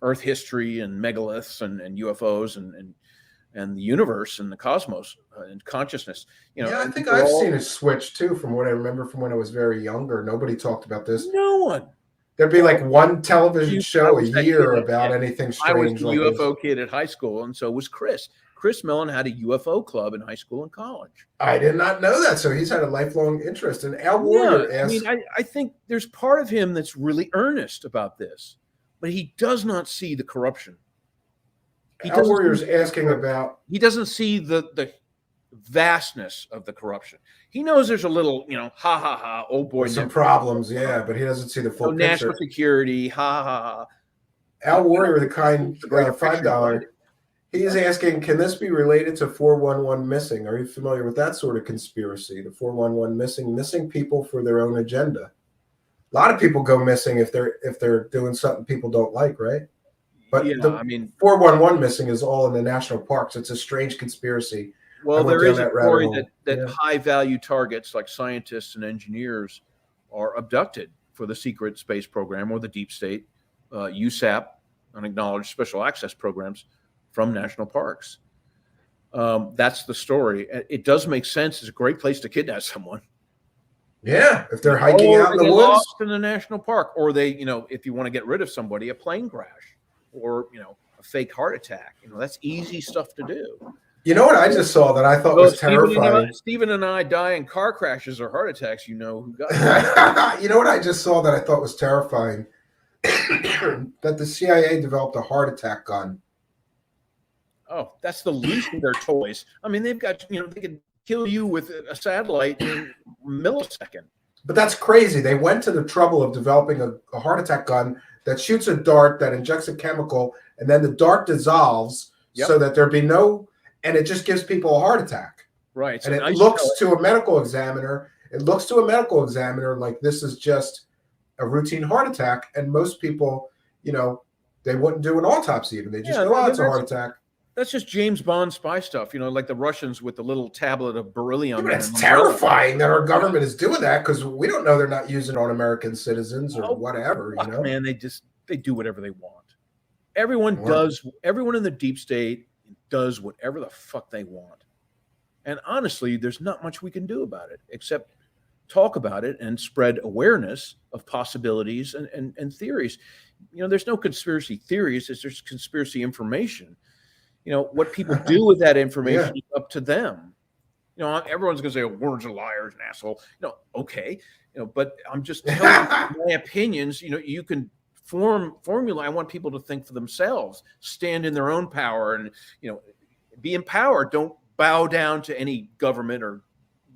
Earth history and megaliths and UFOs and the universe and the cosmos and consciousness. I think I've seen a switch too, from what I remember from when I was very younger. Nobody talked about this. No one. There'd be like one television show a year about anything strange. I was the UFO kid at high school, and so was Chris. Chris Mellon had a UFO club in high school and college. I did not know that. So he's had a lifelong interest. And Al Warrior asks, I think there's part of him that's really earnest about this, but he does not see the corruption. Al Warrior's asking about. He doesn't see the vastness of the corruption. He knows there's a little, old boy. Some problems, but he doesn't see the full picture. National security, Al Warrior, the kind $5. He's asking, can this be related to 411 missing? Are you familiar with that sort of conspiracy? The 411 missing people for their own agenda. A lot of people go missing if they're doing something people don't like, right? But 411 missing is all in the national parks. It's a strange conspiracy. Well, there is a story that high-value targets like scientists and engineers are abducted for the secret space program or the deep state, USAP, unacknowledged special access programs from national parks. That's the story. It does make sense. It's a great place to kidnap someone. Yeah, if they're hiking out in the woods. Lost in the national park, or they, if you want to get rid of somebody, a plane crash, or a fake heart attack. That's easy stuff to do. You know what I just saw that I thought was terrifying? Stephen and I die in car crashes or heart attacks. Who got it. You know what I just saw that I thought was terrifying? That the CIA developed a heart attack gun. Oh, that's the least of their toys. I mean, they've got, they could kill you with a satellite in a millisecond. But that's crazy. They went to the trouble of developing a heart attack gun that shoots a dart that injects a chemical, and then the dart dissolves so that there be no, and it just gives people a heart attack. Right. And it looks to a medical examiner. It looks to a medical examiner like this is just a routine heart attack. And most people, they wouldn't do an autopsy even. They just go, it's a heart attack. That's just James Bond spy stuff, like the Russians with the little tablet of beryllium. But it's terrifying that our government is doing that because we don't know they're not using it on American citizens or whatever. Man, they do whatever they want. Everyone in the deep state does whatever the fuck they want. And honestly, there's not much we can do about it except talk about it and spread awareness of possibilities and theories. There's no conspiracy theories, there's conspiracy information. what people do with that information Yeah. is up to them. Everyone's going to say, words are liars, an asshole. Okay. But I'm just telling you my opinions. You can formula. I want people to think for themselves, stand in their own power, and be empowered. Don't bow down to any government or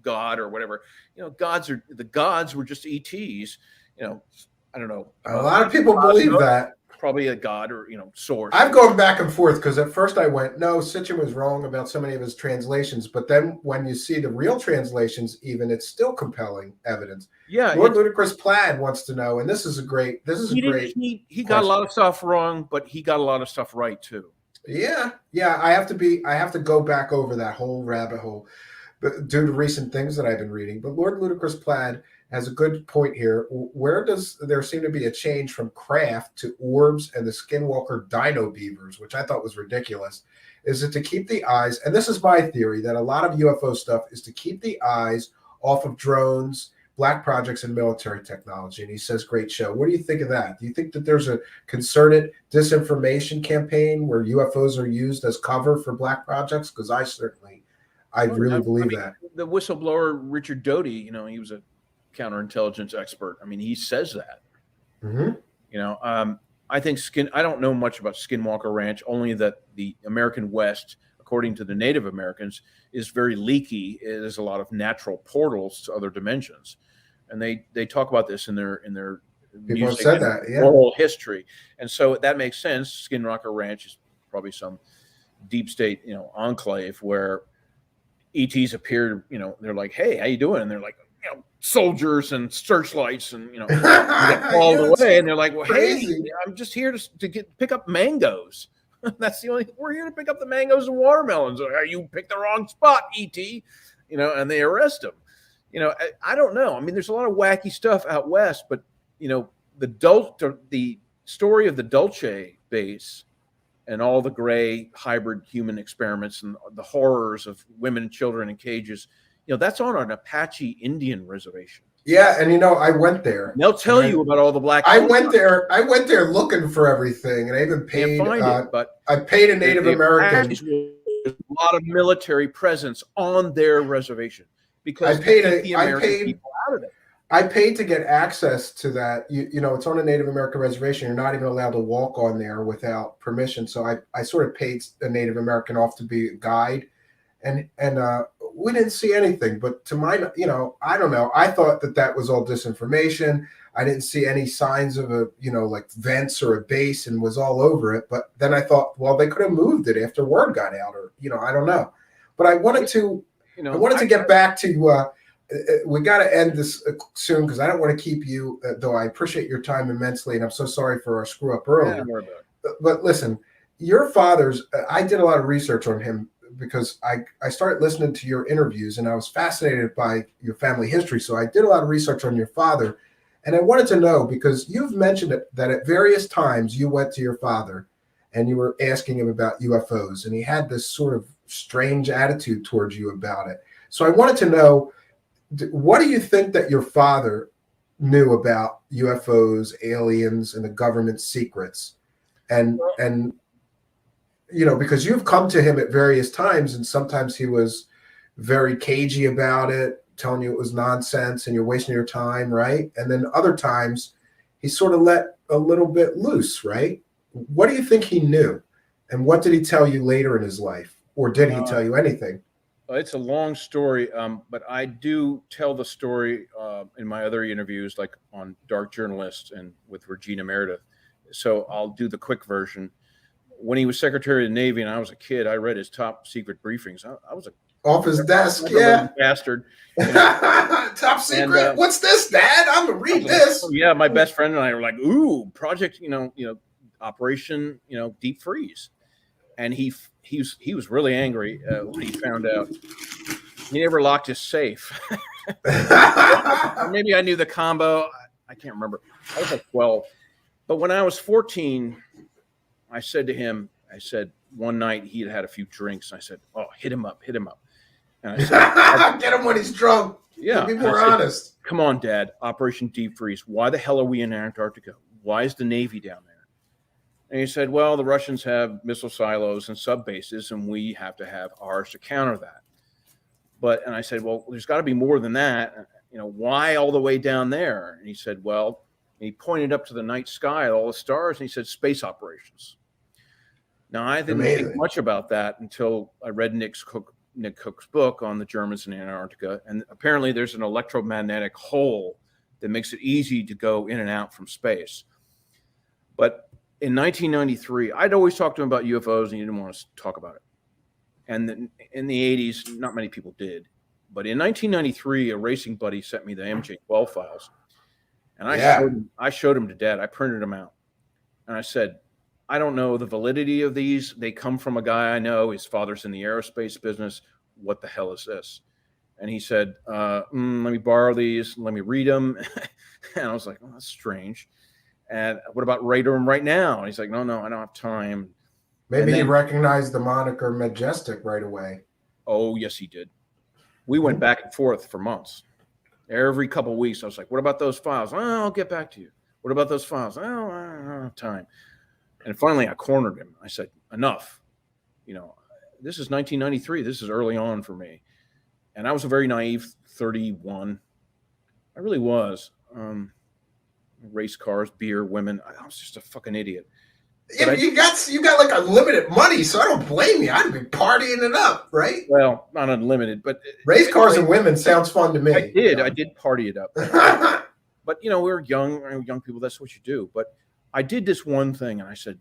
God or whatever. The gods were just ETs. I don't know. A lot of people believe that. Probably a god or source. I've gone back and forth because at first I went, no, Sitchin was wrong about so many of his translations, but then when you see the real translations, even it's still compelling evidence. Yeah, Lord Ludicrous Plaid wants to know, and this is a great. He got a lot of stuff wrong, but he got a lot of stuff right too. Yeah. I have to go back over that whole rabbit hole, but due to recent things that I've been reading. But Lord Ludicrous Plaid has a good point here. Where does there seem to be a change from craft to orbs and the skinwalker dino beavers, which I thought was ridiculous? Is it to keep the eyes, and this is my theory, that a lot of UFO stuff is to keep the eyes off of drones, black projects, and military technology? And he says, great show. What do you think of that? Do you think that there's a concerted disinformation campaign where UFOs are used as cover for black projects? Because I really believe that. The whistleblower, Richard Doty, he was a counterintelligence expert. He says that. Mm-hmm. I think I don't know much about Skinwalker Ranch, only that the American West, according to the Native Americans, is very leaky. There's a lot of natural portals to other dimensions, and they talk about this in their people have said that, yeah, oral history, and so that makes sense. Skinwalker Ranch is probably some deep state enclave where ETs appear. They're like, hey, how you doing? And they're like, soldiers and searchlights and they get called away, and they're like, well, crazy. Hey, I'm just here to pick up mangoes. That's the only. We're here to pick up the mangoes and watermelons. You picked the wrong spot, ET. And they arrest him. I don't know. There's a lot of wacky stuff out west, but the story of the Dulce base and all the gray hybrid human experiments and the horrors of women and children in cages. That's on an Apache Indian reservation. Yeah, and I went there. And they'll tell you about all the black. I went there looking for everything, and I even paid. I paid a Native American. A lot of military presence on their reservation because I paid people out of it. I paid to get access to that. It's on a Native American reservation. You're not even allowed to walk on there without permission. So I sort of paid a Native American off to be a guide, and we didn't see anything, but to my, I don't know. I thought that was all disinformation. I didn't see any signs of like vents or a base, and was all over it. But then I thought, well, they could have moved it after word got out, or, I don't know. But I wanted to, get back to, we got to end this soon because I don't want to keep you, though I appreciate your time immensely. And I'm so sorry for our screw up earlier. Yeah, but listen, your father's, I did a lot of research on him, because I started listening to your interviews, and I was fascinated by your family history. So I did a lot of research on your father, and I wanted to know, because you've mentioned that at various times you went to your father and you were asking him about UFOs, and he had this sort of strange attitude towards you about it. So I wanted to know, what do you think that your father knew about UFOs, aliens, and the government secrets? And because you've come to him at various times, and sometimes he was very cagey about it, telling you it was nonsense and you're wasting your time, right? And then other times he sort of let a little bit loose, right? What do you think he knew? And what did he tell you later in his life? Or did he tell you anything? It's a long story, but I do tell the story in my other interviews, like on Dark Journalist and with Regina Meredith. So I'll do the quick version. When he was Secretary of the Navy and I was a kid, I read his top secret briefings. I was off his desk, yeah, bastard. Top secret. And, what's this, Dad? I'm gonna read this. Yeah, my best friend and I were like, "Ooh, project, Operation, Deep Freeze," and he was really angry when he found out. He never locked his safe. Or maybe I knew the combo. I can't remember. I was like 12, but when I was 14. I said to him, one night he had a few drinks. And I said, oh, hit him up. And I said, get him when he's drunk. Yeah. Be more honest. Come on, Dad. Operation Deep Freeze. Why the hell are we in Antarctica? Why is the Navy down there? And he said, well, the Russians have missile silos and sub bases, and we have to have ours to counter that. And I said, well, there's got to be more than that. Why all the way down there? And he said, well, and he pointed up to the night sky at all the stars, and he said, space operations. Now, I didn't think much about that until I read Nick Cook's book on the Germans in Antarctica. And apparently there's an electromagnetic hole that makes it easy to go in and out from space. But in 1993, I'd always talked to him about UFOs, and he didn't want to talk about it. And in the 80s, not many people did. But in 1993, a racing buddy sent me the MJ12 files. And I showed him to Dad. I printed them out. And I said, I don't know the validity of these. They come from a guy I know. His father's in the aerospace business. What the hell is this? And he said, let me borrow these. Let me read them. And I was like, oh, that's strange. And what about write them right now? And he's like, no, I don't have time. Maybe he recognized the moniker Majestic right away. Oh, yes, he did. We went back and forth for months. Every couple of weeks, I was like, what about those files? Oh, I'll get back to you. What about those files? Oh, I don't have time. And finally, I cornered him. I said, enough. This is 1993. This is early on for me. And I was a very naive 31. I really was. Race cars, beer, women. I was just a fucking idiot. Yeah, you got like unlimited money, so I don't blame you. I'd be partying it up, right? Well, not unlimited, but race cars and women sounds fun to me. I did party it up. But we were young people. That's what you do. But I did this one thing, and I said,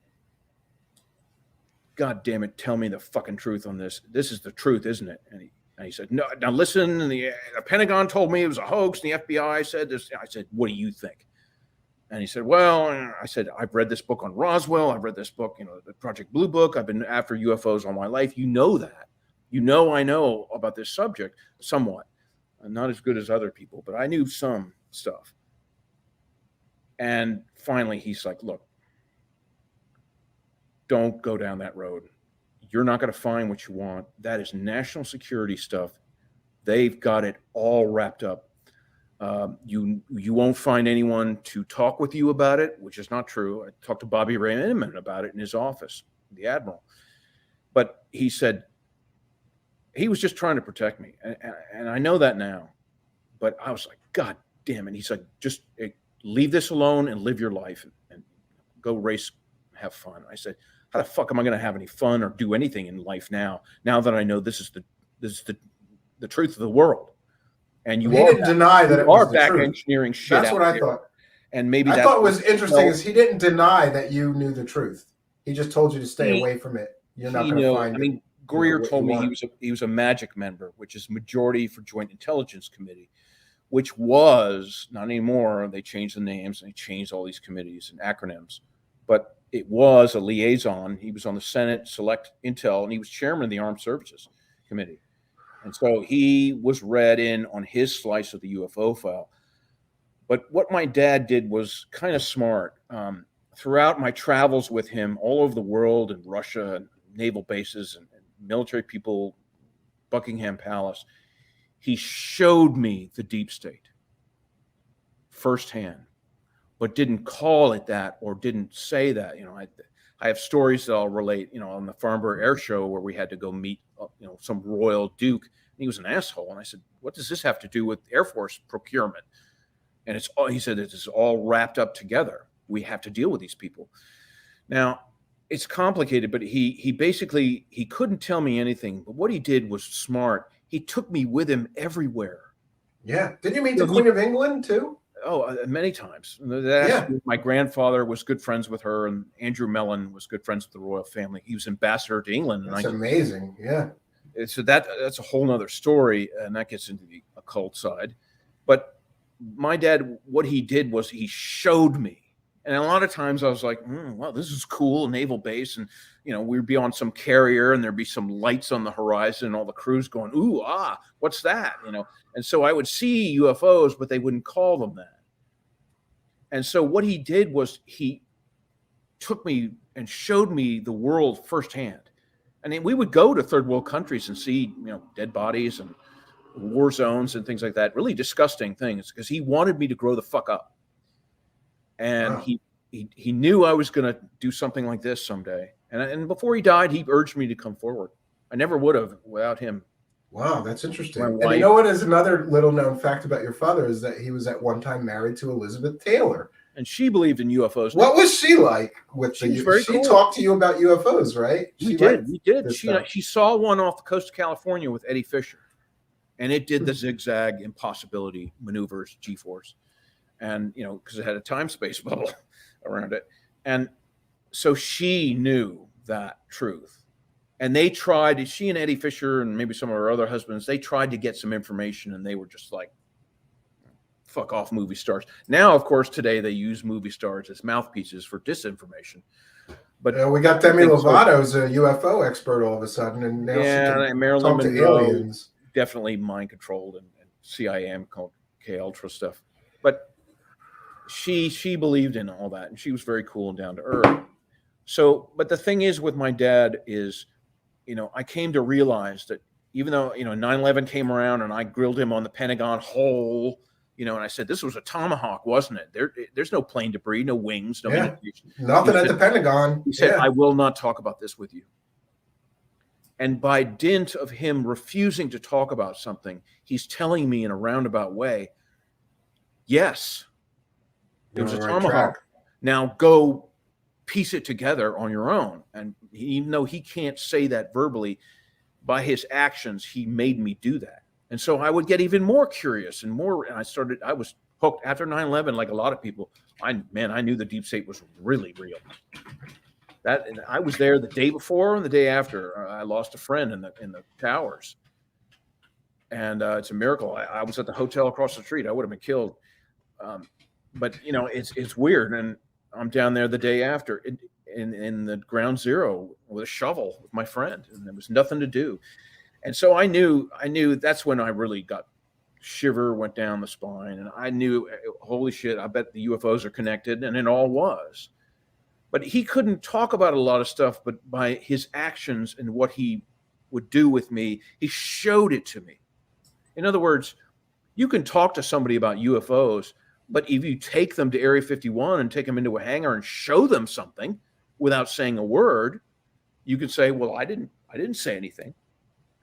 God damn it, tell me the fucking truth on this. This is the truth, isn't it? And he said, no, now listen, the Pentagon told me it was a hoax, and the FBI said this. I said, what do you think? And he said, well, I said, I've read this book on Roswell. I've read this book, the Project Blue Book. I've been after UFOs all my life. You know that. I know about this subject somewhat. I'm not as good as other people, but I knew some stuff. And finally, he's like, look, don't go down that road. You're not going to find what you want. That is national security stuff. They've got it all wrapped up. You won't find anyone to talk with you about it, which is not true. I talked to Bobby Raymond about it in his office, the Admiral. But he said he was just trying to protect me. And I know that now. But I was like, God damn it. He's like, just leave this alone and live your life and go race, have fun. I said, how the fuck am I going to have any fun or do anything in life now that I know this is the truth of the world? And you didn't deny that it was the back truth. Engineering shit. That's what I thought. And maybe I thought was interesting is he didn't deny that you knew the truth. He just told you to stay away from it. You're not going to find it. I mean, Greer told me he was a MAGIC member, which is Majority for Joint Intelligence Committee, which was not anymore. They changed the names and they changed all these committees and acronyms, but it was a liaison. He was on the Senate Select Intel, and he was chairman of the Armed Services Committee. And so he was read in on his slice of the UFO file. But what my dad did was kind of smart. Throughout my travels with him all over the world, in Russia, and naval bases and military people, Buckingham Palace, he showed me the deep state firsthand, but didn't call it that or didn't say that. I have stories that I'll relate, on the Farnborough Air Show where we had to go meet, some royal duke. And he was an asshole. And I said, what does this have to do with Air Force procurement? And he said, it's all wrapped up together. We have to deal with these people. Now, it's complicated, but he basically, he couldn't tell me anything. But what he did was smart. He took me with him everywhere. Yeah. Didn't you meet the Queen of England too? Oh, many times. My grandfather was good friends with her, and Andrew Mellon was good friends with the royal family. He was ambassador to England. That's amazing. Yeah. So that's a whole nother story, and that gets into the occult side. But my dad, what he did was he showed me. And a lot of times I was like, well, this is cool, a naval base. And, we'd be on some carrier and there'd be some lights on the horizon and all the crews going, ooh, what's that? And so I would see UFOs, but they wouldn't call them that. And so what he did was he took me and showed me the world firsthand. And then we would go to third world countries and see, dead bodies and war zones and things like that, really disgusting things, because he wanted me to grow the fuck up. And he knew I was going to do something like this someday. And before he died, he urged me to come forward. I never would have without him. Wow, that's interesting. My And wife- you know what is another little known fact about your father is that he was at one time married to Elizabeth Taylor. And she believed in UFOs. What was she like with She was very she cool. talked to you about UFOs, right? We did. this She stuff. she saw one off the coast of California with Eddie Fisher, and it did the zigzag impossibility maneuvers, G-force, and because it had a time-space bubble around it, and so she knew that truth. And they tried. She and Eddie Fisher and maybe some of her other husbands, they tried to get some information, and they were just like, fuck off movie stars. Now, of course, today they use movie stars as mouthpieces for disinformation. But we got Demi Lovato's a UFO expert all of a sudden, and now she can Marilyn talk to Monroe, aliens. definitely mind controlled and CIA and K Ultra stuff. But she believed in all that, and she was very cool and down to earth. So, but the thing is with my dad is, I came to realize that even though 9/11 came around and I grilled him on the Pentagon hole. And I said, this was a Tomahawk, wasn't it? There's no plane debris, no wings, no indication. Nothing at the Pentagon. He said, I will not talk about this with you. And by dint of him refusing to talk about something, he's telling me in a roundabout way, yes, it was a Tomahawk. Now go piece it together on your own. And even though he can't say that verbally, by his actions, he made me do that. And so I would get even more curious and I was hooked after 9/11, like a lot of people. I knew the deep state was really real. And I was there the day before and the day after. I lost a friend in the towers. And it's a miracle. I was at the hotel across the street. I would have been killed. But it's weird. And I'm down there the day after in the ground zero with a shovel with my friend, and there was nothing to do. And so I knew that's when I really got shiver went down the spine. And I knew, holy shit, I bet the UFOs are connected. And it all was. But he couldn't talk about a lot of stuff, but by his actions and what he would do with me, he showed it to me. In other words, you can talk to somebody about UFOs, but if you take them to Area 51 and take them into a hangar and show them something without saying a word, you could say, well, I didn't say anything.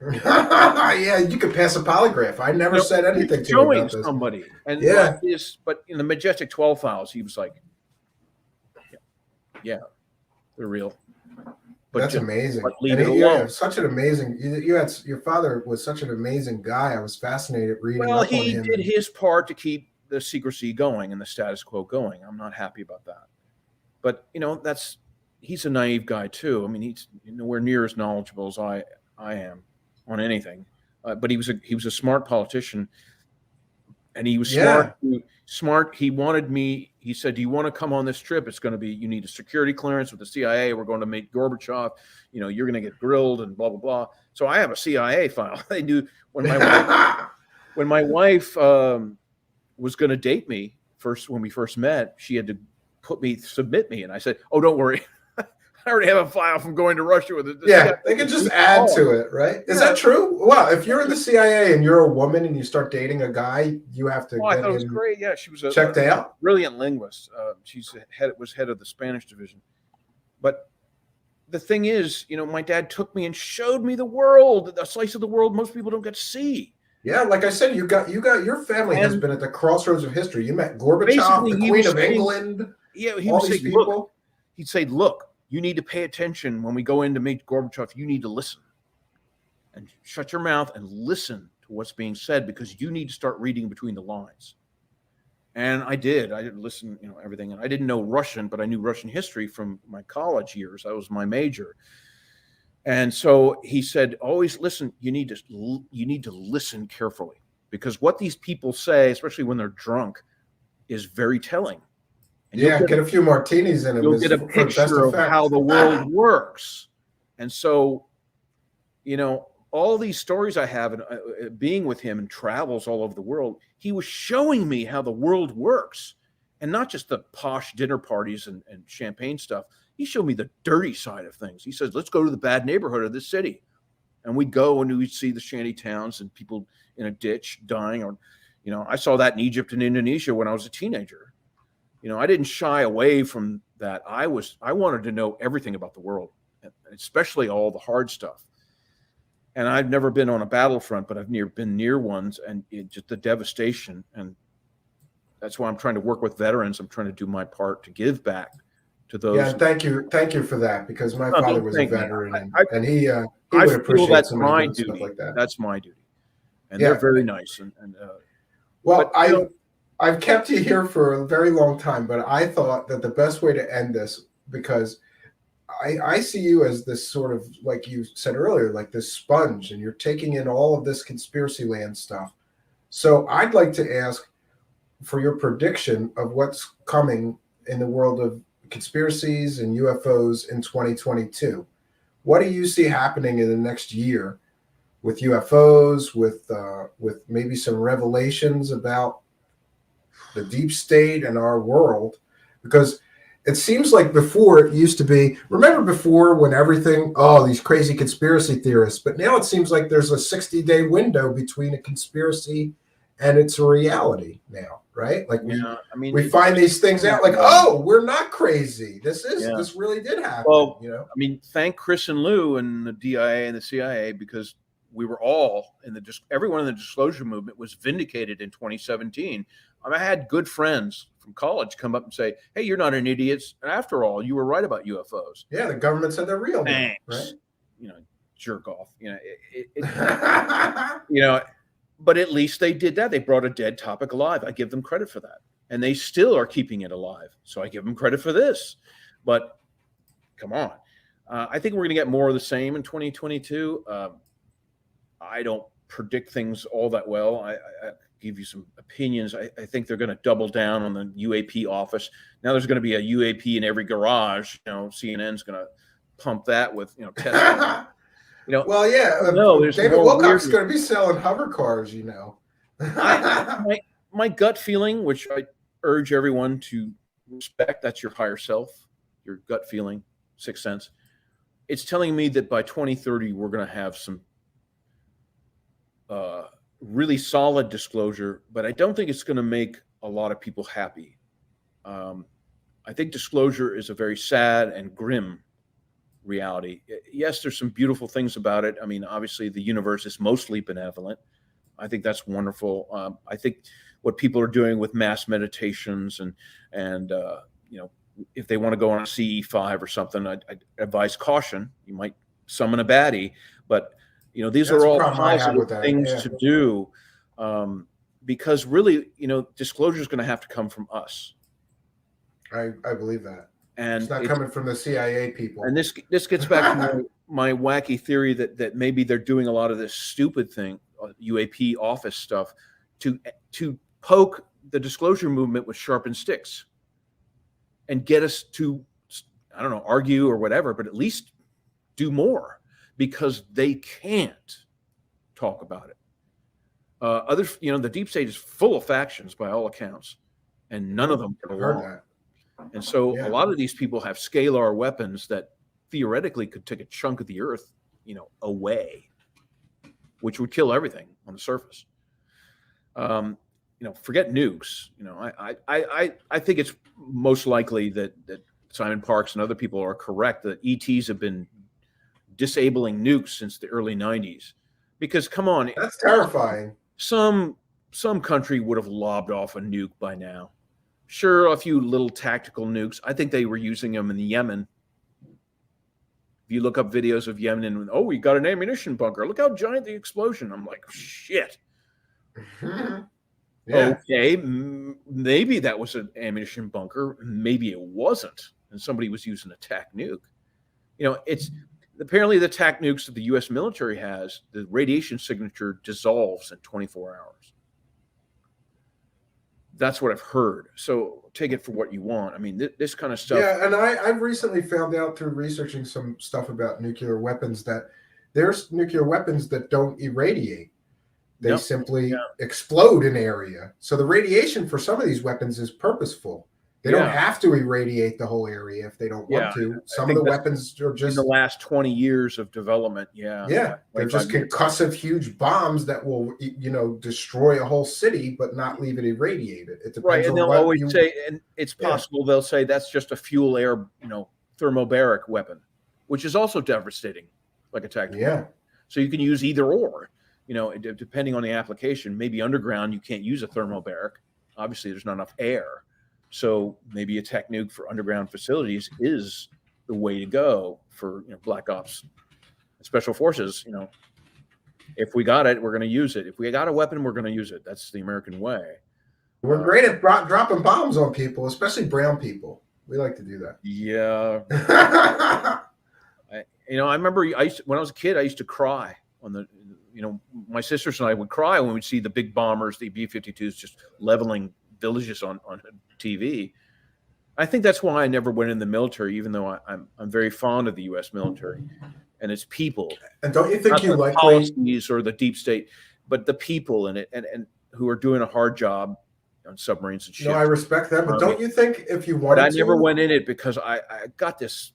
Yeah, you could pass a polygraph. I never said anything to you about this. Somebody. And but in the Majestic 12 files, he was like, yeah, they're real. But that's amazing. But leave it alone. Such an amazing. Your father was such an amazing guy. I was fascinated reading. Well, up on he him. did his part to keep the secrecy going and the status quo going. I'm not happy about that. But he's a naive guy too. I mean, he's nowhere near as knowledgeable as I am on anything. But he was a smart politician, and he was smart. He wanted me. He said, "Do you want to come on this trip? It's going to be. You need a security clearance with the CIA. We're going to meet Gorbachev. You're going to get grilled and blah blah blah." So I have a CIA file. They knew when my wife was going to date me when we first met. She had to submit me, and I said, "Oh, don't worry." I already have a file from going to Russia with it. They can just add to it, right? Is that true? Well, if you're in the CIA and you're a woman and you start dating a guy, you have to. I thought it was great. Yeah, she was checked out. Brilliant linguist. She's head of the Spanish division. But the thing is, my dad took me and showed me the world, a slice of the world most people don't get to see. Yeah, like I said, you got your family has been at the crossroads of history. You met Gorbachev, the Queen of England. Yeah, he would say, "Look," he'd say, "Look, you need to pay attention when we go in to meet Gorbachev. You need to listen and shut your mouth and listen to what's being said, because you need to start reading between the lines." And I did. I didn't listen, everything. And I didn't know Russian, but I knew Russian history from my college years. That was my major. And so he said, always listen. You need to listen carefully, because what these people say, especially when they're drunk, is very telling. And get a few martinis in it. You'll get a picture of how the world works. And so, all these stories I have, and being with him and travels all over the world, he was showing me how the world works, and not just the posh dinner parties and champagne stuff. He showed me the dirty side of things. He says, let's go to the bad neighborhood of this city. And we'd go and we'd see the shanty towns and people in a ditch dying. Or, I saw that in Egypt and Indonesia when I was a teenager. I didn't shy away from that. I wanted to know everything about the world, especially all the hard stuff. And I've never been on a battlefront, but I've been near ones, and just the devastation. And that's why I'm trying to work with veterans. I'm trying to do my part to give back to those. Yeah, thank you for that, because my father was a veteran, and he I would feel appreciate that's somebody my doing stuff duty. like that. That's my duty, and Yeah. they're very nice. Well, I've kept you here for a very long time, but I thought that the best way to end this, because I see you as this sort of, like you said earlier, like this sponge, and you're taking in all of this conspiracy land stuff. So I'd like to ask for your prediction of what's coming in the world of conspiracies and UFOs in 2022. What do you see happening in the next year with UFOs, with maybe some revelations about the deep state and our world? Because it seems like before it used to be, remember before when everything, these crazy conspiracy theorists, but now it seems like there's a 60-day window between a conspiracy and its reality now, right? Like we find these things out, like, we're not crazy. This really did happen. Well, thank Chris and Lou and the DIA and the CIA, because we were all everyone in the disclosure movement was vindicated in 2017. I had good friends from college come up and say, "Hey, you're not an idiot. And after all, you were right about UFOs." Yeah, the government said they're real. Thanks. Right? Jerk off. But at least they did that. They brought a dead topic alive. I give them credit for that. And they still are keeping it alive. So I give them credit for this. But come on. I think we're going to get more of the same in 2022. I don't predict things all that well. I give you some opinions. I think they're going to double down on the UAP office. Now there's going to be a UAP in every garage. CNN's going to pump that with, testing. Well, yeah. David Wilcock's going to be selling hover cars. My gut feeling, which I urge everyone to respect, that's your higher self, your gut feeling, sixth sense. It's telling me that by 2030 we're going to have some really solid disclosure, but I don't think it's going to make a lot of people happy. I think disclosure is a very sad and grim reality. Yes, there's some beautiful things about it. Obviously the universe is mostly benevolent. I think that's wonderful. I think what people are doing with mass meditations and if they want to go on a CE5 or something, I'd advise caution. You might summon a baddie, but these That's are all the positive things to do, because really, disclosure is going to have to come from us. I believe that. And it's not coming from the CIA people. And this gets back to my wacky theory that maybe they're doing a lot of this stupid thing, UAP office stuff, to poke the disclosure movement with sharpened sticks and get us to, I don't know, argue or whatever, but at least do more, because they can't talk about it. The deep state is full of factions by all accounts, and none of them get along. And so a lot of these people have scalar weapons that theoretically could take a chunk of the earth, away, which would kill everything on the surface. Forget nukes. I think it's most likely that Simon Parks and other people are correct that ETs have been disabling nukes since the early 90s. Because come on, that's terrifying. Some country would have lobbed off a nuke by now. Sure, a few little tactical nukes. I think they were using them in the Yemen. If you look up videos of Yemen, and we got an ammunition bunker. Look how giant the explosion. I'm like, shit. Okay, maybe that was an ammunition bunker. Maybe it wasn't, and somebody was using a TAC nuke. It's apparently the TAC nukes that the U.S. military has, the radiation signature dissolves in 24 hours. That's what I've heard. So take it for what you want. This kind of stuff. Yeah, and I've recently found out through researching some stuff about nuclear weapons that there's nuclear weapons that don't irradiate. They simply explode an area. So the radiation for some of these weapons is purposeful. They don't have to irradiate the whole area if they don't want to. Some of the weapons are just in the last 20 years of development. Yeah, they're just concussive, huge bombs that will, destroy a whole city, but not leave it irradiated. It depends right, and on they'll what always say, and it's possible they'll say that's just a fuel air, thermobaric weapon, which is also devastating, like a tactical. Yeah. So you can use either or, depending on the application. Maybe underground you can't use a thermobaric. Obviously, there's not enough air. So maybe a technique for underground facilities is the way to go for black ops, special forces. If we got it, we're going to use it. If we got a weapon, we're going to use it. That's the American way. We're great at dropping bombs on people, especially brown people. We like to do that. Yeah. I remember when I was a kid, I used to cry on the. My sisters and I would cry when we'd see the big bombers, the B-52s, just leveling villages on TV. I think that's why I never went in the military, even though I'm very fond of the U.S. military and its people. And don't you think you like policies or the deep state, but the people in it and who are doing a hard job on submarines and shit. No, I respect that, but don't you think if you wanted to? I never went in it because I got this.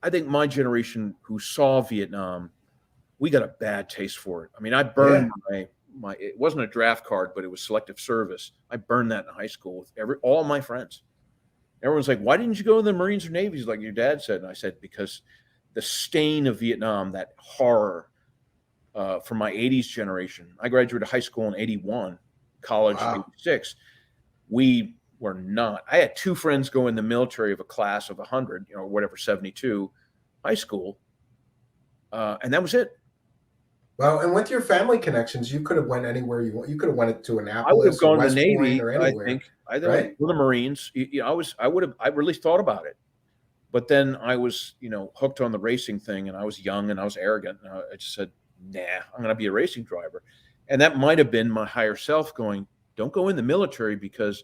I think my generation who saw Vietnam, we got a bad taste for it. I mean, I burned my it wasn't a draft card, but it was selective service. I burned that in high school with all my friends. Everyone's like, why didn't you go in the Marines or Navies like your dad said? And I said, because the stain of Vietnam, that horror from my 80s generation. I graduated high school in 81, college in 86. We were not. I had two friends go in the military of a class of 100, whatever, 72, high school. And that was it. Well, and with your family connections, you could have went anywhere you want. You could have went to Annapolis. I would have gone to the Navy. Or anywhere, I think. Right? The Marines. I really thought about it, but then I was, hooked on the racing thing, and I was young and I was arrogant, and I just said, "Nah, I'm going to be a racing driver," and that might have been my higher self going, "Don't go in the military because."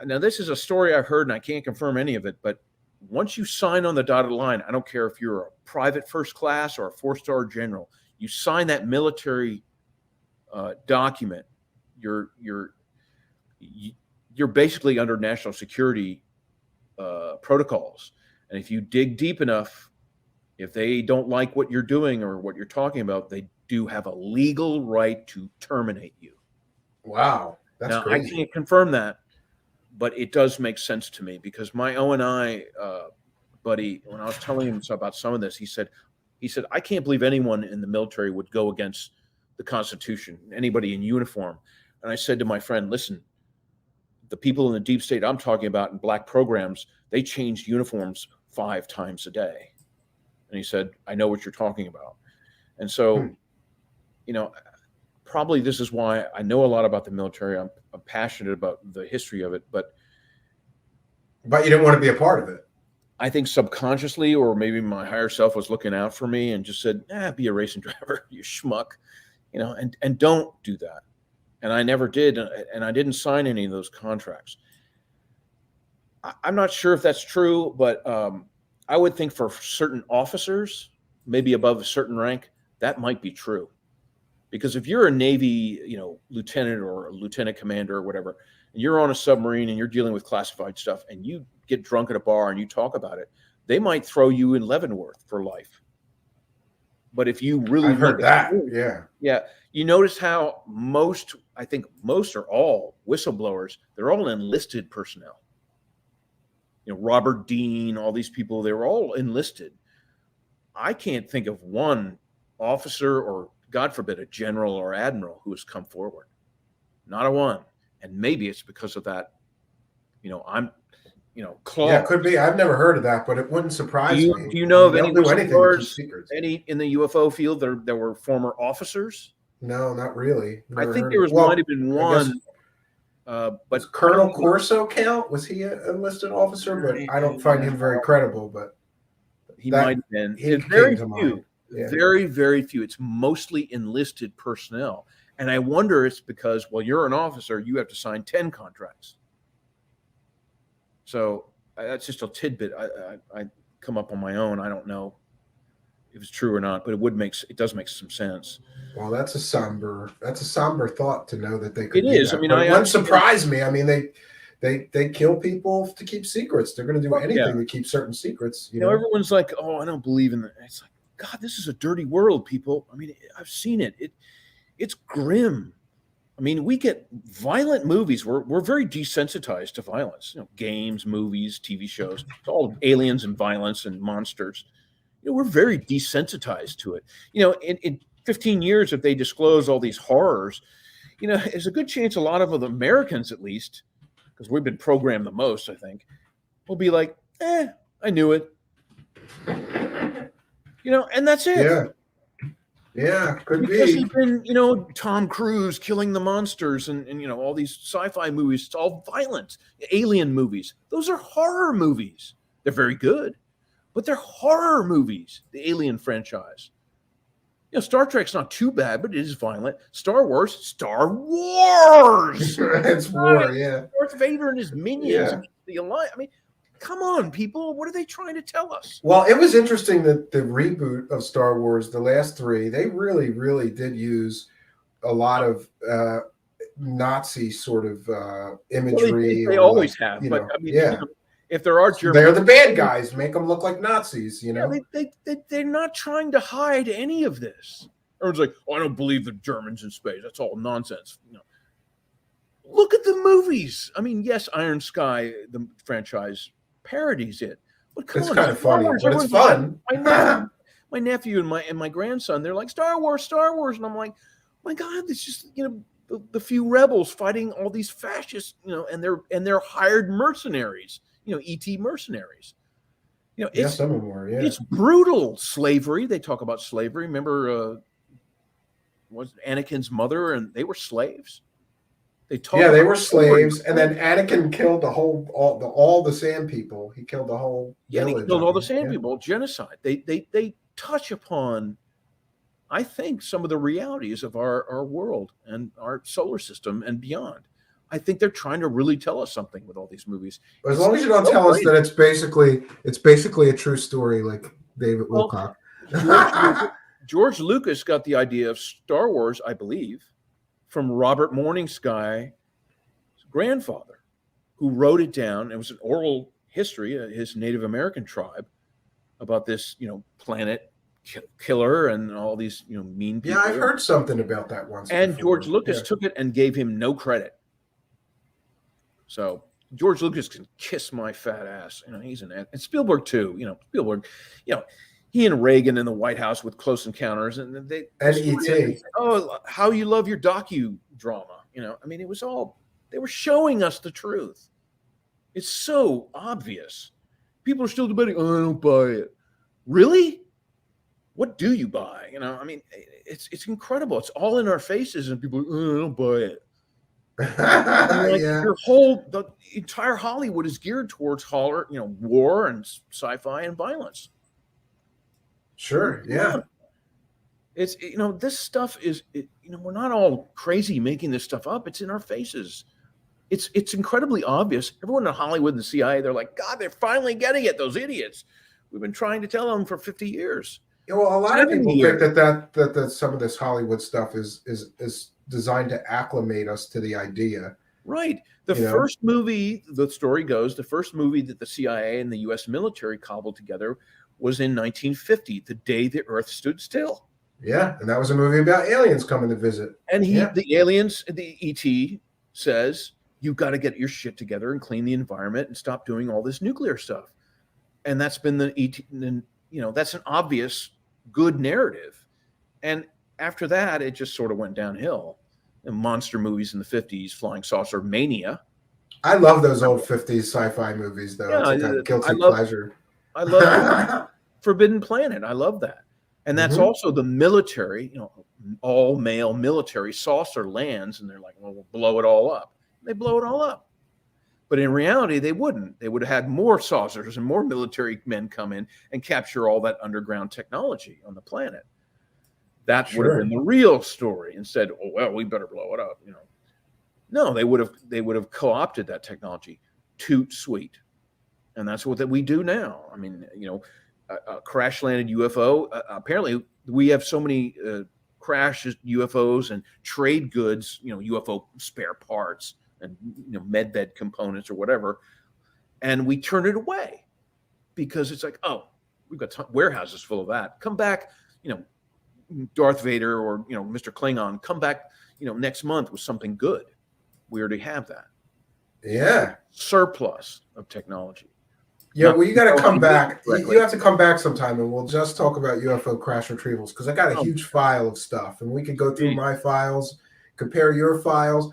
Now, this is a story I've heard, and I can't confirm any of it, but once you sign on the dotted line, I don't care if you're a private first class or a 4-star general, you sign that military document, you're basically under national security protocols. And if you dig deep enough, if they don't like what you're doing or what you're talking about, they do have a legal right to terminate you. Wow. That's crazy. I can't confirm that, but it does make sense to me because my O&I buddy, when I was telling him about some of this, he said, I can't believe anyone in the military would go against the Constitution, anybody in uniform. And I said to my friend, listen, the people in the deep state I'm talking about in black programs, they changed uniforms 5 times a day. And he said, I know what you're talking about. And so, probably this is why I know a lot about the military. I'm passionate about the history of it, but you didn't want to be a part of it. I think subconsciously, or maybe my higher self was looking out for me and just said, be a racing driver, you schmuck, and don't do that. And I never did. And I didn't sign any of those contracts. I'm not sure if that's true, but I would think for certain officers, maybe above a certain rank, that might be true. Because if you're a Navy, lieutenant or a lieutenant commander or whatever, and you're on a submarine and you're dealing with classified stuff and you get drunk at a bar and you talk about it, they might throw you in Leavenworth for life. But if you really heard that, yeah, you notice how most or all whistleblowers, they're all enlisted personnel. Robert Dean, all these people, they were all enlisted. I can't think of one officer or, God forbid, a general or admiral who has come forward. Not a one. And maybe it's because of that, clause. Yeah, it could be. I've never heard of that, but it wouldn't surprise me. Do you know of any whistleblowers, any in the UFO field that were former officers? No, not really. Never I think there might have been one. But Colonel Corso count? Was he an enlisted officer? But I don't find him very credible. But he might have been. Very few. Yeah. Very, very few. It's mostly enlisted personnel. And I wonder it's because, you're an officer, you have to sign 10 contracts. So that's just a tidbit. I come up on my own. I don't know if it's true or not, but it does make some sense. Well, that's a somber thought to know that they could. It is. That. I mean, it wouldn't surprise me. I mean, they kill people to keep secrets. They're going to do anything to keep certain secrets. You know, everyone's like, oh, I don't believe in that. It's like, God, this is a dirty world, people. I mean, I've seen it. It's grim. I mean, we get violent movies. We're very desensitized to violence. You know, games, movies, TV shows. It's all aliens and violence and monsters. You know, we're very desensitized to it. You know, in 15 years, if they disclose all these horrors, you know, there's a good chance a lot of the Americans, at least, because we've been programmed the most, I think, will be like, I knew it. You know, and that's it. Yeah, could because be. It's been, you know, Tom Cruise killing the monsters and you know, all these sci-fi movies. It's all violent. Alien movies. Those are horror movies. They're very good, but they're horror movies, the Alien franchise. You know, Star Trek's not too bad, but it is violent. Star Wars. It's war, yeah. Darth Vader and his minions. Yeah. The Alliance. I mean, come on, people. What are they trying to tell us? Well, it was interesting that the reboot of Star Wars, the last three, they really, really did use a lot of Nazi sort of imagery. Well, they always have. But I mean, you know, if there are Germans, they're the bad guys. Make them look like Nazis. You know, they're not trying to hide any of this. Everyone's like, oh, I don't believe the Germans in space. That's all nonsense. You know, look at the movies. I mean, yes, Iron Sky, the franchise, parodies it, but come it's on, kind of funny, but it's fun. My nephew and my grandson, they're like, Star Wars, and I'm like, my God, it's just, you know, the few rebels fighting all these fascists, you know, and they're hired mercenaries, you know, ET mercenaries. You know, it's some of them were, it's brutal slavery. They talk about slavery. Remember, was Anakin's mother, and they were slaves. They were slaves, and then Anakin killed all the Sand people. He killed the whole village. He killed all the Sand people. Genocide. They touch upon, I think, some of the realities of our world and our solar system and beyond. I think they're trying to really tell us something with all these movies. As long as you don't tell us that it's basically a true story, like David Wilcock. George Lucas got the idea of Star Wars, I believe, from Robert Morningsky's grandfather, who wrote it down. It was an oral history, his Native American tribe, about this, you know, planet killer and all these, you know, mean people. Yeah, I've heard something about that once. And before. George Lucas took it and gave him no credit. So George Lucas can kiss my fat ass. You know, he's and Spielberg too. You know, he and Reagan in the White House with Close Encounters, and E.T. Oh, how you love your docudrama. You know, I mean, it was all, they were showing us the truth. It's so obvious. People are still debating, oh, I don't buy it. Really? What do you buy? You know, I mean, it's incredible. It's all in our faces, and people are, oh, I don't buy it. Like the entire Hollywood is geared towards war and sci-fi and violence. Sure, yeah. It's, you know, this stuff is, you know, we're not all crazy making this stuff up. It's in our faces. It's incredibly obvious. Everyone in Hollywood and the CIA, they're like, God, they're finally getting it. Those idiots. We've been trying to tell them for 50 years. Yeah, well, a lot of people think that some of this Hollywood stuff is designed to acclimate us to the idea. Right. The first movie, the story goes, the first movie that the CIA and the U.S. military cobbled together was in 1950, the day the Earth stood still. Yeah, and that was a movie about aliens coming to visit. And the aliens, the ET says, you've got to get your shit together and clean the environment and stop doing all this nuclear stuff. And that's been the ET, you know, that's an obvious good narrative. And after that, it just sort of went downhill. And monster movies in the 50s, Flying Saucer Mania. I love those old 50s sci-fi movies, though. Yeah, it's a guilty pleasure. I love Forbidden Planet. I love that. And that's also the military, you know, all male military saucer lands, and they're like, well, we'll blow it all up. They blow it all up. But in reality, they wouldn't. They would have had more saucers and more military men come in and capture all that underground technology on the planet. That would have been the real story, and said, oh, well, we better blow it up. You know, no, they would have co-opted that technology. Toot sweet. And that's what we do now. I mean, you know, a crash landed UFO. Apparently, we have so many crashed UFOs and trade goods, you know, UFO spare parts and Medbed components or whatever, and we turn it away because it's like, oh, we've got warehouses full of that. Come back, Darth Vader or Mr. Klingon. Come back, next month with something good. We already have that. Yeah, surplus of technology. Yeah, well, you got to come back. You have to come back sometime, and we'll just talk about UFO crash retrievals because I got a huge file of stuff, and we could go through my files, compare your files.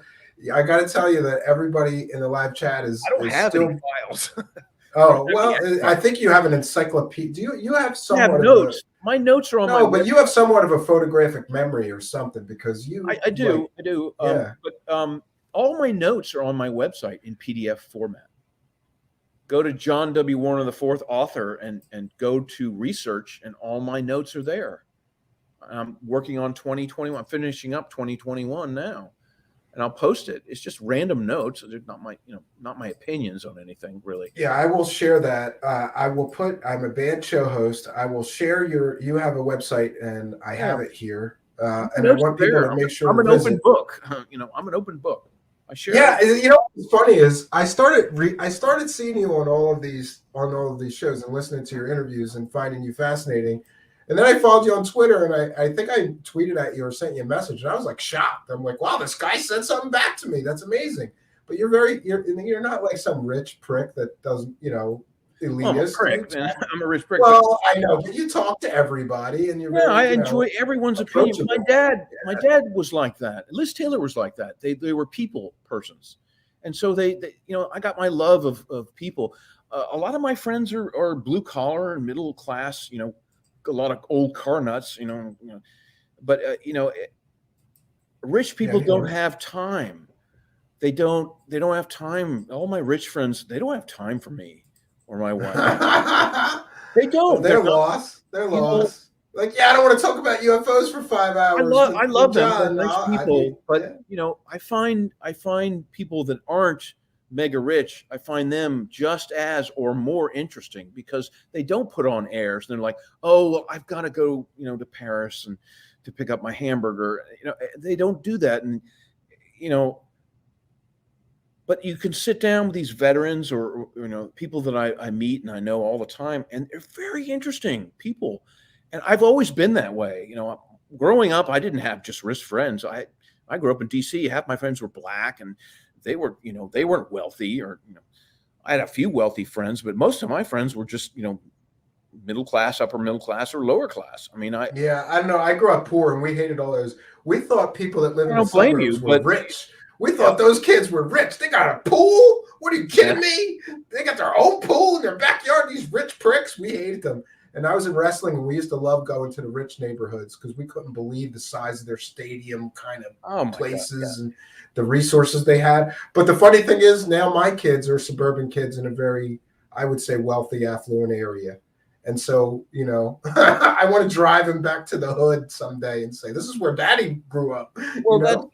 I got to tell you that everybody in the live chat is. I don't have any files. Oh well, I think you have an encyclopedia. Do you have somewhat of notes? My notes are on my. No, but you have somewhat of a photographic memory or something because you. I do. Yeah. But all my notes are on my website in PDF format. Go to John W. Warner IV, author, and go to research, and all my notes are there. I'm working on 2021. I'm finishing up 2021 now, and I'll post it. It's just random notes. They're not my opinions on anything really. Yeah, I will share that. I will put. I'm a band show host. I will share you have a website, and I have it here. And I want people to make sure. I'm an open book. I'm an open book. I share. Yeah, what's funny is I started seeing you on all of these shows and listening to your interviews and finding you fascinating. And then I followed you on Twitter, and I think I tweeted at you or sent you a message, and I was like shocked. I'm like, wow, this guy said something back to me. That's amazing. But you're not like some rich prick that doesn't, elitist. I'm a rich prick. Well, I know, but you talk to everybody, and I enjoy everyone's opinion. My dad was like that. Liz Taylor was like that. They were people persons, and so they I got my love of people. A lot of my friends are blue collar and middle class. A lot of old car nuts. But rich people don't have time. They don't have time. All my rich friends, they don't have time for me or my wife. They don't. They're lost. They're lost. I don't want to talk about UFOs for 5 hours. I love them. They're nice people. I find people that aren't mega rich. I find them just as or more interesting because they don't put on airs. They're like, oh, well, I've got to go, to Paris and to pick up my hamburger. They don't do that. And, but you can sit down with these veterans or people that I meet and I know all the time, and they're very interesting people. And I've always been that way. Growing up, I didn't have just rich friends. I grew up in DC. Half my friends were black, and they weren't wealthy, or I had a few wealthy friends, but most of my friends were just middle class, upper middle class, or lower class. I don't know. I grew up poor, and we hated all those. We thought people that lived in the suburbs were rich. We thought those kids were rich. They got a pool. What are you kidding me? They got their own pool in their backyard. These rich pricks. We hated them. And I was in wrestling, and we used to love going to the rich neighborhoods because we couldn't believe the size of their stadium kind of places and the resources they had. But the funny thing is now my kids are suburban kids in a very, I would say, wealthy, affluent area. And so, I want to drive them back to the hood someday and say, this is where Daddy grew up. Well, that's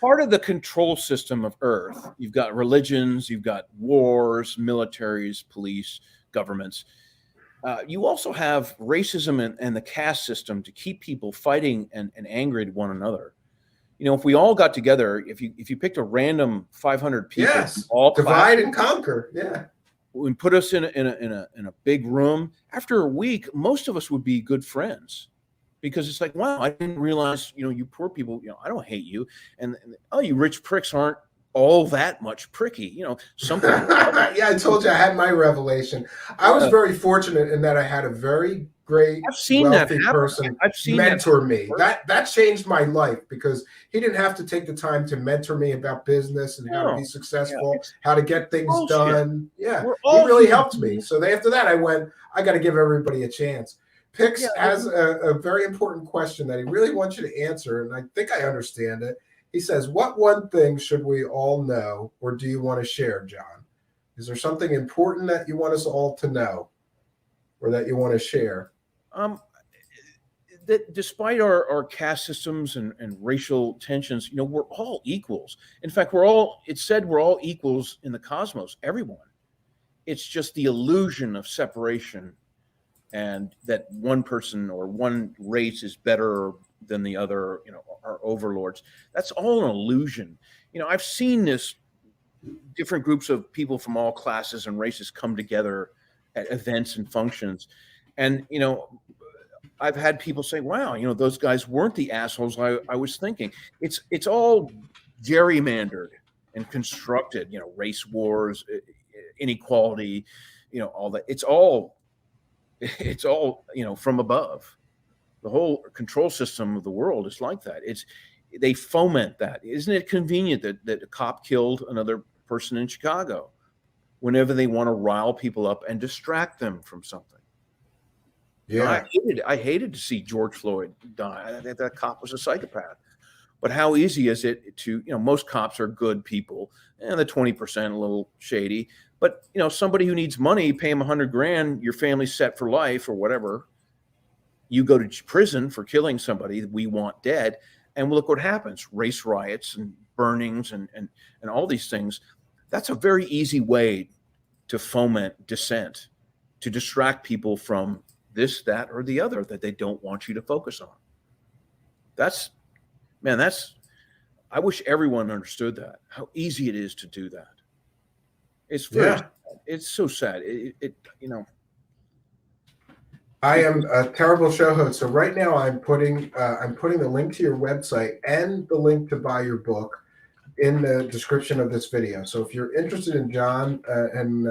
part of the control system of Earth. You've got religions, you've got wars, militaries, police, governments. You also have racism and the caste system to keep people fighting and angry at one another. If we all got together, if you picked a random 500 people, all divide and conquer, and put us in a big room, after a week, most of us would be good friends, because it's like, wow, I didn't realize, you poor people, I don't hate you, and you rich pricks aren't all that much pricky, something. I told you I had my revelation. I was very fortunate in that I had a very great wealthy person mentor me. That changed my life because he didn't have to take the time to mentor me about business and how to be successful, how to get things done. Yeah, he really helped me. So after that, I got to give everybody a chance. Pix has a very important question that he really wants you to answer, and I think I understand it. He says, what one thing should we all know, or do you want to share, John? Is there something important that you want us all to know or that you want to share? That despite our caste systems and racial tensions, we're all equals. In fact, it's said we're all equals in the cosmos, everyone. It's just the illusion of separation and that one person or one race is better or than the other, our overlords. That's all an illusion. I've seen this, different groups of people from all classes and races come together at events and functions. And, I've had people say, wow, those guys weren't the assholes I was thinking. It's all gerrymandered and constructed, race wars, inequality, all that. It's all, from above. The whole control system of the world is like that. They foment that. Isn't it convenient that a cop killed another person in Chicago whenever they want to rile people up and distract them from something? Yeah. I hated to see George Floyd die. That cop was a psychopath. But how easy is it to, most cops are good people, and the 20% a little shady. But, somebody who needs money, pay him $100,000, your family's set for life or whatever. You go to prison for killing somebody we want dead, and look what happens. Race riots and burnings and all these things. That's a very easy way to foment dissent, to distract people from this, that, or the other that they don't want you to focus on. I wish everyone understood that, how easy it is to do that. It's very, it's so sad. I am a terrible show host. So right now I'm putting the link to your website and the link to buy your book in the description of this video. So if you're interested in John and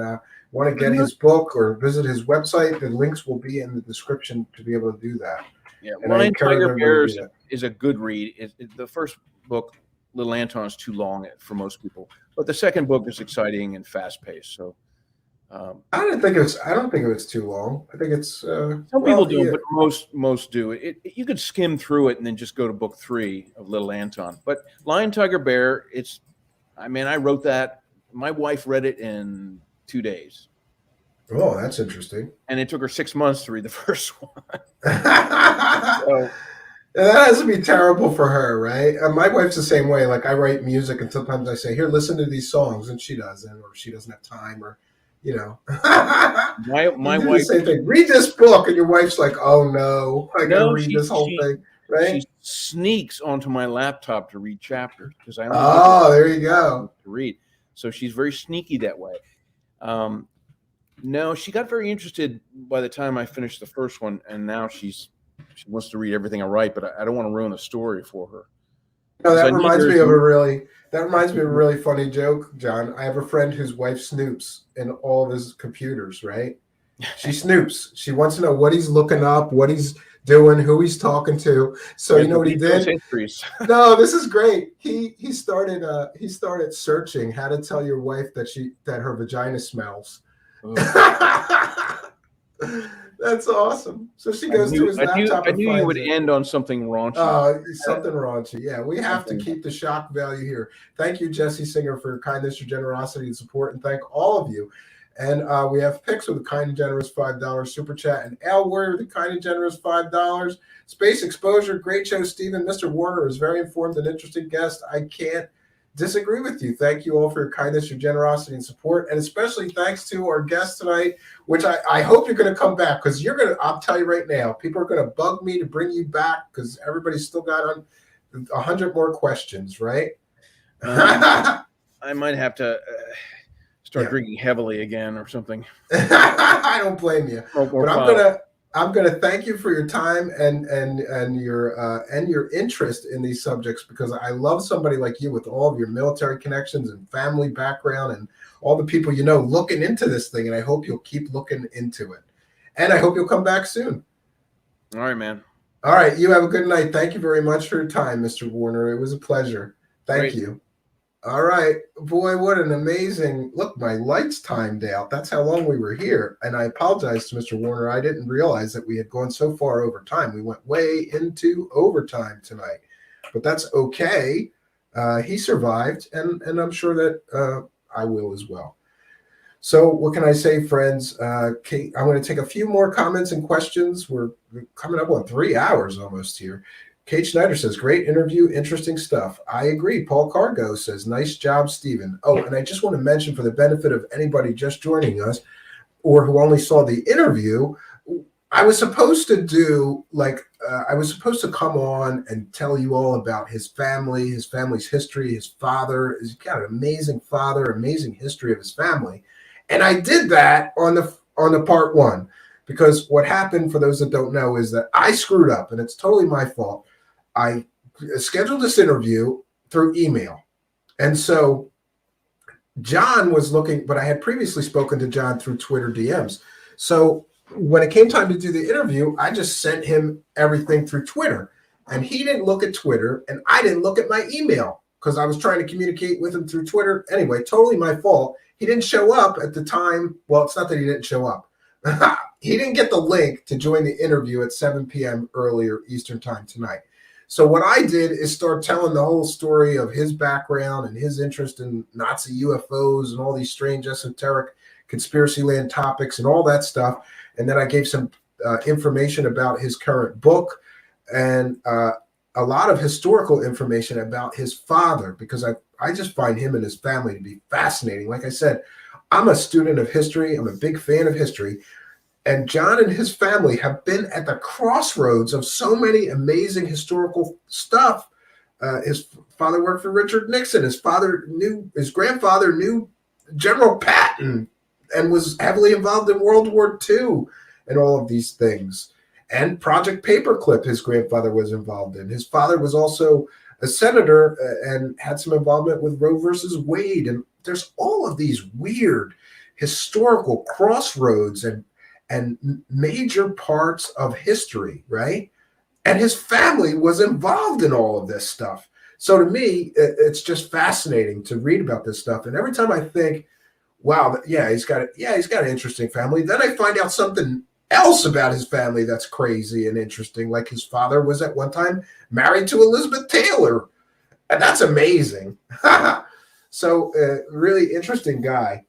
want to get his book or visit his website, the links will be in the description to be able to do that. Yeah, Lion Tiger Bears is a good read. The first book, Little Anton, is too long for most people, but the second book is exciting and fast paced. So I don't think it was too long. I think it's some people do, but most do. You could skim through it and then just go to book 3 of Little Anton. But Lion Tiger Bear, I wrote that. My wife read it in 2 days. Oh, that's interesting. And it took her 6 months to read the first one. So, that has to be terrible for her, right? My wife's the same way. Like, I write music, and sometimes I say, "Here, listen to these songs," and she doesn't, or she doesn't have time, or my wife same thing. Read this book, and your wife's like, "Oh no, I gotta read this whole thing." Right? She sneaks onto my laptop to read chapters because I only there you go to read. So she's very sneaky that way. No, she got very interested by the time I finished the first one, and now she wants to read everything I write, but I don't want to ruin the story for her. No, that reminds me of a really funny joke, John. I have a friend whose wife snoops in all of his computers, right? She snoops. She wants to know what he's looking up, what he's doing, who he's talking to. So you know what he did? No, this is great. He started searching how to tell your wife that her vagina smells. That's awesome. So she goes to his laptop. I knew you would end on something raunchy. Something raunchy. Yeah, we have to keep the shock value here. Thank you, Jesse Singer, for your kindness, your generosity, and support, and thank all of you. And we have Pix with a kind and generous $5 super chat, and Al Warrior with a kind and generous $5. Space Exposure, great show, Stephen. Mr. Warner is very informed and interesting guest. I can't disagree with you. Thank you all for your kindness, your generosity, and support, and especially thanks to our guest tonight, which I hope you're going to come back, because I'll tell you right now, people are going to bug me to bring you back because everybody's still got 100 more questions, right? I might have to start drinking heavily again or something. I don't blame you, but I'm gonna thank you for your time and your interest in these subjects, because I love somebody like you with all of your military connections and family background and all the people looking into this thing, and I hope you'll keep looking into it, and I hope you'll come back soon. All right, man. All right, you have a good night. Thank you very much for your time, Mr. Warner. It was a pleasure. Thank you. All right, boy, what an amazing look. My lights timed out. That's how long we were here. And I apologize to Mr. Warner. I didn't realize that we had gone so far over time. We went way into overtime tonight, but that's okay. He survived, and I'm sure that I will as well. So what can I say, friends? Kate, I'm going to take a few more comments and questions. We're coming up on 3 hours almost here. Kate Schneider says, great interview, interesting stuff. I agree. Paul Cargo says, nice job, Stephen. Oh, and I just want to mention, for the benefit of anybody just joining us or who only saw the interview, I was supposed to do I was supposed to come on and tell you all about his family's history, his father. He's got an amazing father, amazing history of his family. And I did that on the part one, because what happened, for those that don't know, is that I screwed up, and it's totally my fault. I scheduled this interview through email. And so John was looking, but I had previously spoken to John through Twitter DMs. So when it came time to do the interview, I just sent him everything through Twitter. And he didn't look at Twitter, and I didn't look at my email because I was trying to communicate with him through Twitter. Anyway, totally my fault. He didn't show up at the time. Well, it's not that he didn't show up. He didn't get the link to join the interview at 7 p.m. earlier Eastern time tonight. So what I did is start telling the whole story of his background and his interest in Nazi UFOs and all these strange esoteric Conspiracyland topics and all that stuff. And then I gave some information about his current book and a lot of historical information about his father, because I just find him and his family to be fascinating. Like I said, I'm a student of history. I'm a big fan of history. And John and his family have been at the crossroads of so many amazing historical stuff. His father worked for Richard Nixon. His grandfather knew General Patton and was heavily involved in World War II and all of these things. And Project Paperclip, his grandfather was involved in. His father was also a senator and had some involvement with Roe versus Wade. And there's all of these weird historical crossroads and major parts of history, right? And his family was involved in all of this stuff. So to me, it's just fascinating to read about this stuff. And every time I think, wow, he's got an interesting family, then I find out something else about his family that's crazy and interesting. Like his father was at one time married to Elizabeth Taylor. And that's amazing. So really interesting guy.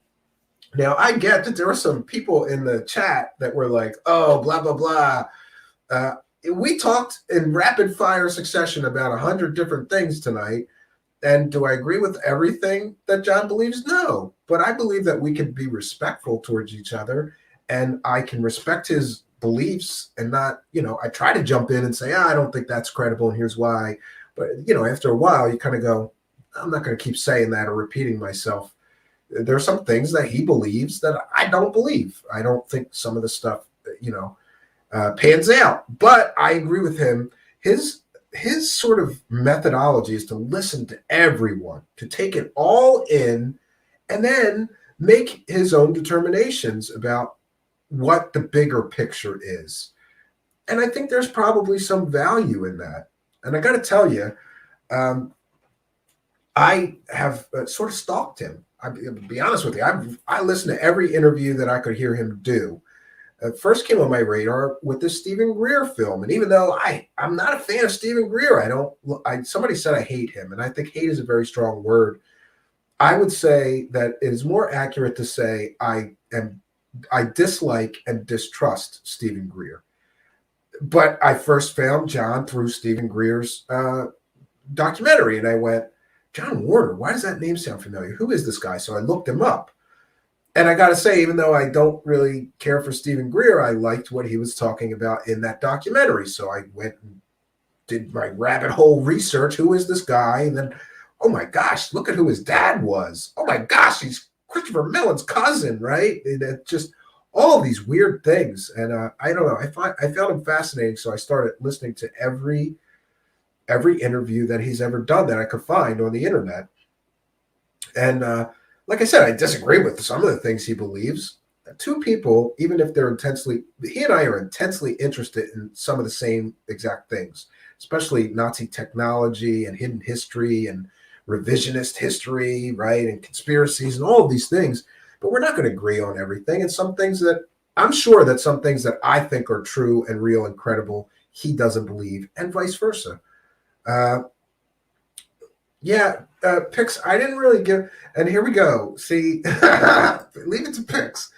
Now, I get that there were some people in the chat that were like, oh, blah, blah, blah. We talked in rapid fire succession about 100 different things tonight. And do I agree with everything that John believes? No. But I believe that we can be respectful towards each other, and I can respect his beliefs and not, I try to jump in and say, I don't think that's credible and here's why. But, after a while, you kind of go, I'm not going to keep saying that or repeating myself. There are some things that he believes that I don't believe. I don't think some of the stuff, pans out. But I agree with him. His sort of methodology is to listen to everyone, to take it all in, and then make his own determinations about what the bigger picture is. And I think there's probably some value in that. And I got to tell you, I have sort of stalked him. I'll be honest with you. I listened to every interview that I could hear him do. First came on my radar with this Stephen Greer film. And even though I'm not a fan of Stephen Greer, somebody said I hate him. And I think hate is a very strong word. I would say that it is more accurate to say I dislike and distrust Stephen Greer. But I first found John through Stephen Greer's documentary. And I went, John Warner, why does that name sound familiar? Who is this guy? So I looked him up. And I got to say, even though I don't really care for Stephen Greer, I liked what he was talking about in that documentary. So I went and did my rabbit hole research. Who is this guy? And then, oh my gosh, look at who his dad was. Oh my gosh, he's Christopher Mellon's cousin, right? And just all of these weird things. And I don't know. I found him fascinating. So I started listening to every interview that he's ever done that I could find on the internet. And like I said, I disagree with some of the things he believes. Two people, even if he and I are intensely interested in some of the same exact things, especially Nazi technology and hidden history and revisionist history, right? And conspiracies and all of these things. But we're not going to agree on everything. And some things that I'm sure that some things that I think are true and real and credible, he doesn't believe, and vice versa. Pix, I didn't really give, and here we go. See, leave it to Pix.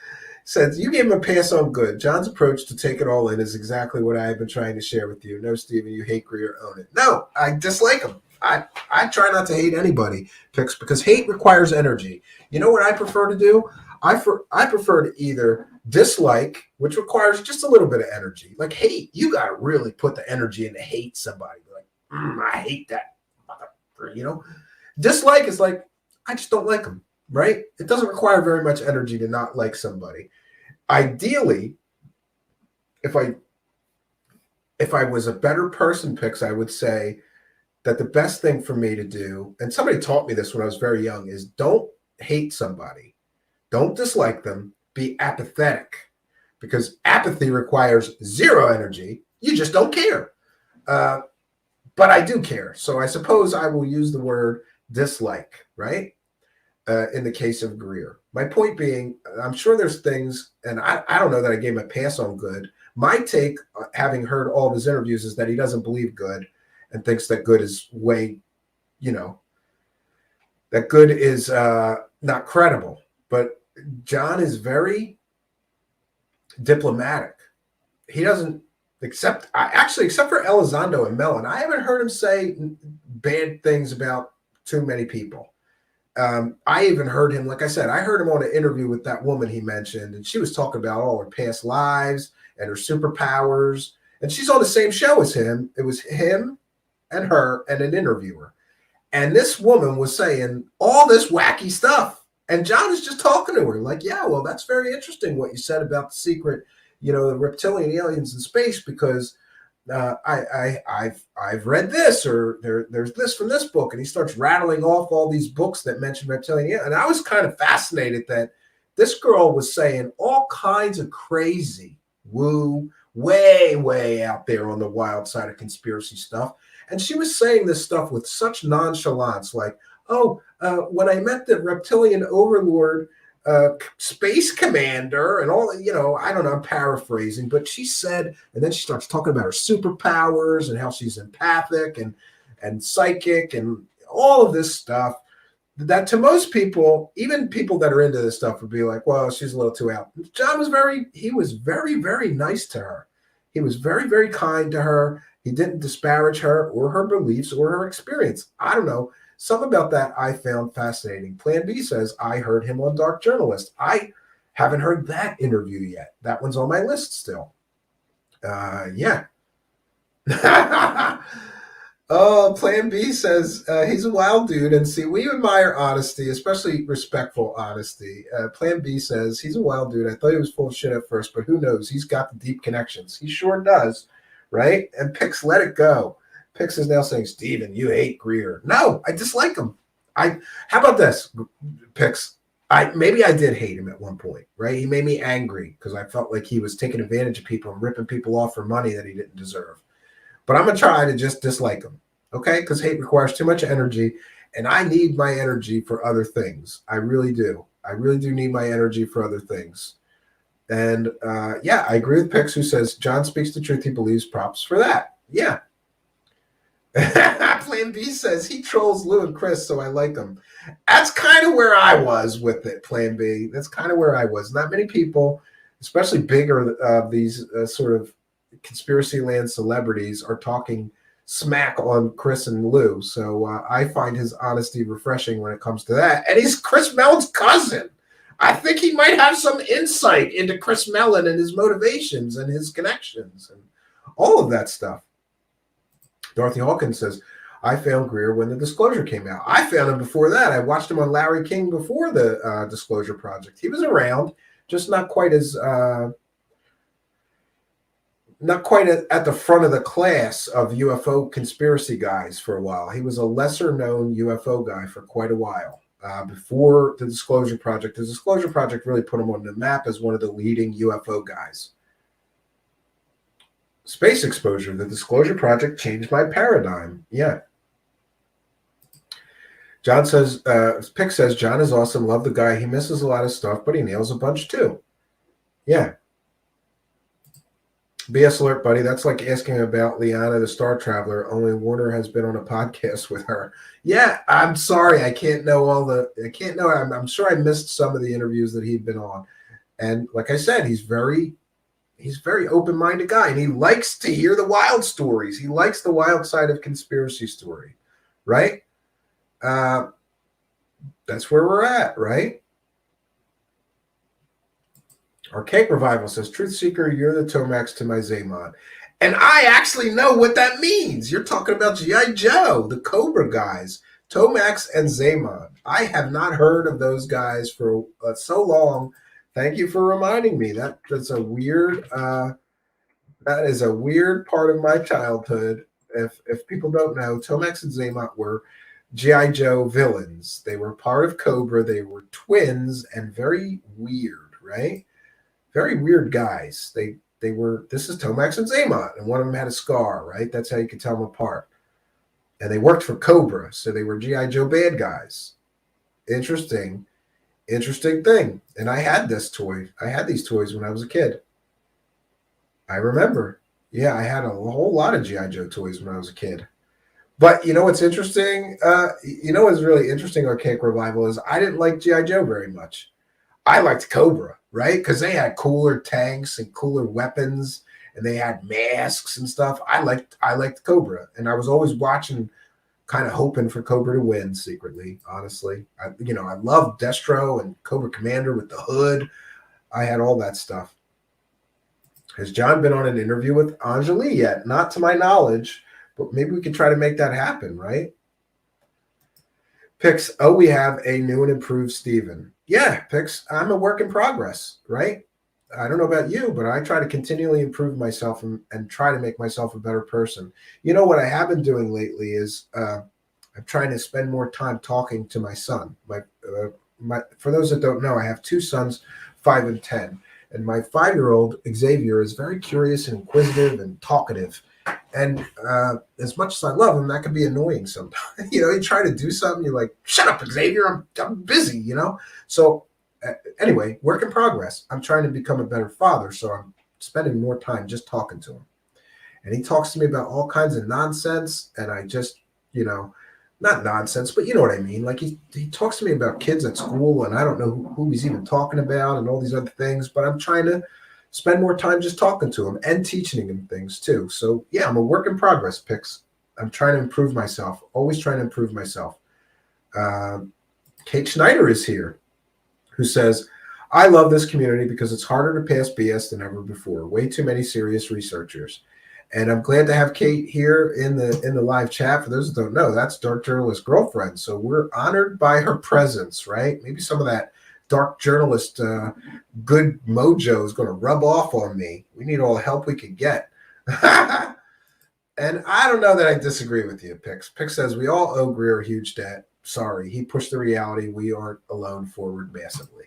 Says, you gave him a pass on good. John's approach to take it all in is exactly what I've been trying to share with you. No, Stephen, you hate Greer, own it. No, I dislike him. I try not to hate anybody, Pix, because hate requires energy. You know what I prefer to do? I prefer to either dislike, which requires just a little bit of energy. Like hate, you got to really put the energy in to hate somebody. Like, I hate that. You know, dislike is like, I just don't like them, right? It doesn't require very much energy to not like somebody. Ideally, if I was a better person, Pix, I would say that the best thing for me to do, and somebody taught me this when I was very young, is don't hate somebody. Don't dislike them. Be apathetic, because apathy requires zero energy. You just don't care. But I do care. So I suppose I will use the word dislike, right? In the case of Greer. My point being, I'm sure there's things, and I don't know that I gave him a pass on good. My take, having heard all of his interviews, is that he doesn't believe good and thinks that good is way, that good is not credible. But John is very diplomatic. He doesn't except for Elizondo and Mellon, I haven't heard him say bad things about too many people. I even heard him, like I said, I heard him on an interview with that woman he mentioned, and she was talking about all her past lives and her superpowers. And she's on the same show as him. It was him and her and an interviewer. And this woman was saying all this wacky stuff. And John is just talking to her like, yeah, well, that's very interesting what you said about the secret, the reptilian aliens in space, because I've read this, or there's this from this book. And he starts rattling off all these books that mention reptilian aliens. And I was kind of fascinated that this girl was saying all kinds of crazy woo, way, way out there on the wild side of conspiracy stuff. And she was saying this stuff with such nonchalance, like, when I met the reptilian overlord space commander and all, I don't know, I'm paraphrasing, but she said, and then she starts talking about her superpowers and how she's empathic and psychic and all of this stuff that to most people, even people that are into this stuff, would be like, well, she's a little too out. John was very, very nice to her. He was very, very kind to her. He didn't disparage her or her beliefs or her experience. I don't know. Something about that I found fascinating. Plan B says, I heard him on Dark Journalist. I haven't heard that interview yet. That one's on my list still. Yeah. Oh, Plan B says, he's a wild dude. And see, we admire honesty, especially respectful honesty. Plan B says, he's a wild dude. I thought he was full of shit at first, but who knows? He's got the deep connections. He sure does, right? And Pix, let it go. Pix is now saying, Steven, you hate Greer. No, I dislike him. How about this, Pix? Maybe I did hate him at one point, right? He made me angry because I felt like he was taking advantage of people and ripping people off for money that he didn't deserve. But I'm going to try to just dislike him, okay? Because hate requires too much energy, and I need my energy for other things. I really do. I really do need my energy for other things. And, yeah, I agree with Pix, who says, John speaks the truth he believes. Props for that. Yeah. Plan B says, he trolls Lou and Chris, so I like him. That's kind of where I was with it, Plan B. That's kind of where I was. Not many people, especially bigger these sort of conspiracy land celebrities, are talking smack on Chris and Lou. So I find his honesty refreshing when it comes to that. And he's Chris Mellon's cousin. I think he might have some insight into Chris Mellon and his motivations and his connections and all of that stuff. Dorothy Hawkins says, I found Greer when the Disclosure came out. I found him before that. I watched him on Larry King before the Disclosure Project. He was around, just not quite as at the front of the class of UFO conspiracy guys for a while. He was a lesser known UFO guy for quite a while before the Disclosure Project. The Disclosure Project really put him on the map as one of the leading UFO guys. Space exposure. The Disclosure Project changed my paradigm. Yeah. John says, Pick says, John is awesome. Love the guy. He misses a lot of stuff, but he nails a bunch too. Yeah. BS alert, buddy. That's like asking about Liana, the Star Traveler. Only Warner has been on a podcast with her. Yeah, I'm sorry. I can't know I'm sure I missed some of the interviews that he'd been on. And like I said, he's very open-minded guy, and he likes to hear the wild stories. He likes the wild side of conspiracy story, right? That's where we're at, right? Archaic Revival says, Truthseeker, you're the Tomax to my Zaymon. And I actually know what that means. You're talking about G.I. Joe, the Cobra guys, Tomax and Zaymon. I have not heard of those guys for so long. Thank you for reminding me. That's a weird that is a weird part of my childhood. If people don't know, Tomax and Zaymon were G.I. Joe villains. They were part of Cobra. They were twins and very weird, right? Very weird guys. They were, this is Tomax and Zaymon, and one of them had a scar, right? That's how you could tell them apart. And they worked for Cobra, so they were G.I. Joe bad guys. Interesting thing. And I had this toy. I had these toys when I was a kid. I remember. Yeah, I had a whole lot of G.I. Joe toys when I was a kid. But you know what's interesting? What's really interesting, Archaic Revival, is I didn't like G.I. Joe very much. I liked Cobra, right? Because they had cooler tanks and cooler weapons, and they had masks and stuff. I liked Cobra, and I was always watching, kind of hoping for Cobra to win secretly. Honestly, I loved Destro and Cobra Commander with the hood. I had all that stuff. Has John been on an interview with Anjali yet? Not to my knowledge, but maybe we could try to make that happen, right? Pix, we have a new and improved Steven. Yeah, Pix, I'm a work in progress, right? I don't know about you, but I try to continually improve myself and try to make myself a better person. You know what I have been doing lately is I'm trying to spend more time talking to my son. For those that don't know, I have two sons, 5 and 10. And my 5-year-old, Xavier, is very curious and inquisitive and talkative. And as much as I love him, that can be annoying sometimes. You try to do something, you're like, shut up, Xavier, I'm busy, So anyway, work in progress. I'm trying to become a better father, so I'm spending more time just talking to him. And he talks to me about all kinds of nonsense, and I just, not nonsense, but you know what I mean. Like he talks to me about kids at school, and I don't know who he's even talking about and all these other things, but I'm trying to spend more time just talking to him and teaching him things too. So yeah, I'm a work in progress, Pix. I'm trying to improve myself, always trying to improve myself. Kate Schneider is here, who says, I love this community because it's harder to pass BS than ever before. Way too many serious researchers. And I'm glad to have Kate here in the live chat. For those who don't know, that's Dark Journalist Girlfriend. So we're honored by her presence, right? Maybe some of that Dark Journalist good mojo is going to rub off on me. We need all the help we can get. And I don't know that I disagree with you, Pix. Pix says, we all owe Greer a huge debt. Sorry, he pushed the reality we aren't alone forward massively.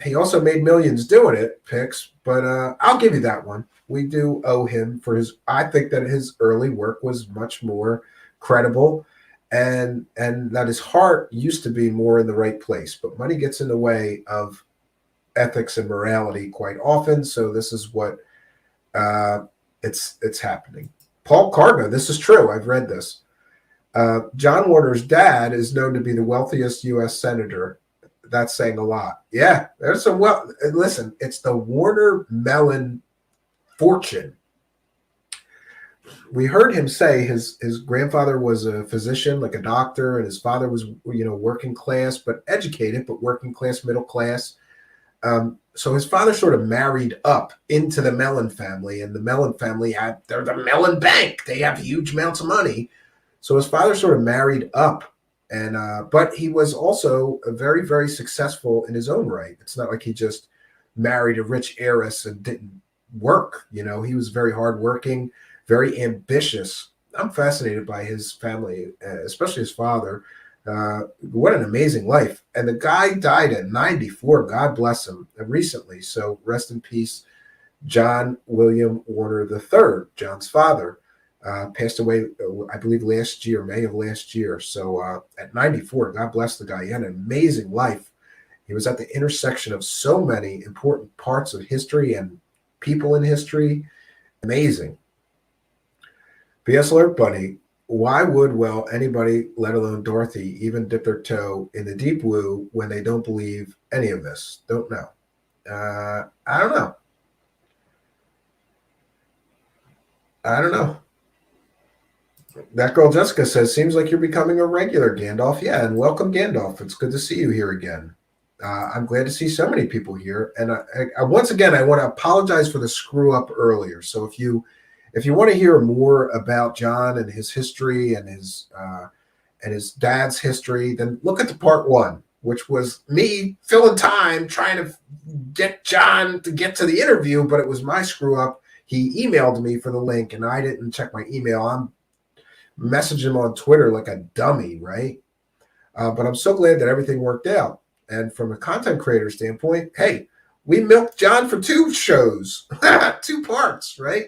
He also made millions doing it, Pix, but I'll give you that one. We do owe him for I think that his early work was much more credible and that his heart used to be more in the right place, but money gets in the way of ethics and morality quite often. So this is what it's happening. Paul Cargo, this is true. I've read this. John Warner's dad is known to be the wealthiest U.S. senator. That's saying a lot. Yeah, there's some listen, it's the Warner Mellon fortune. We heard him say his grandfather was a physician, like a doctor, and his father was, working class, but educated, but working class, middle class. So his father sort of married up into the Mellon family, and the Mellon family they're the Mellon Bank. They have huge amounts of money. So his father sort of married up, and but he was also very, very successful in his own right. It's not like he just married a rich heiress and didn't work. He was very hardworking, very ambitious. I'm fascinated by his family, especially his father. What an amazing life. And the guy died at 94. God bless him. Recently. So rest in peace, John William Warner III, John's father. Passed away, I believe, last year, May of last year. So at 94, God bless the guy. He had an amazing life. He was at the intersection of so many important parts of history and people in history. Amazing. BS Alert Bunny, why would, anybody, let alone Dorothy, even dip their toe in the deep woo when they don't believe any of this? Don't know. I don't know. That girl Jessica says, seems like you're becoming a regular, Gandalf. Yeah, and welcome, Gandalf. It's good to see you here again. I'm glad to see so many people here. And I once again, I want to apologize for the screw up earlier. So if you want to hear more about John and his history and his dad's history, then look at the part 1, which was me filling time trying to get John to get to the interview, but it was my screw up. He emailed me for the link, and I didn't check my email. I'm messaging him on Twitter like a dummy, right? But I'm so glad that everything worked out. And from a content creator standpoint, hey, we milked John for 2 shows, 2 parts, right?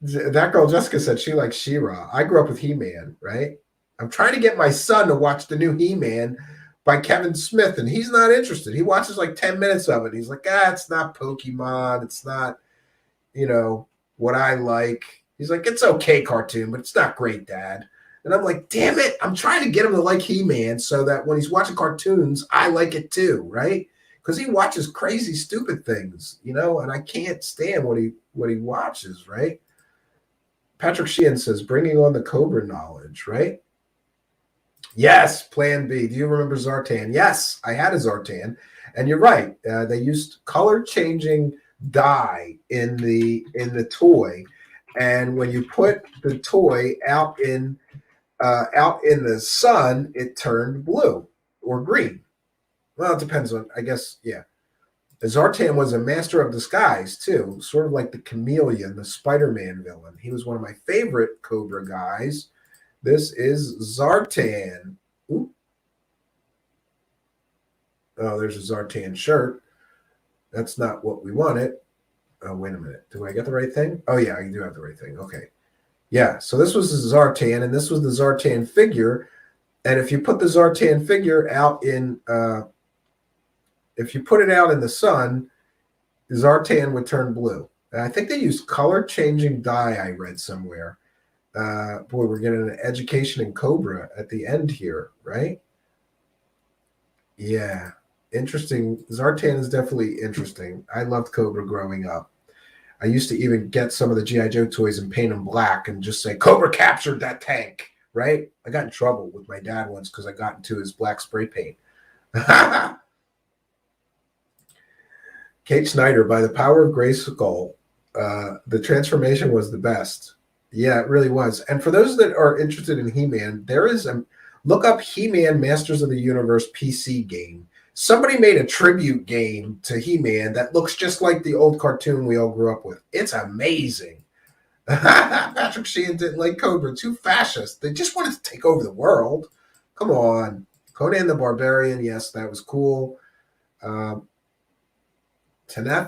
That girl Jessica said she likes She-Ra. I grew up with He-Man, right? I'm trying to get my son to watch the new He-Man by Kevin Smith, and he's not interested. He watches like 10 minutes of it. He's like, it's not Pokemon. It's not, what I like. He's like, it's okay cartoon, but it's not great, Dad. And I'm like, damn it. I'm trying to get him to like He-Man so that when he's watching cartoons, I like it too, right? Because he watches crazy, stupid things, and I can't stand what he watches, right? Patrick Sheehan says, bringing on the Cobra knowledge, right? Yes, Plan B. Do you remember Zartan? Yes, I had a Zartan. And you're right. They used color-changing dye in the toy. And when you put the toy out in the sun, it turned blue or green. Well, it depends on, I guess, yeah. Zartan was a master of disguise, too, sort of like the Chameleon, the Spider-Man villain. He was one of my favorite Cobra guys. This is Zartan. Ooh. Oh, there's a Zartan shirt. That's not what we wanted. Oh, wait a minute. Do I get the right thing? Oh, yeah, I do have the right thing. Okay. Yeah, so this was the Zartan, and this was the Zartan figure. And if you put the Zartan figure out in... if you put it out in the sun, Zartan would turn blue. And I think they used color-changing dye, I read somewhere. Boy, we're getting an education in Cobra at the end here, right? Yeah, interesting. Zartan is definitely interesting. I loved Cobra growing up. I used to even get some of the G.I. Joe toys and paint them black and just say, Cobra captured that tank, right? I got in trouble with my dad once because I got into his black spray paint. Kate Snyder, by the power of Grayskull, the transformation was the best. Yeah, it really was. And for those that are interested in He-Man, there is look up He-Man Masters of the Universe PC game. Somebody made a tribute game to He-Man that looks just like the old cartoon we all grew up with. It's amazing. Patrick Sheehan didn't like Cobra. Too fascist. They just wanted to take over the world. Come on. Conan the Barbarian. Yes, that was cool. Taneth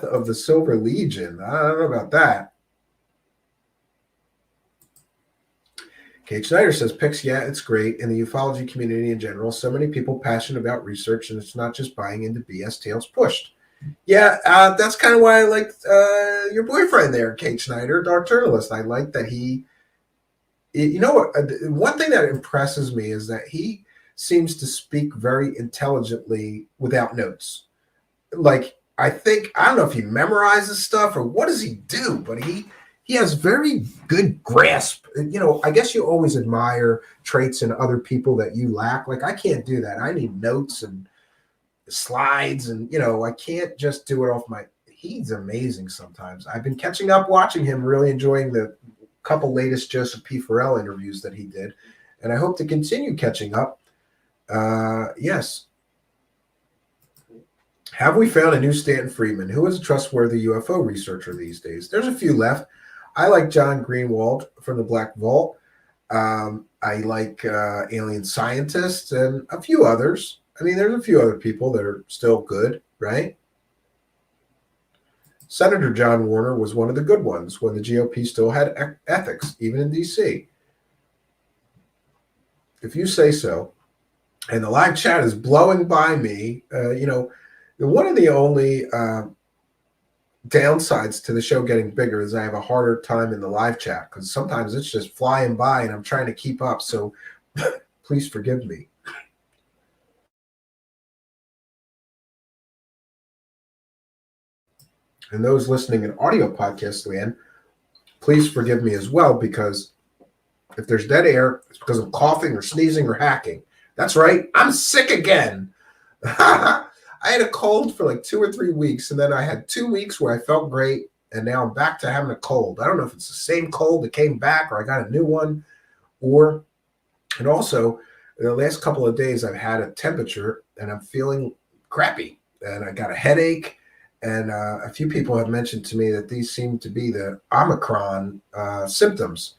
of the Silver Legion. I don't know about that. Kate Schneider says, Pix, yeah, it's great. In the ufology community in general, so many people passionate about research, and it's not just buying into BS tales pushed. Yeah, that's kind of why I liked your boyfriend there, Kate Schneider, Dark Journalist. I like that one thing that impresses me is that he seems to speak very intelligently without notes. Like, I don't know if he memorizes stuff or what does he do, but he has very good grasp. I guess you always admire traits in other people that you lack. Like, I can't do that. I need notes and slides and, I can't just do it off he's amazing sometimes. I've been catching up watching him, really enjoying the couple latest Joseph P. Farrell interviews that he did. And I hope to continue catching up. Yes. Have we found a new Stanton Friedman? Who is a trustworthy UFO researcher these days? There's a few left. I like John Greenwald from the Black Vault. I like Alien Scientists and a few others. I mean, there's a few other people that are still good, right? Senator John Warner was one of the good ones when the GOP still had ethics, even in D.C. If you say so. And the live chat is blowing by me. One of the only downsides to the show getting bigger is I have a harder time in the live chat because sometimes it's just flying by and I'm trying to keep up. So please forgive me. And those listening in audio podcast land, please forgive me as well, because if there's dead air, it's because of coughing or sneezing or hacking. That's right. I'm sick again. I had a cold for like 2 or 3 weeks, and then I had 2 weeks where I felt great, and now I'm back to having a cold. I don't know if it's the same cold that came back or I got a new one, and also the last couple of days I've had a temperature and I'm feeling crappy, and I got a headache. And a few people have mentioned to me that these seem to be the Omicron symptoms.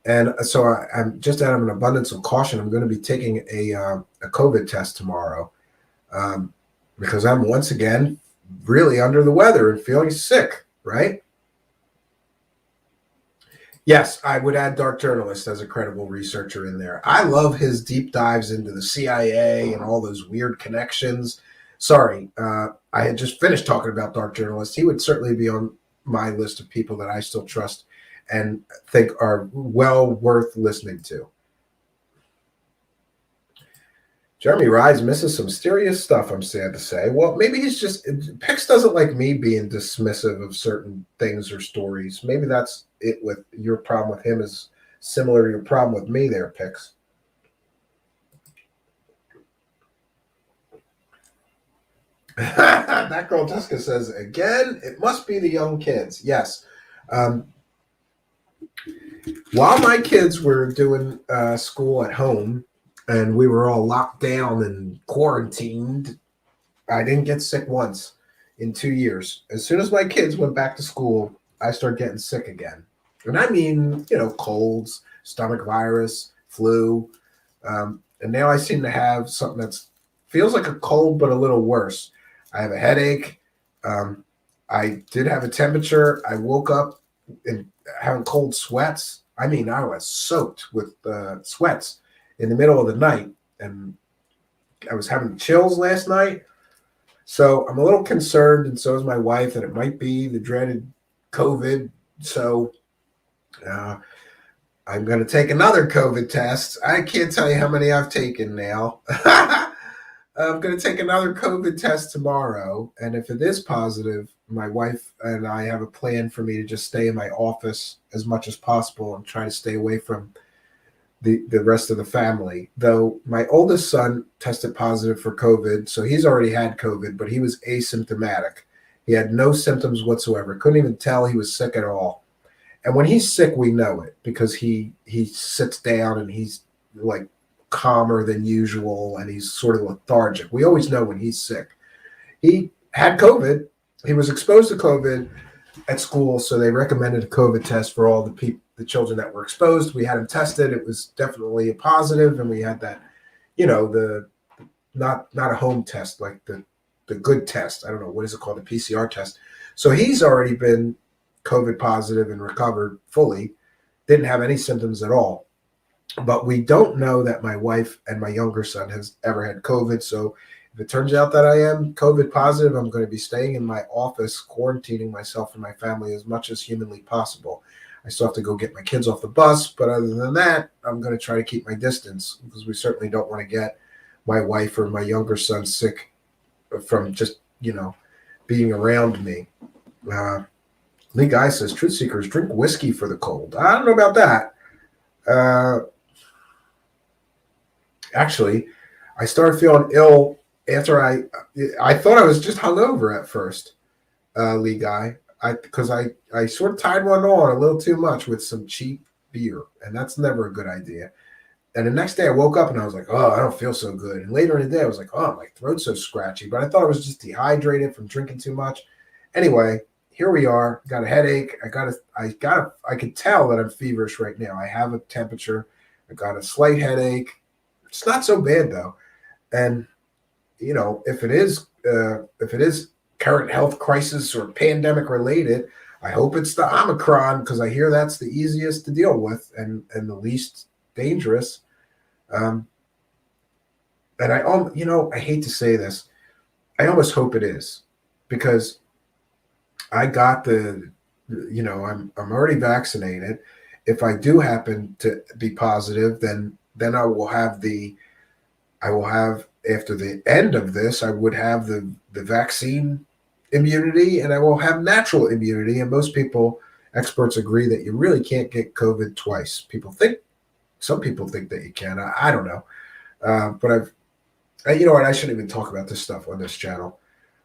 And so I'm just out of an abundance of caution. I'm going to be taking a COVID test tomorrow because I'm once again really under the weather and feeling sick, right? Yes, I would add Dark Journalist as a credible researcher in there. I love his deep dives into the CIA and all those weird connections. Sorry, I had just finished talking about Dark Journalist. He would certainly be on my list of people that I still trust and think are well worth listening to. Jeremy Rise misses some mysterious stuff, I'm sad to say. Well, maybe he's just, Pix doesn't like me being dismissive of certain things or stories. Maybe that's it with your problem with him is similar to your problem with me there, Pix. That girl Jessica says, again, it must be the young kids. Yes. While my kids were doing school at home and we were all locked down and quarantined, I didn't get sick once in 2 years. As soon as my kids went back to school, I started getting sick again. And I mean, colds, stomach virus, flu. And now I seem to have something that feels like a cold, but a little worse. I have a headache. I did have a temperature. I woke up and having cold sweats. I mean, I was soaked with sweats in the middle of the night, and I was having chills last night. So I'm a little concerned, and so is my wife, that it might be the dreaded COVID. So I'm going to take another COVID test. I can't tell you how many I've taken now. I'm going to take another COVID test tomorrow, and if it is positive, my wife and I have a plan for me to just stay in my office as much as possible and try to stay away from the rest of the family. Though my oldest son tested positive for COVID, so he's already had COVID, but he was asymptomatic. He had no symptoms whatsoever. Couldn't even tell he was sick at all. And when he's sick, we know it because he sits down and he's like calmer than usual and he's sort of lethargic. We always know when he's sick. He had COVID. He was exposed to COVID at school, so they recommended a COVID test for all the children that were exposed. We had him tested. It was definitely a positive, and we had that, the not a home test, like the good test. I don't know, what is it called? The PCR test. So he's already been COVID positive and recovered fully, didn't have any symptoms at all. But we don't know that my wife and my younger son has ever had COVID. So if it turns out that I am COVID positive, I'm going to be staying in my office, quarantining myself and my family as much as humanly possible. I still have to go get my kids off the bus, but other than that, I'm going to try to keep my distance because we certainly don't want to get my wife or my younger son sick from just, being around me. Lee Guy says, Truthseekers, drink whiskey for the cold. I don't know about that. Actually, I started feeling ill after I thought I was just hungover at first, Lee Guy, because I sort of tied one on a little too much with some cheap beer, and that's never a good idea. And the next day I woke up and I was like, oh, I don't feel so good. And later in the day I was like, oh, my throat's so scratchy. But I thought I was just dehydrated from drinking too much. Anyway, here we are. Got a headache. I could tell that I'm feverish right now. I have a temperature. I got a slight headache. It's not so bad though. And if it is current health crisis or pandemic related, I hope it's the Omicron because I hear that's the easiest to deal with and the least dangerous. And I hate to say this, I almost hope it is because I got I'm already vaccinated. If I do happen to be positive, then I will have after the end of this, I would have the vaccine immunity and I will have natural immunity. And most experts agree that you really can't get COVID twice. Some people think that you can. I don't know. But you know what? I shouldn't even talk about this stuff on this channel.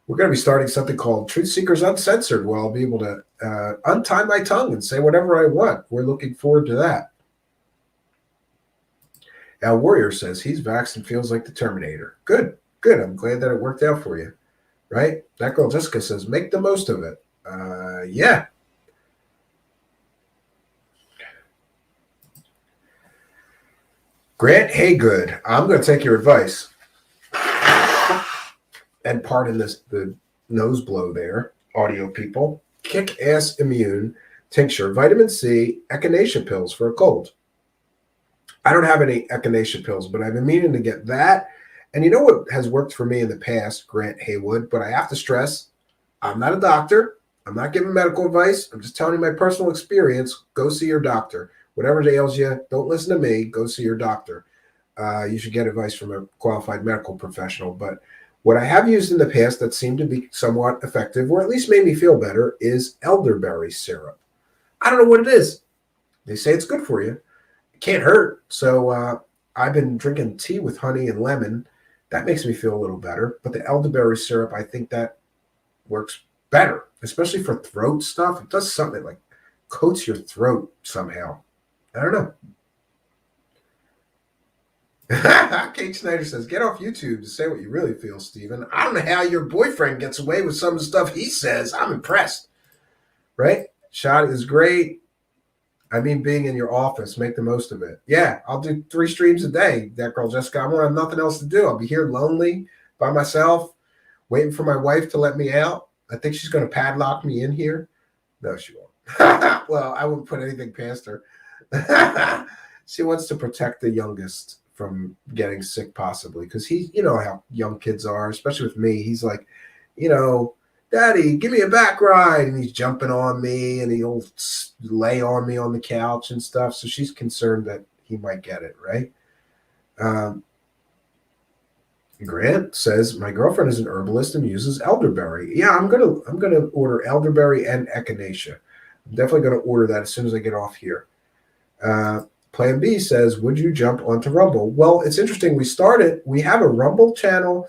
We're going to be starting something called Truthseekers Uncensored, where I'll be able to untie my tongue and say whatever I want. We're looking forward to that. Al Warrior says he's vaxxed and feels like the Terminator. Good, good. I'm glad that it worked out for you, right? That girl Jessica says make the most of it. Yeah. Grant Haygood, I'm going to take your advice. And pardon the nose blow there, audio people. Kick-ass immune tincture, vitamin C, echinacea pills for a cold. I don't have any echinacea pills, but I've been meaning to get that. And you know what has worked for me in the past, Grant Haywood, but I have to stress, I'm not a doctor. I'm not giving medical advice. I'm just telling you my personal experience. Go see your doctor. Whatever ails you, don't listen to me. Go see your doctor. You should get advice from a qualified medical professional. But what I have used in the past that seemed to be somewhat effective, or at least made me feel better, is elderberry syrup. I don't know what it is. They say it's good for you. It can't hurt. So I've been drinking tea with honey and lemon. That makes me feel a little better. But the elderberry syrup, I think that works better, especially for throat stuff. It does something like coats your throat somehow. I don't know. Kate Snyder says, get off YouTube to say what you really feel, Stephen. I don't know how your boyfriend gets away with some of the stuff he says. I'm impressed. Right? Shot is great. I mean, being in your office, make the most of it. Yeah, I'll do 3 streams a day. That girl Jessica, I won't have nothing else to do. I'll be here lonely by myself, waiting for my wife to let me out. I think she's going to padlock me in here. No, she won't. Well, I wouldn't put anything past her. She wants to protect the youngest from getting sick, possibly, because he, you know how young kids are, especially with me. He's like, you know, Daddy, give me a back ride, and he's jumping on me, and he'll lay on me on the couch and stuff. So she's concerned that he might get it, right? Grant says my girlfriend is an herbalist and uses elderberry. Yeah, I'm gonna order elderberry and echinacea. I'm definitely gonna order that as soon as I get off here. Plan B says, would you jump onto Rumble? Well, it's interesting. We have a Rumble channel.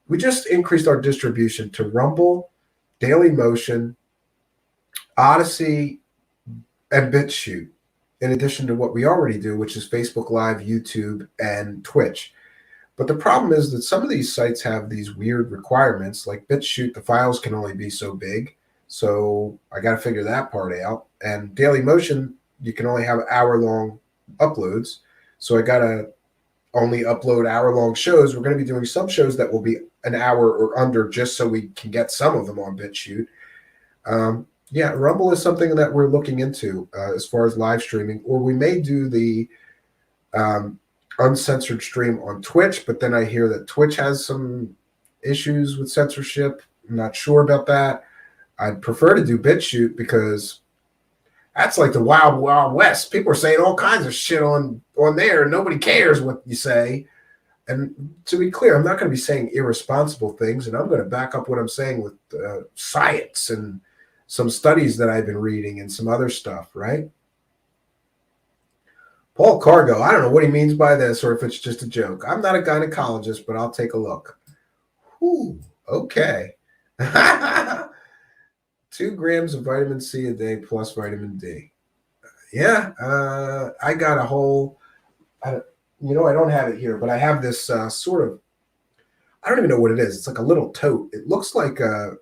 We just increased our distribution to Rumble, Daily Motion, Odyssey, and BitChute, in addition to what we already do, which is Facebook Live, YouTube, and Twitch. But the problem is that some of these sites have these weird requirements. Like BitChute, the files can only be so big. So I got to figure that part out. And Daily Motion, you can only have hour-long uploads. So I got to only upload hour-long shows. We're going to be doing some shows that will be an hour or under just so we can get some of them on BitChute. Yeah, Rumble is something that we're looking into as far as live streaming. Or we may do the uncensored stream on Twitch, but then I hear that Twitch has some issues with censorship. I'm not sure about that. I'd prefer to do BitChute because that's like the wild, wild west. People are saying all kinds of shit on there. Nobody cares what you say. And to be clear, I'm not going to be saying irresponsible things, and I'm going to back up what I'm saying with science and some studies that I've been reading and some other stuff, right? Paul Cargo, I don't know what he means by this or if it's just a joke. I'm not a gynecologist, but I'll take a look. Ooh, okay. 2 grams of vitamin C a day plus vitamin D. Yeah, I got a whole, I don't have it here, but I have this sort of, I don't even know what it is. It's like a little tote. It looks like a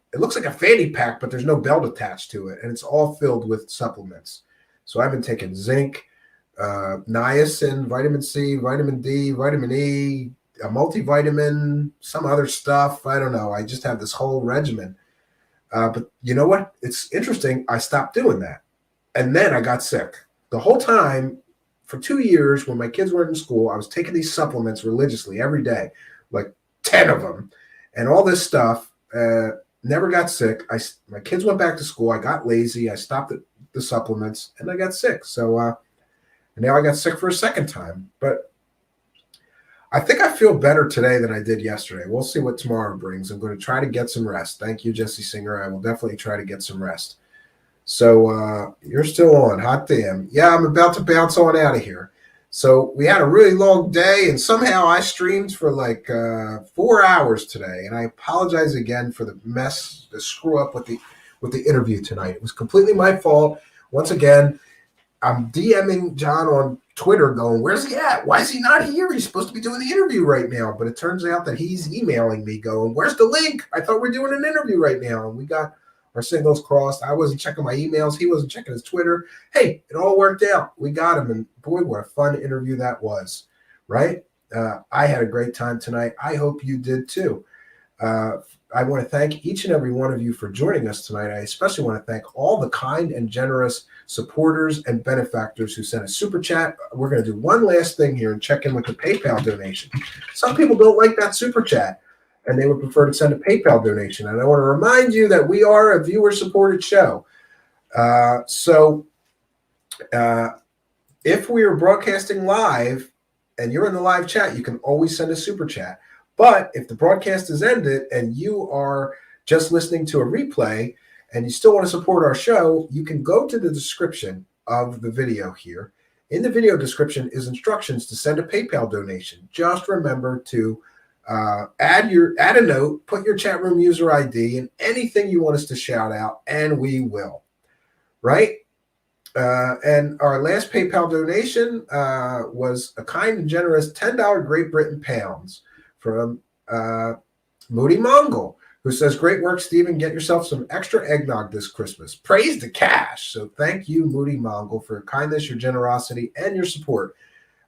fanny pack, but there's no belt attached to it, and it's all filled with supplements. So I've been taking zinc, niacin, vitamin C, vitamin D, vitamin E, a multivitamin, some other stuff. I don't know. I just have this whole regimen. But you know what? It's interesting. I stopped doing that. And then I got sick. The whole time, for 2 years, when my kids weren't in school, I was taking these supplements religiously every day, like 10 of them. And all this stuff, never got sick. My kids went back to school. I got lazy. I stopped the supplements, and I got sick. So now I got sick for a second time. But I think I feel better today than I did yesterday. We'll see what tomorrow brings. I'm going to try to get some rest. Thank you, Jesse Singer. I will definitely try to get some rest. So you're still on. Hot damn. Yeah, I'm about to bounce on out of here. So we had a really long day, and somehow I streamed for like 4 hours today. And I apologize again for the screw up with the interview tonight. It was completely my fault. Once again, I'm DMing John on Twitter going, where's he at? Why is he not here? He's supposed to be doing the interview right now. But it turns out that he's emailing me going, where's the link? I thought we're doing an interview right now. And we got our signals crossed. I wasn't checking my emails. He wasn't checking his Twitter. Hey, it all worked out. We got him. And boy, what a fun interview that was, right? I had a great time tonight. I hope you did too. I want to thank each and every one of you for joining us tonight. I especially want to thank all the kind and generous supporters and benefactors who sent a super chat. We're going to do one last thing here and check in with the PayPal donation. Some people don't like that super chat, and they would prefer to send a PayPal donation. And I want to remind you that we are a viewer-supported show. If we are broadcasting live and you're in the live chat, you can always send a super chat. But if the broadcast is ended and you are just listening to a replay and you still want to support our show, you can go to the description of the video here. In the video description is instructions to send a PayPal donation. Just remember to add a note, put your chat room user ID, and anything you want us to shout out, and we will. Right? And our last PayPal donation was a kind and generous $10 Great Britain pounds from Moody Mongol, who says, great work, Stephen. Get yourself some extra eggnog this Christmas. Praise the cash. So thank you, Moody Mongol, for your kindness, your generosity, and your support.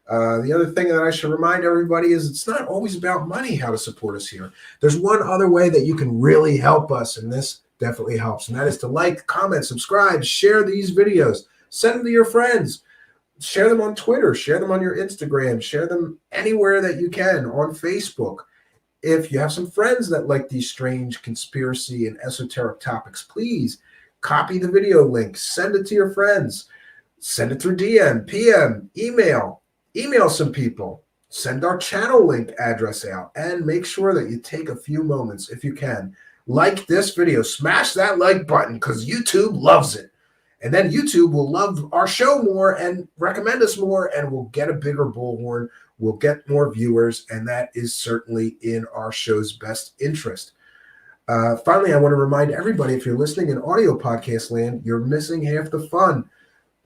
The other thing that I should remind everybody is it's not always about money how to support us here. There's one other way that you can really help us, and this definitely helps, and that is to like, comment, subscribe, share these videos, send them to your friends. Share them on Twitter, share them on your Instagram, share them anywhere that you can, on Facebook. If you have some friends that like these strange conspiracy and esoteric topics, please copy the video link, send it to your friends, send it through DM, PM, email some people, send our channel link address out, and make sure that you take a few moments, if you can, like this video, smash that like button because YouTube loves it. And then YouTube will love our show more and recommend us more, and we'll get a bigger bullhorn. We'll get more viewers, and that is certainly in our show's best interest. Finally, I want to remind everybody, if you're listening in audio podcast land, you're missing half the fun.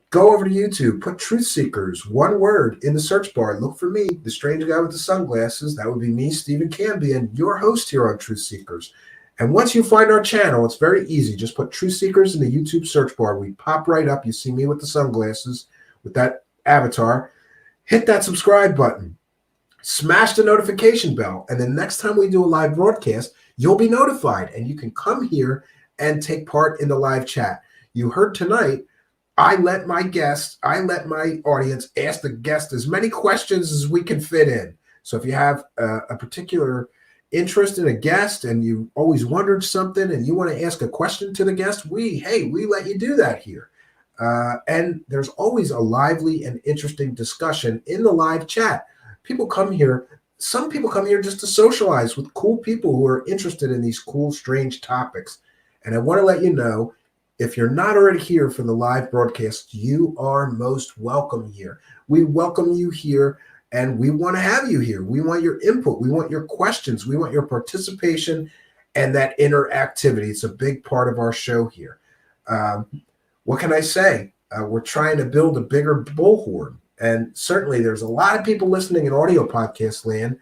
Go over to YouTube, put Truthseekers, one word, in the search bar. Look for me, the strange guy with the sunglasses. That would be me, Stephen Cambian, your host here on Truthseekers. And once you find our channel, it's very easy. Just put Truthseekers in the YouTube search bar. We pop right up. You see me with the sunglasses, with that avatar. Hit that subscribe button. Smash the notification bell. And then next time we do a live broadcast, you'll be notified. And you can come here and take part in the live chat. You heard tonight, I let my audience ask the guest as many questions as we can fit in. So if you have a particular interest in a guest and you always wondered something and you want to ask a question to the guest, we let you do that here. And there's always a lively and interesting discussion in the live chat. People come here, some people come here just to socialize with cool people who are interested in these cool, strange topics. And I want to let you know, if you're not already here for the live broadcast, you are most welcome here. We welcome you here. And we want to have you here. We want your input. We want your questions. We want your participation and that interactivity. It's a big part of our show here. What can I say? We're trying to build a bigger bullhorn. And certainly there's a lot of people listening in audio podcast land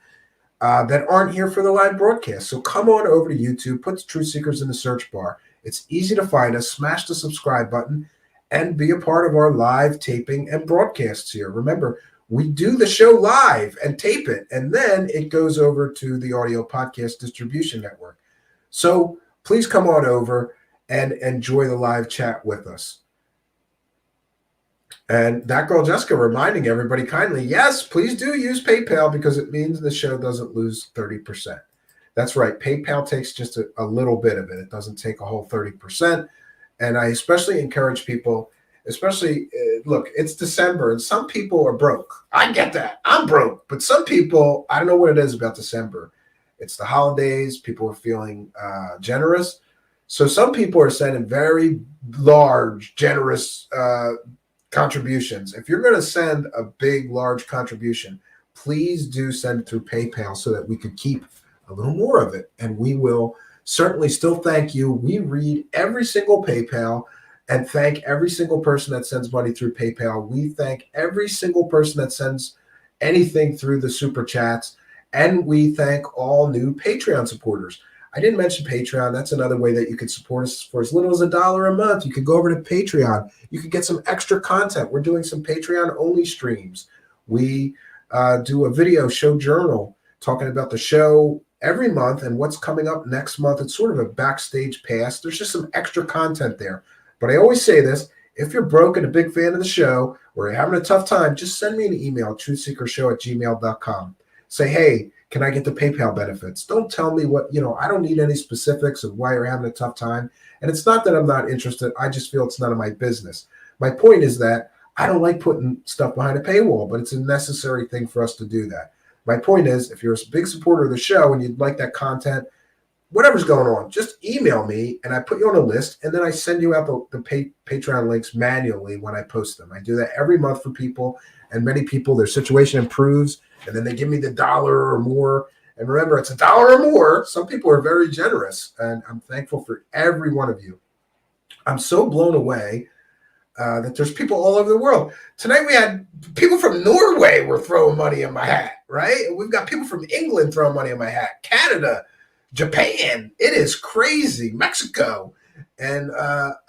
that aren't here for the live broadcast. So come on over to YouTube, put Truthseekers in the search bar. It's easy to find us. Smash the subscribe button and be a part of our live taping and broadcasts here. Remember, we do the show live and tape it, and then it goes over to the audio podcast distribution network. So please come on over and enjoy the live chat with us. And that girl Jessica reminding everybody kindly, yes, please do use PayPal because it means the show doesn't lose 30%. That's right. PayPal takes just a little bit of it. It doesn't take a whole 30%. And I especially encourage people, look, it's December and some people are broke. I get that. I'm broke. But some people, I don't know what it is about December. It's the holidays. People are feeling generous. So some people are sending very large, generous contributions. If you're going to send a big, large contribution, please do send it through PayPal so that we could keep a little more of it. And we will certainly still thank you. We read every single PayPal and thank every single person that sends money through PayPal. We thank every single person that sends anything through the super chats. And we thank all new Patreon supporters. I didn't mention Patreon. That's another way that you can support us for as little as $1 a month. You could go over to Patreon. You could get some extra content. We're doing some Patreon-only streams. We do a video show journal talking about the show every month and what's coming up next month. It's sort of a backstage pass. There's just some extra content there. But I always say this, if you're broke and a big fan of the show or you're having a tough time, just send me an email, truthseekershow@gmail.com. Say, hey, can I get the PayPal benefits? Don't tell me what, I don't need any specifics of why you're having a tough time. And it's not that I'm not interested. I just feel it's none of my business. My point is that I don't like putting stuff behind a paywall, but it's a necessary thing for us to do that. My point is, if you're a big supporter of the show and you'd like that content, whatever's going on, just email me and I put you on a list and then I send you out the Patreon links manually when I post them. I do that every month for people, and many people, their situation improves and then they give me the $1 or more. And remember, it's $1 or more. Some people are very generous, and I'm thankful for every one of you. I'm so blown away that there's people all over the world. Tonight we had people from Norway were throwing money in my hat, right? We've got people from England throwing money in my hat, Canada, Japan. It is crazy. Mexico. And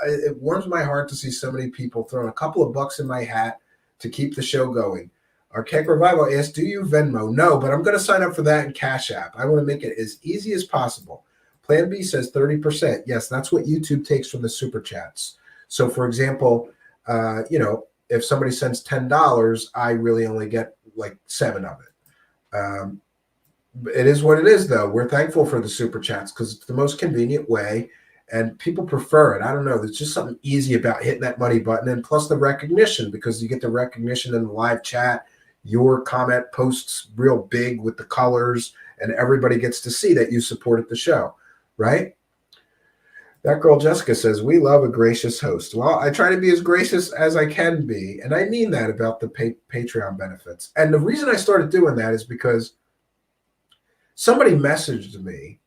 it warms my heart to see so many people throwing a couple of bucks in my hat to keep the show going. Archaic Revival asks, do you Venmo? No, but I'm going to sign up for that in Cash App. I want to make it as easy as possible. Plan B says 30%. Yes, that's what YouTube takes from the super chats. So, for example, if somebody sends $10, I really only get like 7 of it. It is what it is, though. We're thankful for the super chats because it's the most convenient way, and people prefer it. I don't know. There's just something easy about hitting that money button, and plus the recognition, because you get the recognition in the live chat. Your comment posts real big with the colors, and everybody gets to see that you supported the show, right? That girl Jessica says, we love a gracious host. Well, I try to be as gracious as I can be, and I mean that about the Patreon benefits. And the reason I started doing that is because somebody messaged me,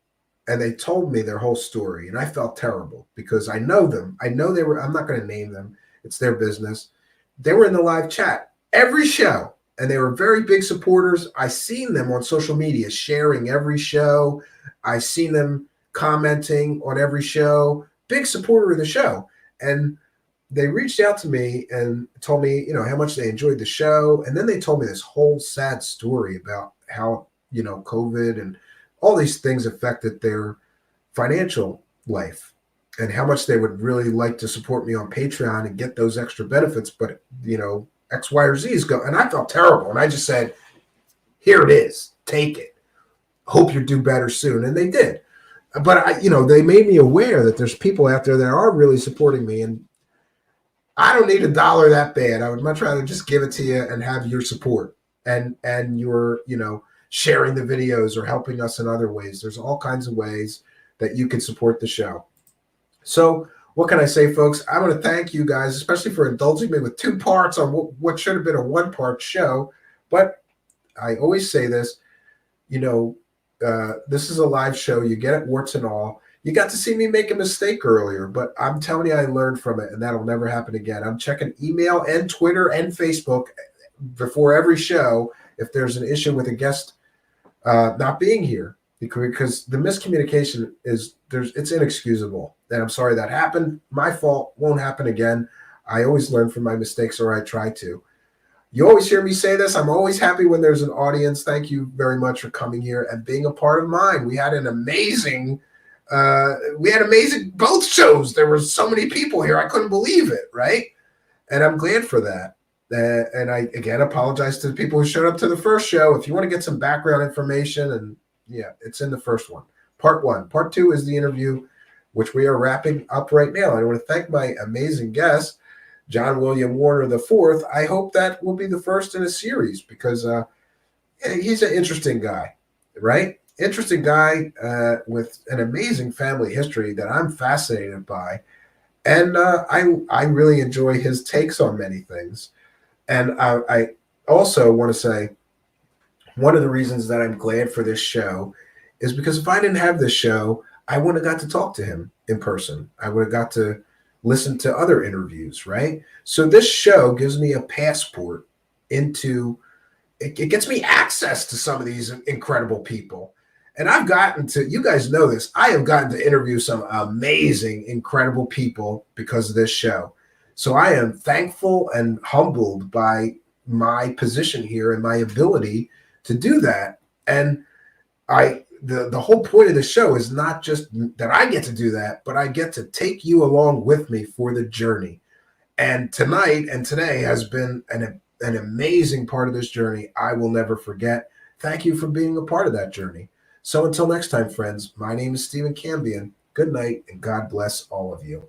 and they told me their whole story, and I felt terrible because I know them. I know they were, I'm not going to name them. It's their business. They were in the live chat every show. And they were very big supporters. I seen them on social media sharing every show. I seen them commenting on every show. Big supporter of the show. And they reached out to me and told me, how much they enjoyed the show. And then they told me this whole sad story about how, COVID and all these things affected their financial life and how much they would really like to support me on Patreon and get those extra benefits. But, X, Y, or Z is going. And I felt terrible. And I just said, here it is. Take it. Hope you do better soon. And they did. But, they made me aware that there's people out there that are really supporting me. And I don't need $1 that bad. I would much rather just give it to you and have your support and your, sharing the videos or helping us in other ways. There's all kinds of ways that you can support the show. So, what can I say, folks? I want to thank you guys, especially for indulging me with 2 parts on what should have been a 1-part show. But I always say this, this is a live show. You get it, warts and all. You got to see me make a mistake earlier, but I'm telling you, I learned from it, and that'll never happen again. I'm checking email and Twitter and Facebook before every show if there's an issue with a guest not being here, because the miscommunication it's inexcusable. And I'm sorry that happened. My fault. Won't happen again. I always learn from my mistakes, or I try to. You always hear me say this. I'm always happy when there's an audience. Thank you very much for coming here and being a part of mine. We had amazing both shows. There were so many people here. I couldn't believe it, right? And I'm glad for that. And I, again, apologize to the people who showed up to the first show. If you want to get some background information, and it's in the first one. Part 1. Part 2 is the interview, which we are wrapping up right now. I want to thank my amazing guest, John William Warner IV. I hope that will be the first in a series because he's an interesting guy, right? Interesting guy with an amazing family history that I'm fascinated by. And I really enjoy his takes on many things. And I also want to say one of the reasons that I'm glad for this show is because if I didn't have this show, I wouldn't have got to talk to him in person. I would have got to listen to other interviews, right? So this show gives me a passport into it gets me access to some of these incredible people. And I've gotten to, you guys know this, I have gotten to interview some amazing, incredible people because of this show. So I am thankful and humbled by my position here and my ability to do that. And the whole point of the show is not just that I get to do that, but I get to take you along with me for the journey. And tonight and today has been an amazing part of this journey I will never forget. Thank you for being a part of that journey. So until next time, friends, my name is Stephen Cambion. Good night, and God bless all of you.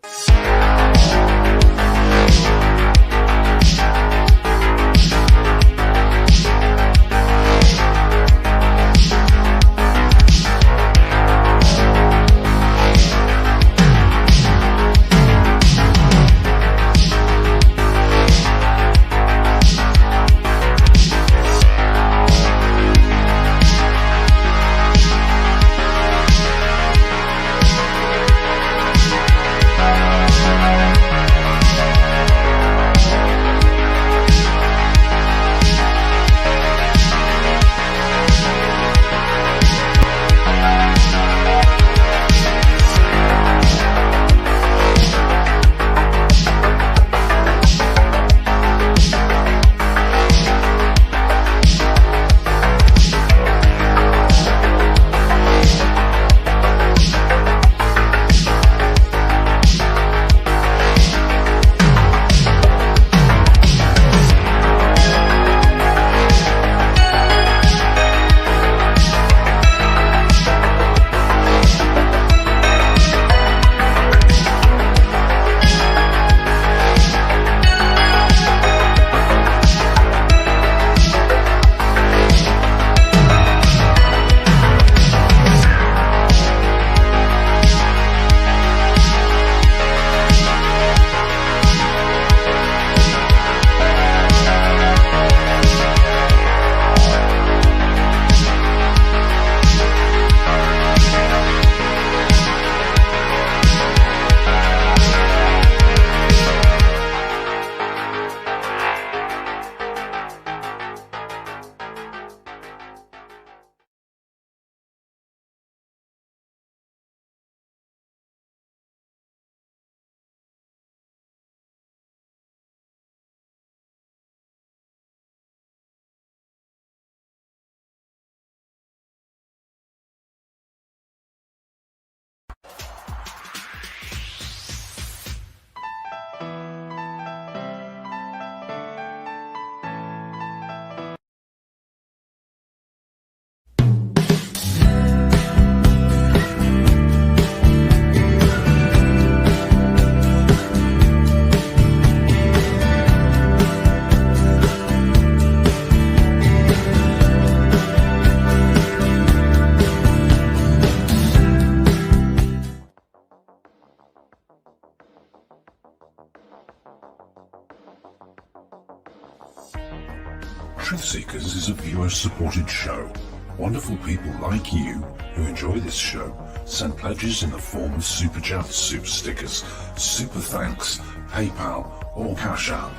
Truthseekers is a viewer-supported show. Wonderful people like you who enjoy this show send pledges in the form of super chats, super stickers, super thanks, PayPal, or Cash App.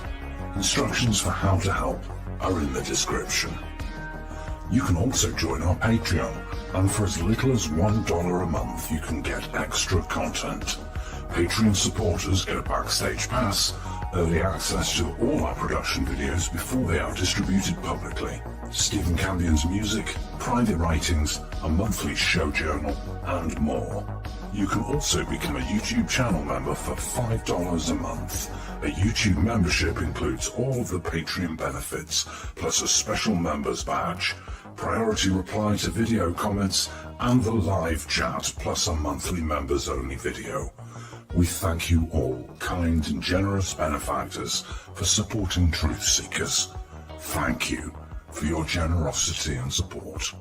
Instructions for how to help are in the description. You can also join our Patreon, and for as little as $1 a month you can get extra content. Patreon supporters get a backstage pass, early access to all our production videos before they are distributed publicly, Stephen Cambion's music, private writings, a monthly show journal, and more. You can also become a YouTube channel member for $5 a month. A YouTube membership includes all of the Patreon benefits, plus a special members badge, priority reply to video comments, and the live chat, plus a monthly members-only video. We thank you all, kind and generous benefactors, for supporting Truthseekers. Thank you for your generosity and support.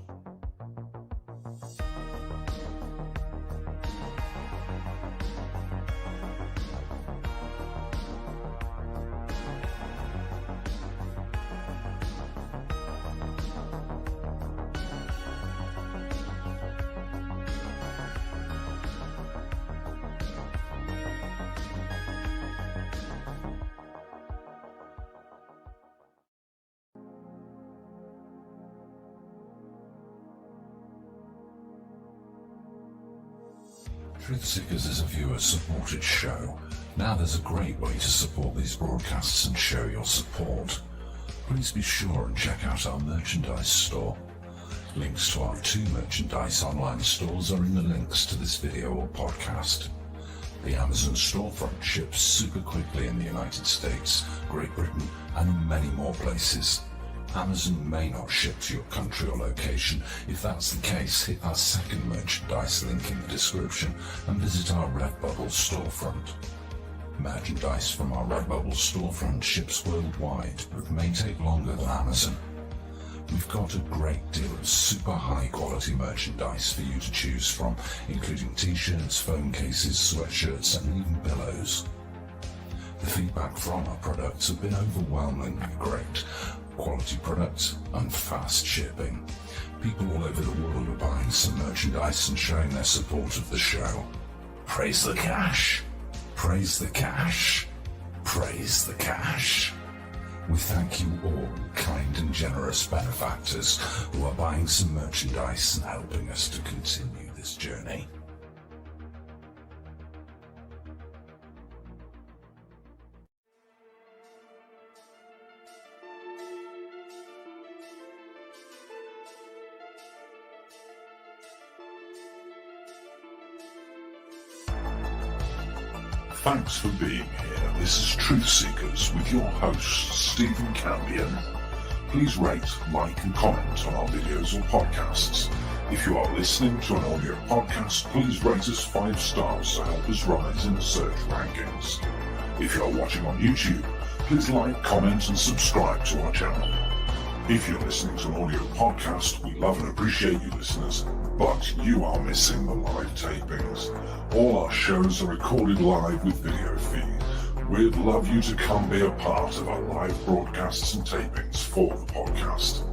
Truthseekers is a viewer-supported show. Now there's a great way to support these broadcasts and show your support. Please be sure and check out our merchandise store. Links to our 2 merchandise online stores are in the links to this video or podcast. The Amazon storefront ships super quickly in the United States, Great Britain, and in many more places. Amazon may not ship to your country or location. If that's the case, hit our second merchandise link in the description and visit our Redbubble storefront. Merchandise from our Redbubble storefront ships worldwide, but may take longer than Amazon. We've got a great deal of super high quality merchandise for you to choose from, including t-shirts, phone cases, sweatshirts, and even pillows. The feedback from our products have been overwhelmingly great. Quality products and fast shipping. People all over the world are buying some merchandise and showing their support of the show. Praise the cash! Praise the cash! Praise the cash! We thank you all, kind and generous benefactors who are buying some merchandise and helping us to continue this journey. Thanks for being here. This is Truthseekers with your host, Stephen Cambion. Please rate, like and comment on our videos or podcasts. If you are listening to an audio podcast, please rate us 5 stars to help us rise in the search rankings. If you are watching on YouTube, please like, comment and subscribe to our channel. If you're listening to an audio podcast, we love and appreciate you listeners, but you are missing the live tapings. All our shows are recorded live with video feed. We'd love you to come be a part of our live broadcasts and tapings for the podcast.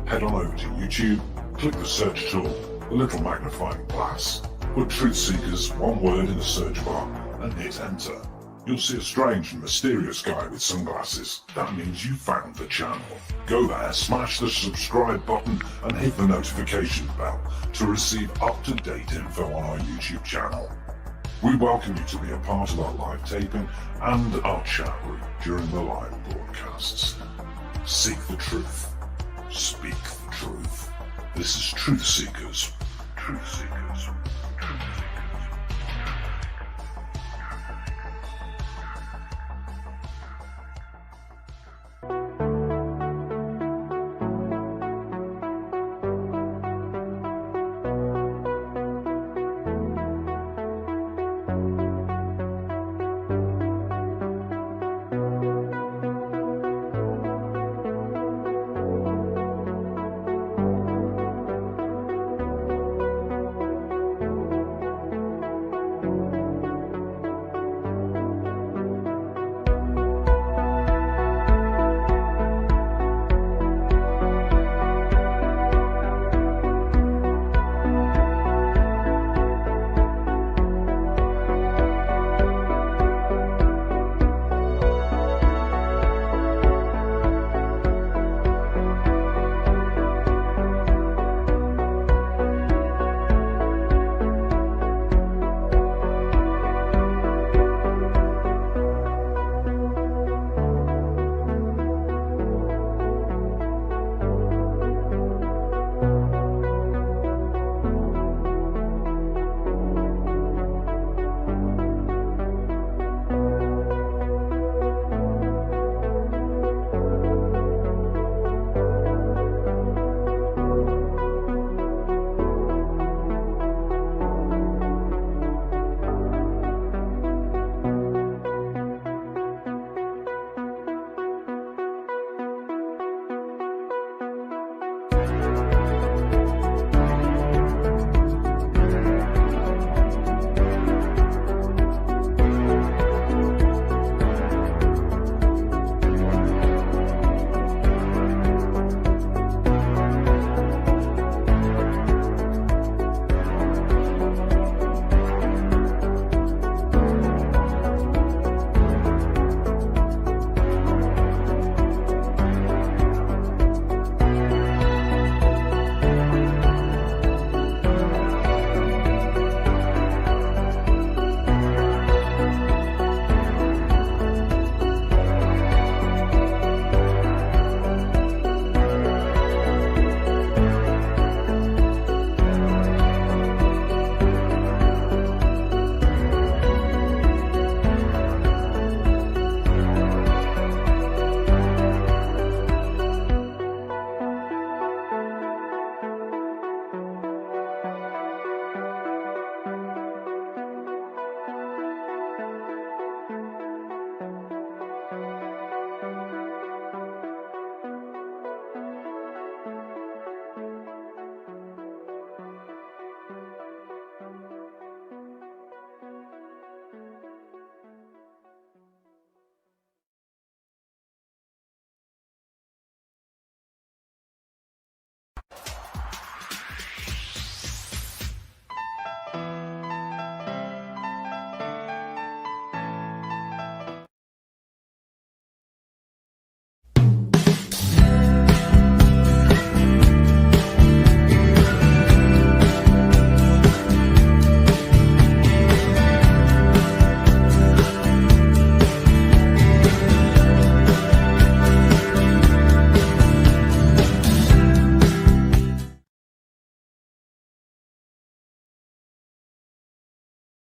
Head on over to YouTube, click the search tool, the little magnifying glass, put Truthseekers, one word in the search bar, and hit enter. You'll see a strange and mysterious guy with sunglasses. That means you found the channel. Go there, smash the subscribe button and hit the notification bell to receive up-to-date info on our YouTube channel. We welcome you to be a part of our live taping and our chat room during the live broadcasts. Seek the truth. Speak the truth. This is Truthseekers. Truthseekers.